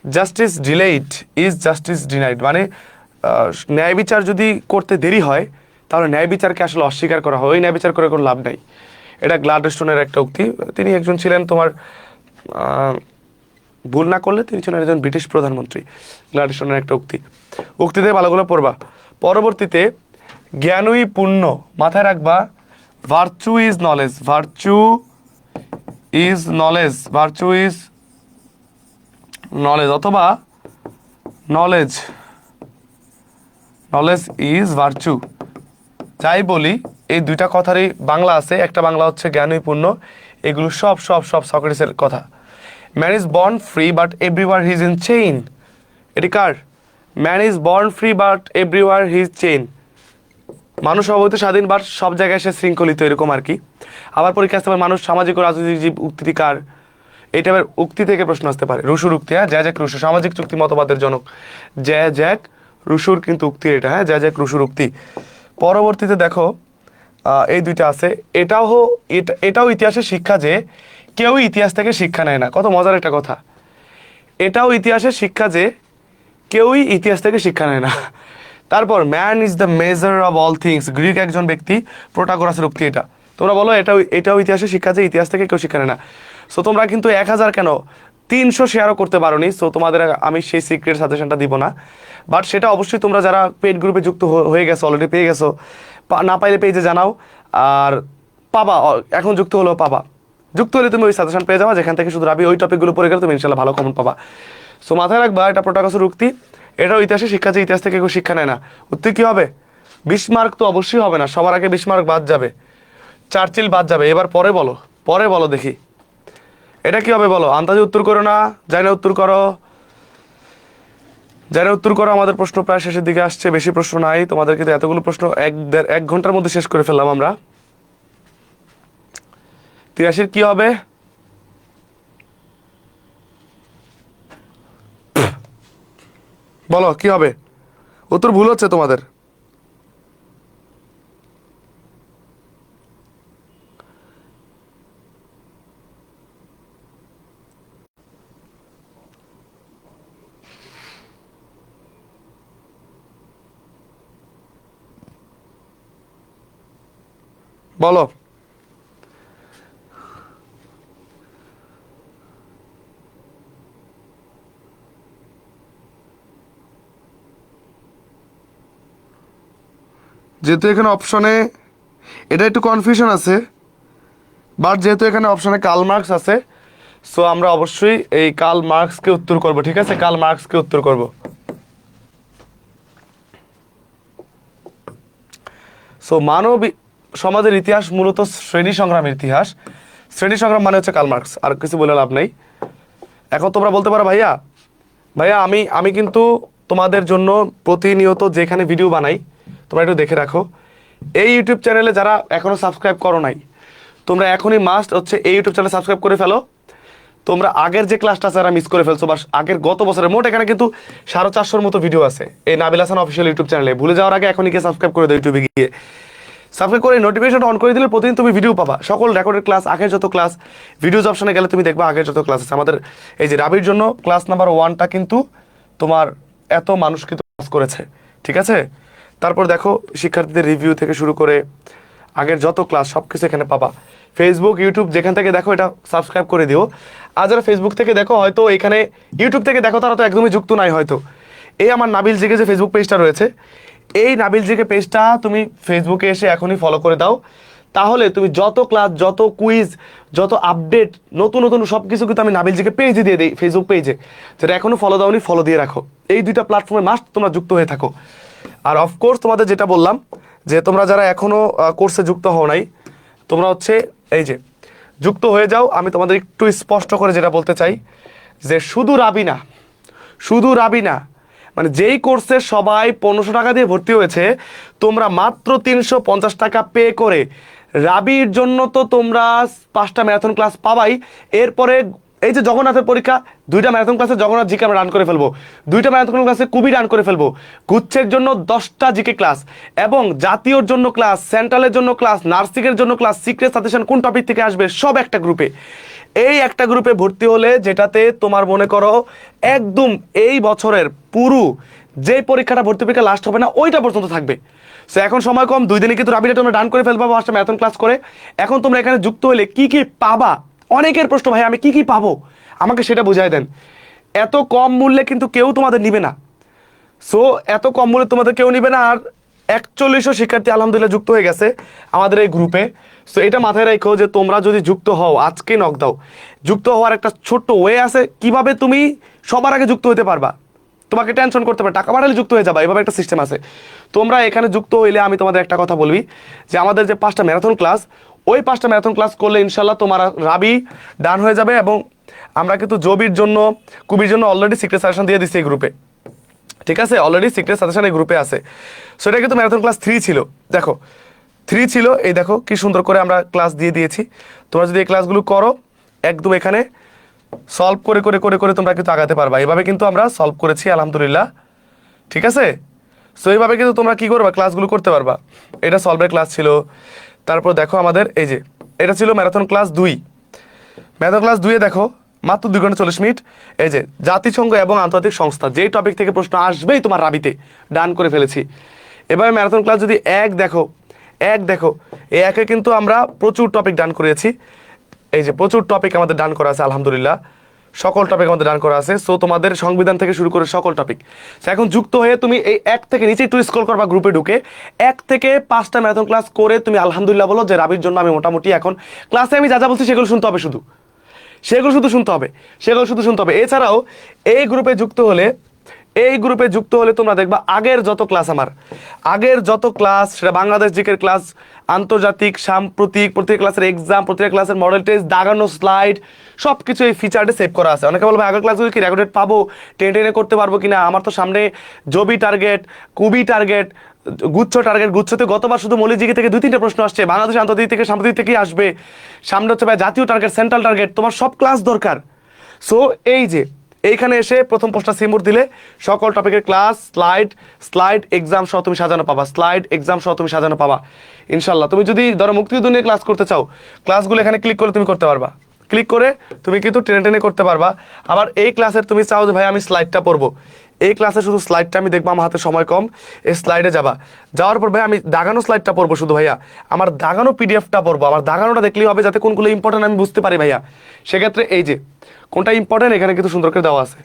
Justice delayed is justice denied, মানে ন্যায় বিচার যদি করতে দেরি হয় তাহলে ন্যায় বিচারকে আসলে অস্বীকার করা হয়, ওই ন্যায় বিচার করে কোনো লাভ নাই। এটা গ্লাডস্টোনের একটা উক্তি। তিনি একজন ছিলেন তোমার, ভুল না করলে তিনি ছিলেন একজন ব্রিটিশ প্রধানমন্ত্রী। গ্লাডস্টোনের একটা উক্তি, উক্তিতে ভালোগুলো পড়বা। পরবর্তীতে, জ্ঞানই পুণ্য, মাথায় রাখবা, virtue is knowledge, virtue is knowledge, virtue is knowledge, অথবা নলেজ, নলেজ ইজ ভার্চু, যাই বলি এই দুইটা কথারই বাংলা আছে। একটা বাংলা হচ্ছে জ্ঞানই পুণ্য, এগুলো সব সব সব সক্রেটিসের কথা। Man is born free but everywhere he is in chain, এটি কার? Man is born free but everywhere he is chain, মানুষ অবৈধ স্বাধীন বাট সব জায়গায় সে শৃঙ্খলিত, এরকম আর কি। আবার পরীক্ষা আসতে পারে মানুষ সামাজিক ও রাজনৈতিক জীব, উক্তিটি কার? এটা আবার উক্তি থেকে প্রশ্ন আসতে পারে। রুশুর উক্তি, হ্যাঁ, জ্যাক রুশো, সামাজিক চুক্তি মতবাদের জনক জ্যাক রুশুর কিন্তু উক্তি এটা, হ্যাঁ, জ্যাক রুশুর উক্তি। পরবর্তীতে দেখো এই দুইটা আছে। এটাও ইতিহাসের শিক্ষা যে কেউই ইতিহাস থেকে শিক্ষা নেয় না। কত মজার একটা কথা, এটাও ইতিহাসের শিক্ষা যে কেউই ইতিহাস থেকে শিক্ষা নেয় না। তারপর, man is the measure of all things, Greek একজন ব্যক্তি, প্রোটাগোরাসের উক্তি এটা। তোমরা বলো এটাও ইতিহাসের শিক্ষা যে ইতিহাস থেকে কেউ শিক্ষা নেয় না। সো তোমরা কিন্তু 1000 কেন 300 শেয়ারও করতে পারো নি। সো তোমাদের আমি সেই সিক্রেট সাজেশনটা দিব না, বাট সেটা অবশ্যই তোমরা যারা পেইড গ্রুপে যুক্ত হয়ে গেছো, অলরেডি পেয়ে গেছো, না পাইলে পেজে জানাও, আর পাবা, এখন যুক্ত হলেও পাবা। যুক্ত হলে তুমি ওই সাজেশন পেয়ে যাবা, যেখান থেকে শুধু রাবি ওই টপিকগুলো পড়ে গেলে তুমি ইনশাল্লাহ ভালো কমেন্ট পাবা। সো মাথায় রাখবা, এটা প্রোটাগোরাসের উক্তি, এটাও ইতিহাসের শিক্ষা যে ইতিহাস থেকে কেউ শিক্ষা নেয় না। উত্তর কি হবে? 20 মার্ক তো অবশ্যই হবে না, সবার আগে 20 মার্ক বাদ যাবে, চার্চিল বাদ যাবে। এবার পরে বলো দেখি এটা কি হবে বলো। আন্দাজে উত্তর করো না, যাই না উত্তর করো, যারা উত্তর করো। আমাদের প্রশ্ন প্রায় শেষের দিকে আসছে, বেশি প্রশ্ন নাই তোমাদের, কিন্তু এতগুলো প্রশ্ন এক ঘন্টার মধ্যে শেষ করে ফেললাম আমরা। 83 কি হবে? বলো কি হবে? উত্তর ভুল হচ্ছে তোমাদের। বলো। যেহেতু এখানে অপশনে এটা একটু কনফিউশন আছে, বাট যেহেতু এখানে অপশনে কার্ল মার্কস আছে, সো আমরা অবশ্যই এই কার্ল মার্কসকে উত্তর করব। ঠিক আছে, কার্ল মার্কসকে উত্তর করব। সো মানব সমাজের ইতিহাস মূলত শ্রেণী সংগ্রামের ইতিহাস। শ্রেণী সংগ্রাম মানে হচ্ছে কার্ল মার্কস, আর কিছু বলে লাভ নেই। এখন তোমরা বলতে পারো ভাইয়া আমি কিন্তু তোমাদের জন্য প্রতিনিয়ত যেখানে ভিডিও বানাই তোমরা একটু দেখে রাখো। এই ইউটিউব চ্যানেলে যারা এখনো সাবস্ক্রাইব করো নাই, তোমরা এখনই মাস্ট হচ্ছে এই ইউটিউব চ্যানেল সাবস্ক্রাইব করে ফেলো। তোমরা আগের যে ক্লাসটা আছে মিস করে ফেলছো, বা আগের গত বছরের মোট এখানে কিন্তু 450-র মতো ভিডিও আছে এই নাবিল হাসান অফিসিয়াল ইউটিউব চ্যানেলে। ভুলে যাওয়ার আগে এখনই গিয়ে সাবস্ক্রাইব করে দাও, ইউটিউবে গিয়ে সাবস্ক্রাইব করে নোটিফিকেশনটা অন করে দিলে প্রতিদিন তুমি ভিডিও পাবা। সকল রেকর্ডেড ক্লাস, আগের যত ক্লাস, ভিডিওজ অপশনে গেলে তুমি দেখবা আগের যত ক্লাস আছে। আমাদের এই যে রাবির জন্য ক্লাস নাম্বার 1টা কিন্তু তোমার এত মানুষ কিন্তু ক্লাস করেছে, ঠিক আছে। তারপর দেখো শিক্ষার্থীদের রিভিউ থেকে শুরু করে আগের যত ক্লাস সব কিছু এখানে পাবা। ফেসবুক ইউটিউব যেখান থেকে দেখো এটা সাবস্ক্রাইব করে দিও। আর যারা ফেসবুক থেকে দেখো হয়তো এখানে ইউটিউব থেকে দেখো তারা তো একদমই যুক্ত নাই হয়তো। এই আমার নাবিল জিকে যে ফেসবুক পেজটা রয়েছে, এই নাবিল জিকে পেজটা তুমি ফেসবুকে এসে এখনই ফলো করে দাও। তাহলে তুমি যত ক্লাস, যত কুইজ, যত আপডেট, নতুন নতুন সব কিছু কিন্তু আমি নাবিল জিকে পেজে দিয়ে দিই, ফেসবুক পেজে। যেটা এখনো ফলো দাওনি, ফলো দিয়ে রাখো। এই দুইটা প্ল্যাটফর্মে মাস্ট তোমরা যুক্ত হয়ে থাকো। আর অফকোর্স তোমাদের যেটা বললাম যে তোমরা যারা এখনো কোর্সে যুক্ত হও নাই, তোমরা হচ্ছে এই যে যুক্ত হয়ে যাও। আমি তোমাদের একটু স্পষ্ট করে যেটা বলতে চাই যে শুধু রাবি না, শুধু রাবি না, মানে যেই কোর্সে সবাই 1500 টাকা দিয়ে ভর্তি হয়েছে, তোমরা মাত্র 350 টাকা পে করে রাবির জন্য তো তোমরা 5টা ম্যারাথন ক্লাস পাবাই। এরপরে এই যে জগন্নাথের পরীক্ষা, 2টা ম্যারাথন ক্লাসে জগন্নাথ জিকে আমরা রান করে ফেলবো, 2টা ম্যারাথন ক্লাসে কুবি রান করে ফেলবো, গুচ্ছের জন্য 10টা জিকে ক্লাস, এবং জাতীয়র জন্য ক্লাস, সেন্ট্রালের জন্য ক্লাস, নার্সিংয়ের জন্য ক্লাস, সিক্রেট সাজেশন কোন টপিক থেকে আসবে সব একটা গ্রুপে। এই একটা গ্রুপে ভর্তি হলে যেটাতে তোমার মনে করো একদম এই বছরের পুরো যে পরীক্ষাটা, ভর্তি পরীক্ষা লাস্ট হবে না ওইটা পর্যন্ত থাকবে। সো এখন সময় কম, 2 দিনে কিন্তু রাবিটা তোমরা ডান করে ফেলবা 5টা ম্যারাথন ক্লাস করে। এখন তোমরা এখানে যুক্ত হলে কি কি পাবা? অনেকের প্রশ্ন, ভাই আমি কি কি পাবো আমাকে সেটা বুঝাই দেন। এত কম মূল্যে কিন্তু কেউ তোমাদের নিবে না। সো এত কম মূল্যে তোমাদের কেউ নিবে না। আর 4100 শিক্ষার্থী আলহামদুলিল্লাহ যুক্ত হয়ে গেছে আমাদের এই গ্রুপে। সো এটা মাথায় রাখো যে তোমরা যদি যুক্ত হও, আজকে নক দাও। যুক্ত হওয়ার একটা ছোট্ট ওয়ে আছে কিভাবে তুমি সবার আগে যুক্ত হতে পারবা। তোমাকে টেনশন করতে পারে, টাকা পাঠালে যুক্ত হয়ে যাবে, এভাবে একটা সিস্টেম আছে। তোমরা এখানে যুক্ত হইলে আমি তোমাদের একটা কথা বলবি যে আমাদের যে 5টা ম্যারাথন ক্লাস, ওই 5টা ম্যারাথন ক্লাস করলে ইনশাল্লাহ তোমার রাবি ডান হয়ে যাবে। এবং আমরা কিন্তু জবির জন্য, কুবির জন্য অলরেডি সিক্রেট সাজেশন দিয়ে দিচ্ছি এই গ্রুপে, ঠিক আছে? অলরেডি সিক্রেট সাজেশন এই গ্রুপে আছে। সো এটা কিন্তু ম্যারাথন ক্লাস 3 ছিল, দেখো 3 ছিল, এই দেখো কি সুন্দর করে আমরা ক্লাস দিয়ে দিয়েছি। তোমরা যদি এই ক্লাসগুলো করো একদম এখানে সলভ করে করে করে করে তোমরা কিন্তু আগাতে পারবা। এভাবে কিন্তু আমরা সলভ করেছি আলহামদুলিল্লাহ, ঠিক আছে? সো এইভাবে কিন্তু তোমরা কি করবা, ক্লাসগুলো করতে পারবা। এটা সলভের ক্লাস ছিল। তারপর দেখো আমাদের এই যে এটা ছিল ম্যারাথন ক্লাস 2। ম্যারাথন ক্লাস 2-এ দেখো মাত্র 2 ঘন্টা 40 মিনিট। এই যে জাতিসংঘ এবং আন্তর্জাতিক সংস্থা, যেই টপিক থেকে প্রশ্ন আসবেই তোমার রাবিতে ডান করে ফেলেছি। এবার ম্যারাথন ক্লাস যদি এক দেখো, এই একে কিন্তু আমরা প্রচুর টপিক ডান করেছি। এই যে প্রচুর টপিক আমাদের ডান করা আছে আলহামদুলিল্লাহ, সকল টপিক আমাদের ডান করা আছে। সো তোমাদের সংবিধান থেকে শুরু করে সকল টপিক। এখন যুক্ত হয়ে তুমি এই 1 থেকে নিচে একটু স্ক্রল করবা, গ্রুপে ঢুকে 1 থেকে 5টা ম্যারাথন ক্লাস করে তুমি আলহামদুলিল্লাহ বলো যে রাবির জন্য আমি মোটামুটি এখন ক্লাসে আমি যা যা বলছি সেগুলো শুনতে হবে, সেগুলো শুধু শুনতে হবে। এছাড়াও এই গ্রুপে যুক্ত হলে তোমরা দেখবা আগের যত ক্লাস, সেটা বাংলাদেশ জিকের ক্লাস, আন্তর্জাতিক, সাম্প্রতিক, প্রত্যেক ক্লাসের এক্সাম, প্রত্যেক ক্লাসের মডেল টেস্ট, দাগানো স্লাইড সব কিছু এই ফিচারটা সেভ করা আছে। অনেকে বলবে আগের ক্লাসগুলো কি রেকর্ডেড পাবো, টেনে করতে পারবো কিনা? আমার তো সামনে জবি টার্গেট, কুবি টার্গেট, গুচ্ছতে গতবার শুধু মৌলিক জিকে থেকে 2-3টা প্রশ্ন আসছে, বাংলাদেশ আন্তর্জাতিক থেকে, সাম্প্রতিক থেকে আসবে, সামনে হচ্ছে ভাই জাতীয় টার্গেট, সেন্ট্রাল টার্গেট, তোমার সব ক্লাস দরকার। সো এই যে এইখানে এসে প্রথম পোস্টটা সিম্বল দিলে সকল টপিকের ক্লাস, স্লাইড এক্সাম সহ তুমি সাজানো পাবা, ইনশাল্লাহ। তুমি যদি ধরো মুক্তিযুদ্ধ নিয়ে ক্লাস করতে চাও, ক্লাসগুলো এখানে ক্লিক করে তুমি করতে পারবা, ক্লিক করে তুমি কিন্তু টেনে করতে পারবা। আবার এই ক্লাসের তুমি চাও যে ভাই আমি স্লাইডটা পড়বো, এই ক্লাসে শুধু স্লাইডটা আমি দেখবো, আমার হাতে সময় কম, এই স্লাইডে যাওয়ার পর ভাই আমি দাগানো স্লাইডটা পড়বো, শুধু ভাইয়া আমার দাগানো পিডিএফটা পড়বো, আমার দাগানোটা দেখলেই হবে যাতে কোনগুলো ইম্পর্টেন্ট আমি বুঝতে পারি ভাইয়া। সেক্ষেত্রে এই যে কোনটা ইম্পর্টেন্ট এখানে কিন্তু সুন্দর করে দেওয়া আছে,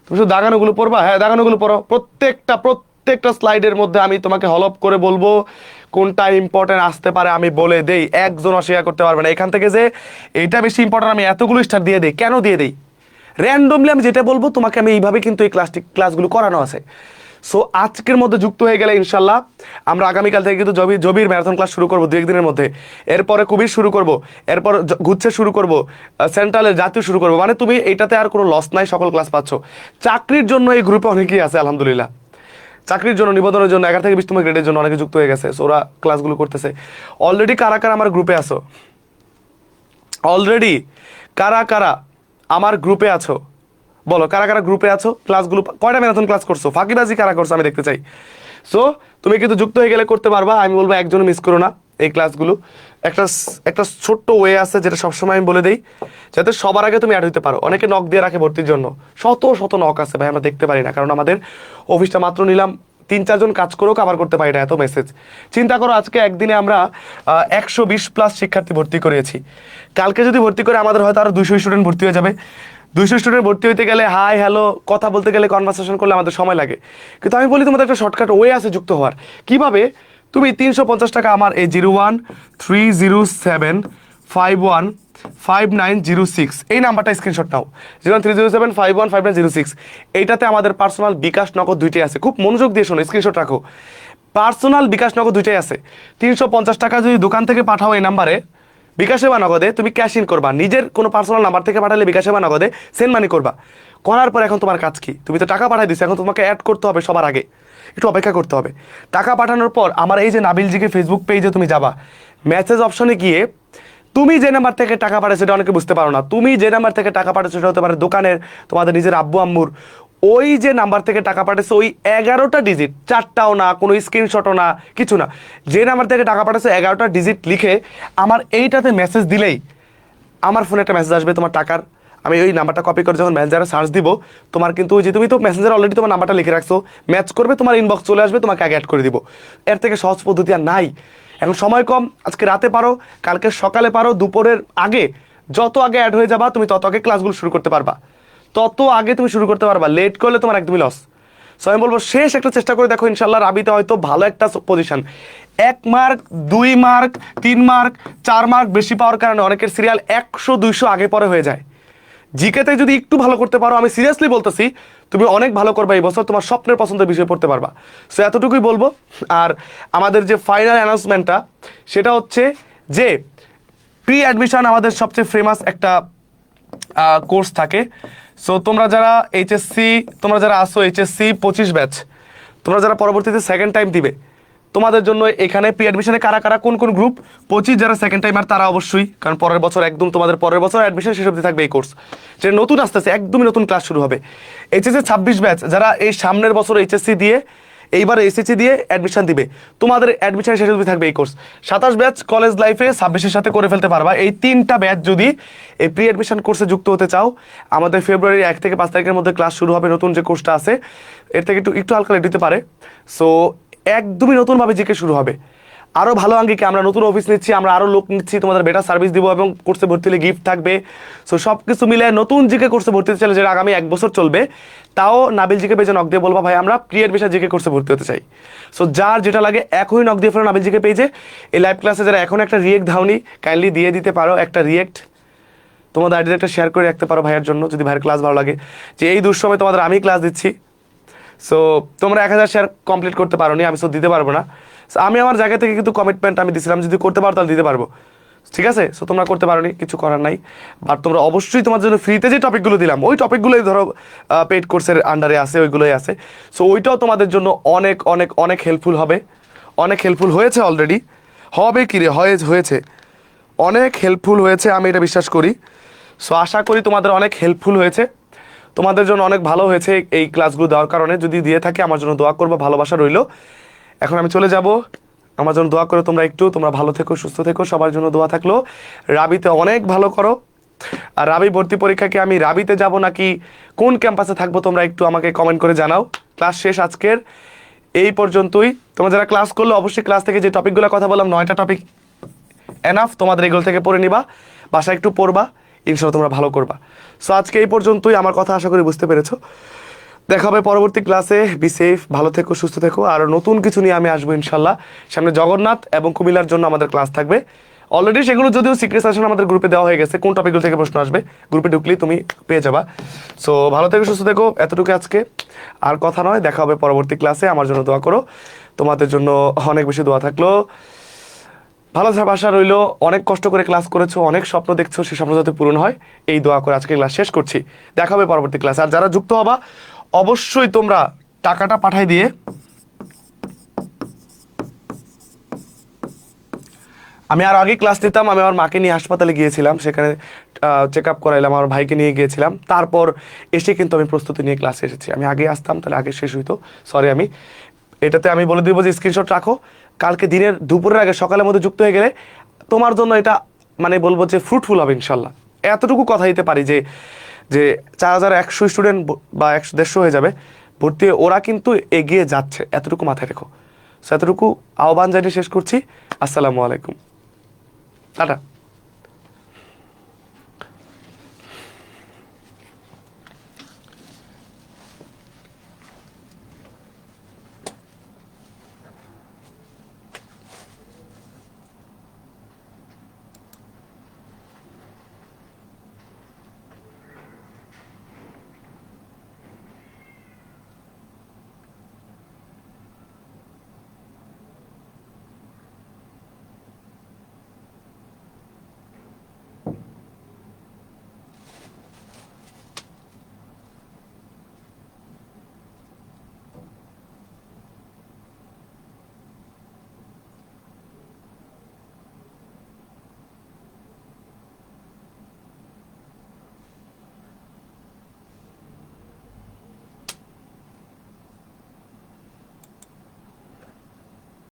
তুমি শুধু দাগানোগুলো পড়বা। হ্যাঁ, দাগানোগুলো পড়ো, প্রত্যেকটা স্লাইডের মধ্যে আমি তোমাকে হলপ করে বলবো কোনটা ইম্পর্টেন্ট আসতে পারে, আমি বলে দেই, একজন অস্বীকার করতে পারবে না। এখান থেকে যে এইটা বেশি ইম্পর্টেন্ট আমি এতগুলো স্টার দিয়ে দিই, কেন দিয়ে দিই? র্যান্ডমলি আমি যেটা বলবো তোমাকে আমি এইভাবে কিন্তু এই ক্লাসগুলো করানো আছে। সো আজকের মধ্যে যুক্ত হয়ে গেলে ইনশাল্লাহ আমরা আগামীকাল থেকে কিন্তু জবির ম্যারাথন ক্লাস শুরু করবো 2-1 দিনের মধ্যে। এরপরে কুবির শুরু করবো, এরপর গুচ্ছে শুরু করবো, সেন্ট্রালের জাতীয় শুরু করবো। মানে তুমি এইটাতে আর কোনো লস নাই, সকল ক্লাস পাচ্ছ। চাকরির জন্য এই গ্রুপে অনেকেই আছে আলহামদুলিল্লাহ, চাকরির জন্য, নিবন্ধনের জন্য 11 থেকে 20তম গ্রেডের জন্য অনেকে যুক্ত হয়ে গেছে। সো ওরা ক্লাসগুলো করতেছে। অলরেডি কারা আমার গ্রুপে আছো? অলরেডি কারা আমার গ্রুপে আছো? বলো কারা গ্রুপে আছো? ক্লাসগুলো কয়টা ম্যারাথন ক্লাস করছো? ফাঁকিবাজি কারা করছো আমি দেখতে চাই। সো তুমি কিন্তু যুক্ত হয়ে গেলে করতে পারবা। আমি বলবো একজনও মিস করো না এই ক্লাসগুলো। একটা ছোট্ট ওয়ে আছে যেটা সবসময় আমি বলে দিই, যাতে সবার আগে তুমি অ্যাড হইতে পারো। অনেকে নক দিয়ে রাখে ভর্তির জন্য, শত নক আছে ভাই, আমরা দেখতে পারি না, কারণ আমাদের অফিসটা মাত্র নিলাম 3-4 জন কাজ করেও কভার করতে পারি না, এত মেসেজ। চিন্তা করো আজকে একদিনে আমরা 120+ শিক্ষার্থী ভর্তি করিয়েছি। কালকে যদি ভর্তি করে আমাদের হয়তো আরো 200 স্টুডেন্ট ভর্তি হয়ে যাবে। 200 স্টুডেন্ট ভর্তি হইতে গেলে হাই হ্যালো কথা বলতে গেলে, কনভারসেশন করলে আমাদের সময় লাগে। কিন্তু আমি বলি তোমাদের একটা শর্টকাট ওয়ে আছে যুক্ত হওয়ার। কিভাবে? তুমি 350 টাকা আমার এই 013075159006 এই নাম্বারটা স্ক্রিনশট নাও। 013075159006 এইটাতে আমাদের পার্সোনাল বিকাশ নগদ দুইটাই আছে। খুব মনোযোগ দিয়ে শোনো, স্ক্রিনশট রাখো। পার্সোনাল বিকাশ নগদ দুইটাই আছে। 350 টাকা যদি দোকান থেকে পাঠাও এই নাম্বারে, বিকাশে বা নগদে, তুমি ক্যাশ ইন করবা। নিজের কোনো পার্সোনাল নাম্বার থেকে পাঠালে বিকাশে বা নগদে সেন্ড মানি করবা। করার পর এখন তোমার কাজ কি? তুমি তো টাকা পাঠাই দিচ্ছ, এখন তোমাকে অ্যাড করতে হবে সবার আগে, একটু অপেক্ষা করতে হবে। টাকা পাঠানোর পর আমার এই যে নাবিল জিকে ফেসবুক পেজে তুমি যাবা, মেসেজ অপশনে গিয়ে তুমি যে নাম্বার থেকে টাকা পাঠাচ্ছ, সেটা অনেকে বুঝতে পারো না। তুমি যে নাম্বার থেকে টাকা পাঠাচ্ছ সেটা হতে পারে দোকানের, তোমাদের নিজের আব্বু আম্মুর। ওই যে নাম্বার থেকে টাকা পাঠাচ্ছে ওই 11টা ডিজিট, 4টাও না, কোনো স্ক্রিনশটও না, কিছু না, যে নাম্বার থেকে টাকা পাঠাচ্ছে 11টা ডিজিট লিখে আমার এইটাতে মেসেজ দিলেই আমার ফোনে একটা মেসেজ আসবে তোমার টাকার। আমি ওই নাম্বারটা কপি করে যখন মেসেঞ্জারে সার্চ দিব, তোমার কিন্তু ওই যে তুমি তো মেসেঞ্জারে অলরেডি তোমার নাম্বারটা লিখে রাখছো, ম্যাচ করবে, তোমার ইনবক্স চলে আসবে, তোমাকে আগে অ্যাড করে দিব। এর থেকে সহজ পদ্ধতি আর নাই। এখন সময় কম, আজকে রাতে পারো, কালকে সকালে পারো, দুপুরের আগে, যত আগে অ্যাড হয়ে যাবা তুমি তত আগে ক্লাসগুলো শুরু করতে পারবা, তত আগে তুমি শুরু করতে পারবা। লেট করলে তোমার একদমই লস। সো আমি বলবো শেষ একটা চেষ্টা করে দেখো, ইনশাল্লাহ রাবিতে হয়তো ভালো একটা position. 1 mark 2 mark 3 mark 4 mark বেশি পাওয়ার কারণে অনেকের সিরিয়াল 100-200 আগে পরে হয়ে যায়। জিকেতে যদি একটু ভালো করতে পারো, আমি সিরিয়াসলি বলতেছি, তুমি অনেক ভালো করবে এই বছর, তোমার স্বপ্নের পছন্দের বিষয় পড়তে পারবা। সো এতটুকুই বলবো। আর আমাদের যে ফাইনাল অ্যানাউন্সমেন্টটা সেটা হচ্ছে যে প্রি অ্যাডমিশন আমাদের সবচেয়ে ফেমাস একটা কোর্স থাকে। সো তোমরা যারা এইচএসসি, তোমরা যারা আসো এইচএসসি 25 ব্যাচ, তোমরা যারা পরবর্তীতে সেকেন্ড টাইম দিবে, তোমাদের জন্য এখানে প্রি অ্যাডমিশনে কারা কারা, কোন কোন গ্রুপ, 25 যারা সেকেন্ড টাইম, আর তারা অবশ্যই, কারণ পরের বছর একদম তোমাদের পরের বছর অ্যাডমিশন শেষ অবধি থাকবে এই কোর্স, যেটা নতুন আসতেছে, একদমই নতুন ক্লাস শুরু হবে। এইচএসসি 26 ব্যাচ যারা এই সামনের বছর এইচএসসি দিয়ে, এইবার এসএসসি দিয়ে অ্যাডমিশন দিবে, তোমাদের অ্যাডমিশন শেষ অবধি থাকবে এই কোর্স। 27 ব্যাচ কলেজ লাইফে 26-এর সাথে করে ফেলতে পারবা। এই 3টা ব্যাচ যদি এই প্রি অ্যাডমিশন কোর্সে যুক্ত হতে চাও, আমাদের ফেব্রুয়ারি 1 থেকে 5 তারিখের মধ্যে ক্লাস শুরু হবে। নতুন যে কোর্সটা আছে এর থেকে একটু হালকা লেট দিতে পারে। সো একদমই নতুনভাবে জিকে শুরু হবে, আরও ভালো আঙ্গিকে। আমরা নতুন অফিস নিচ্ছি, আমরা আরও লোক নিচ্ছি, তোমাদের বেটার সার্ভিস দিব, এবং কোর্সে ভর্তি হলে গিফট থাকবে। সো সব কিছু মিলে নতুন জিকে কোর্সে ভর্তি হতে চাইলে, যেটা আগামী 1 বছর চলবে, তাও নাবিল জিকে পেজে নক দিয়ে বলবা ভাই আমরা প্রি অ্যাডমিশন জিকে কোর্সে ভর্তি হতে চাই। সো যার যেটা লাগে এখনই নক দিয়ে ফেলো নাবিল জিকে পেজে। এই লাইভ ক্লাসে যারা এখন একটা রিয়েক্ট ধাওনি, কাইন্ডলি দিয়ে দিতে পারো একটা রিয়েক্ট, তোমাদের আইডিতে একটা শেয়ার করে রাখতে পারো ভাইয়ের জন্য, যদি ভাইয়ের ক্লাস ভালো লাগে, যে এই দুঃসময় তোমাদের আমি ক্লাস দিচ্ছি। সো তোমরা 1000 শেয়ার কমপ্লিট করতে পারো নি, আমি সো দিতে পারবো না। আমি আমার জায়গা থেকে কিন্তু কমিটমেন্ট আমি দিছিলাম, যদি করতে পারো তাহলে দিতে পারবো, ঠিক আছে? সো তোমরা করতে পারো নি, কিছু করার নাই। বাট তোমরা অবশ্যই তোমার জন্য ফ্রিতে যে টপিকগুলো দিলাম, ওই টপিকগুলোই ধরো পেইড কোর্সের আন্ডারে আছে, ওইগুলোই আছে। সো ওইটাও তোমাদের জন্য অনেক অনেক অনেক হেল্পফুল হবে, অনেক হেল্পফুল হয়েছে অলরেডি, হবে কি রে, হয়েছে, অনেক হেল্পফুল হয়েছে, আমি এটা বিশ্বাস করি। সো আশা করি তোমাদের অনেক হেল্পফুল হয়েছে, তোমাদের জন্য অনেক ভালো হয়েছে এই ক্লাসগুলো দেওয়ার কারণে। যদি দিয়ে থাকে আমার জন্য দোয়া করবো, ভালোবাসা রইলো। এখন আমি চলে যাব, আমার জন্য দোয়া করো তোমরা ভালো থেকো, সুস্থ থেকো, সবার জন্য দোয়া থাকলো। রাবিতে অনেক ভালো করো। আর রাবি ভর্তি পরীক্ষাকে আমি রাবিতে যাব নাকি কোন ক্যাম্পাসে থাকবো, তোমরা একটু আমাকে কমেন্ট করে জানাও। ক্লাস শেষ আজকের এই পর্যন্তই। তোমরা যারা ক্লাস করলো অবশ্যই ক্লাস থেকে যে টপিকগুলো কথা বললাম, 9টা টপিক এনাফ, তোমাদের এগুলো থেকে পড়ে নিবা, বাসায় একটু পড়বা, ইনশাল্লাহ তোমরা ভালো করবা। সো আজকে এই পর্যন্তই, আমার কথা আশা করি বুঝতে পেরেছো। দেখা হবে পরবর্তী ক্লাসে। বি সেফ, ভালো থেকো, সুস্থ থেকো। আর নতুন কিছু নিয়ে আমি আসবো ইনশাল্লাহ। সামনে জগন্নাথ এবং কুমিল্লার জন্য আমাদের ক্লাস থাকবে অলরেডি, সেগুলো যদিও সিক্রেট সেশন আমাদের গ্রুপে দেওয়া হয়ে গেছে, কোন টপিকগুলো থেকে প্রশ্ন আসবে গ্রুপে ঢুকলেই তুমি পেয়ে যাবা। সো ভালো থেকো, সুস্থ থেকো, এতটুকু আজকে, আর কথা নয়। দেখা হবে পরবর্তী ক্লাসে। আমার জন্য দোয়া করো, তোমাদের জন্য অনেক বেশি দোয়া থাকলো। ভালো থাকার আশা রইলো। অনেক কষ্ট করে ক্লাস করেছো, অনেক স্বপ্ন দেখছো, সেই স্বপ্ন যাতে পূরণ হয়, এই দোয়া করে আজকে ক্লাস শেষ করছি। দেখা হবে পরবর্তী ক্লাসে। আর যারা যুক্ত হবা অবশ্যই তোমরা টাকাটা পাঠাই দিয়ে, আমি আর আগে ক্লাস নিতাম, আমি আমার মাকে নিয়ে হাসপাতালে গিয়েছিলাম, সেখানে চেক আপ করাইলাম, আমার ভাইকে নিয়ে গিয়েছিলাম, তারপর এসে কিন্তু আমি প্রস্তুতি নিয়ে ক্লাসে এসেছি। আমি আগে আসতাম তাহলে আগে শেষ হইতো, সরি। আমি এটাতে আমি বলে দিব যে স্ক্রিনশট রাখো, কালকে দিনের দুপুরের আগে সকালের মধ্যে যুক্ত হয়ে গেলে তোমার জন্য এটা মানে বলবো যে ফ্রুটফুল হবে ইনশাল্লাহ। এতটুকু কথা দিতে পারি যে 4100 স্টুডেন্ট বা 150 হয়ে যাবে, ভর্তি হয়ে ওরা কিন্তু এগিয়ে যাচ্ছে, এতটুকু মাথায় রেখো। এতটুকু আহ্বান জানিয়ে শেষ করছি। আসসালামু আলাইকুম, টাটা।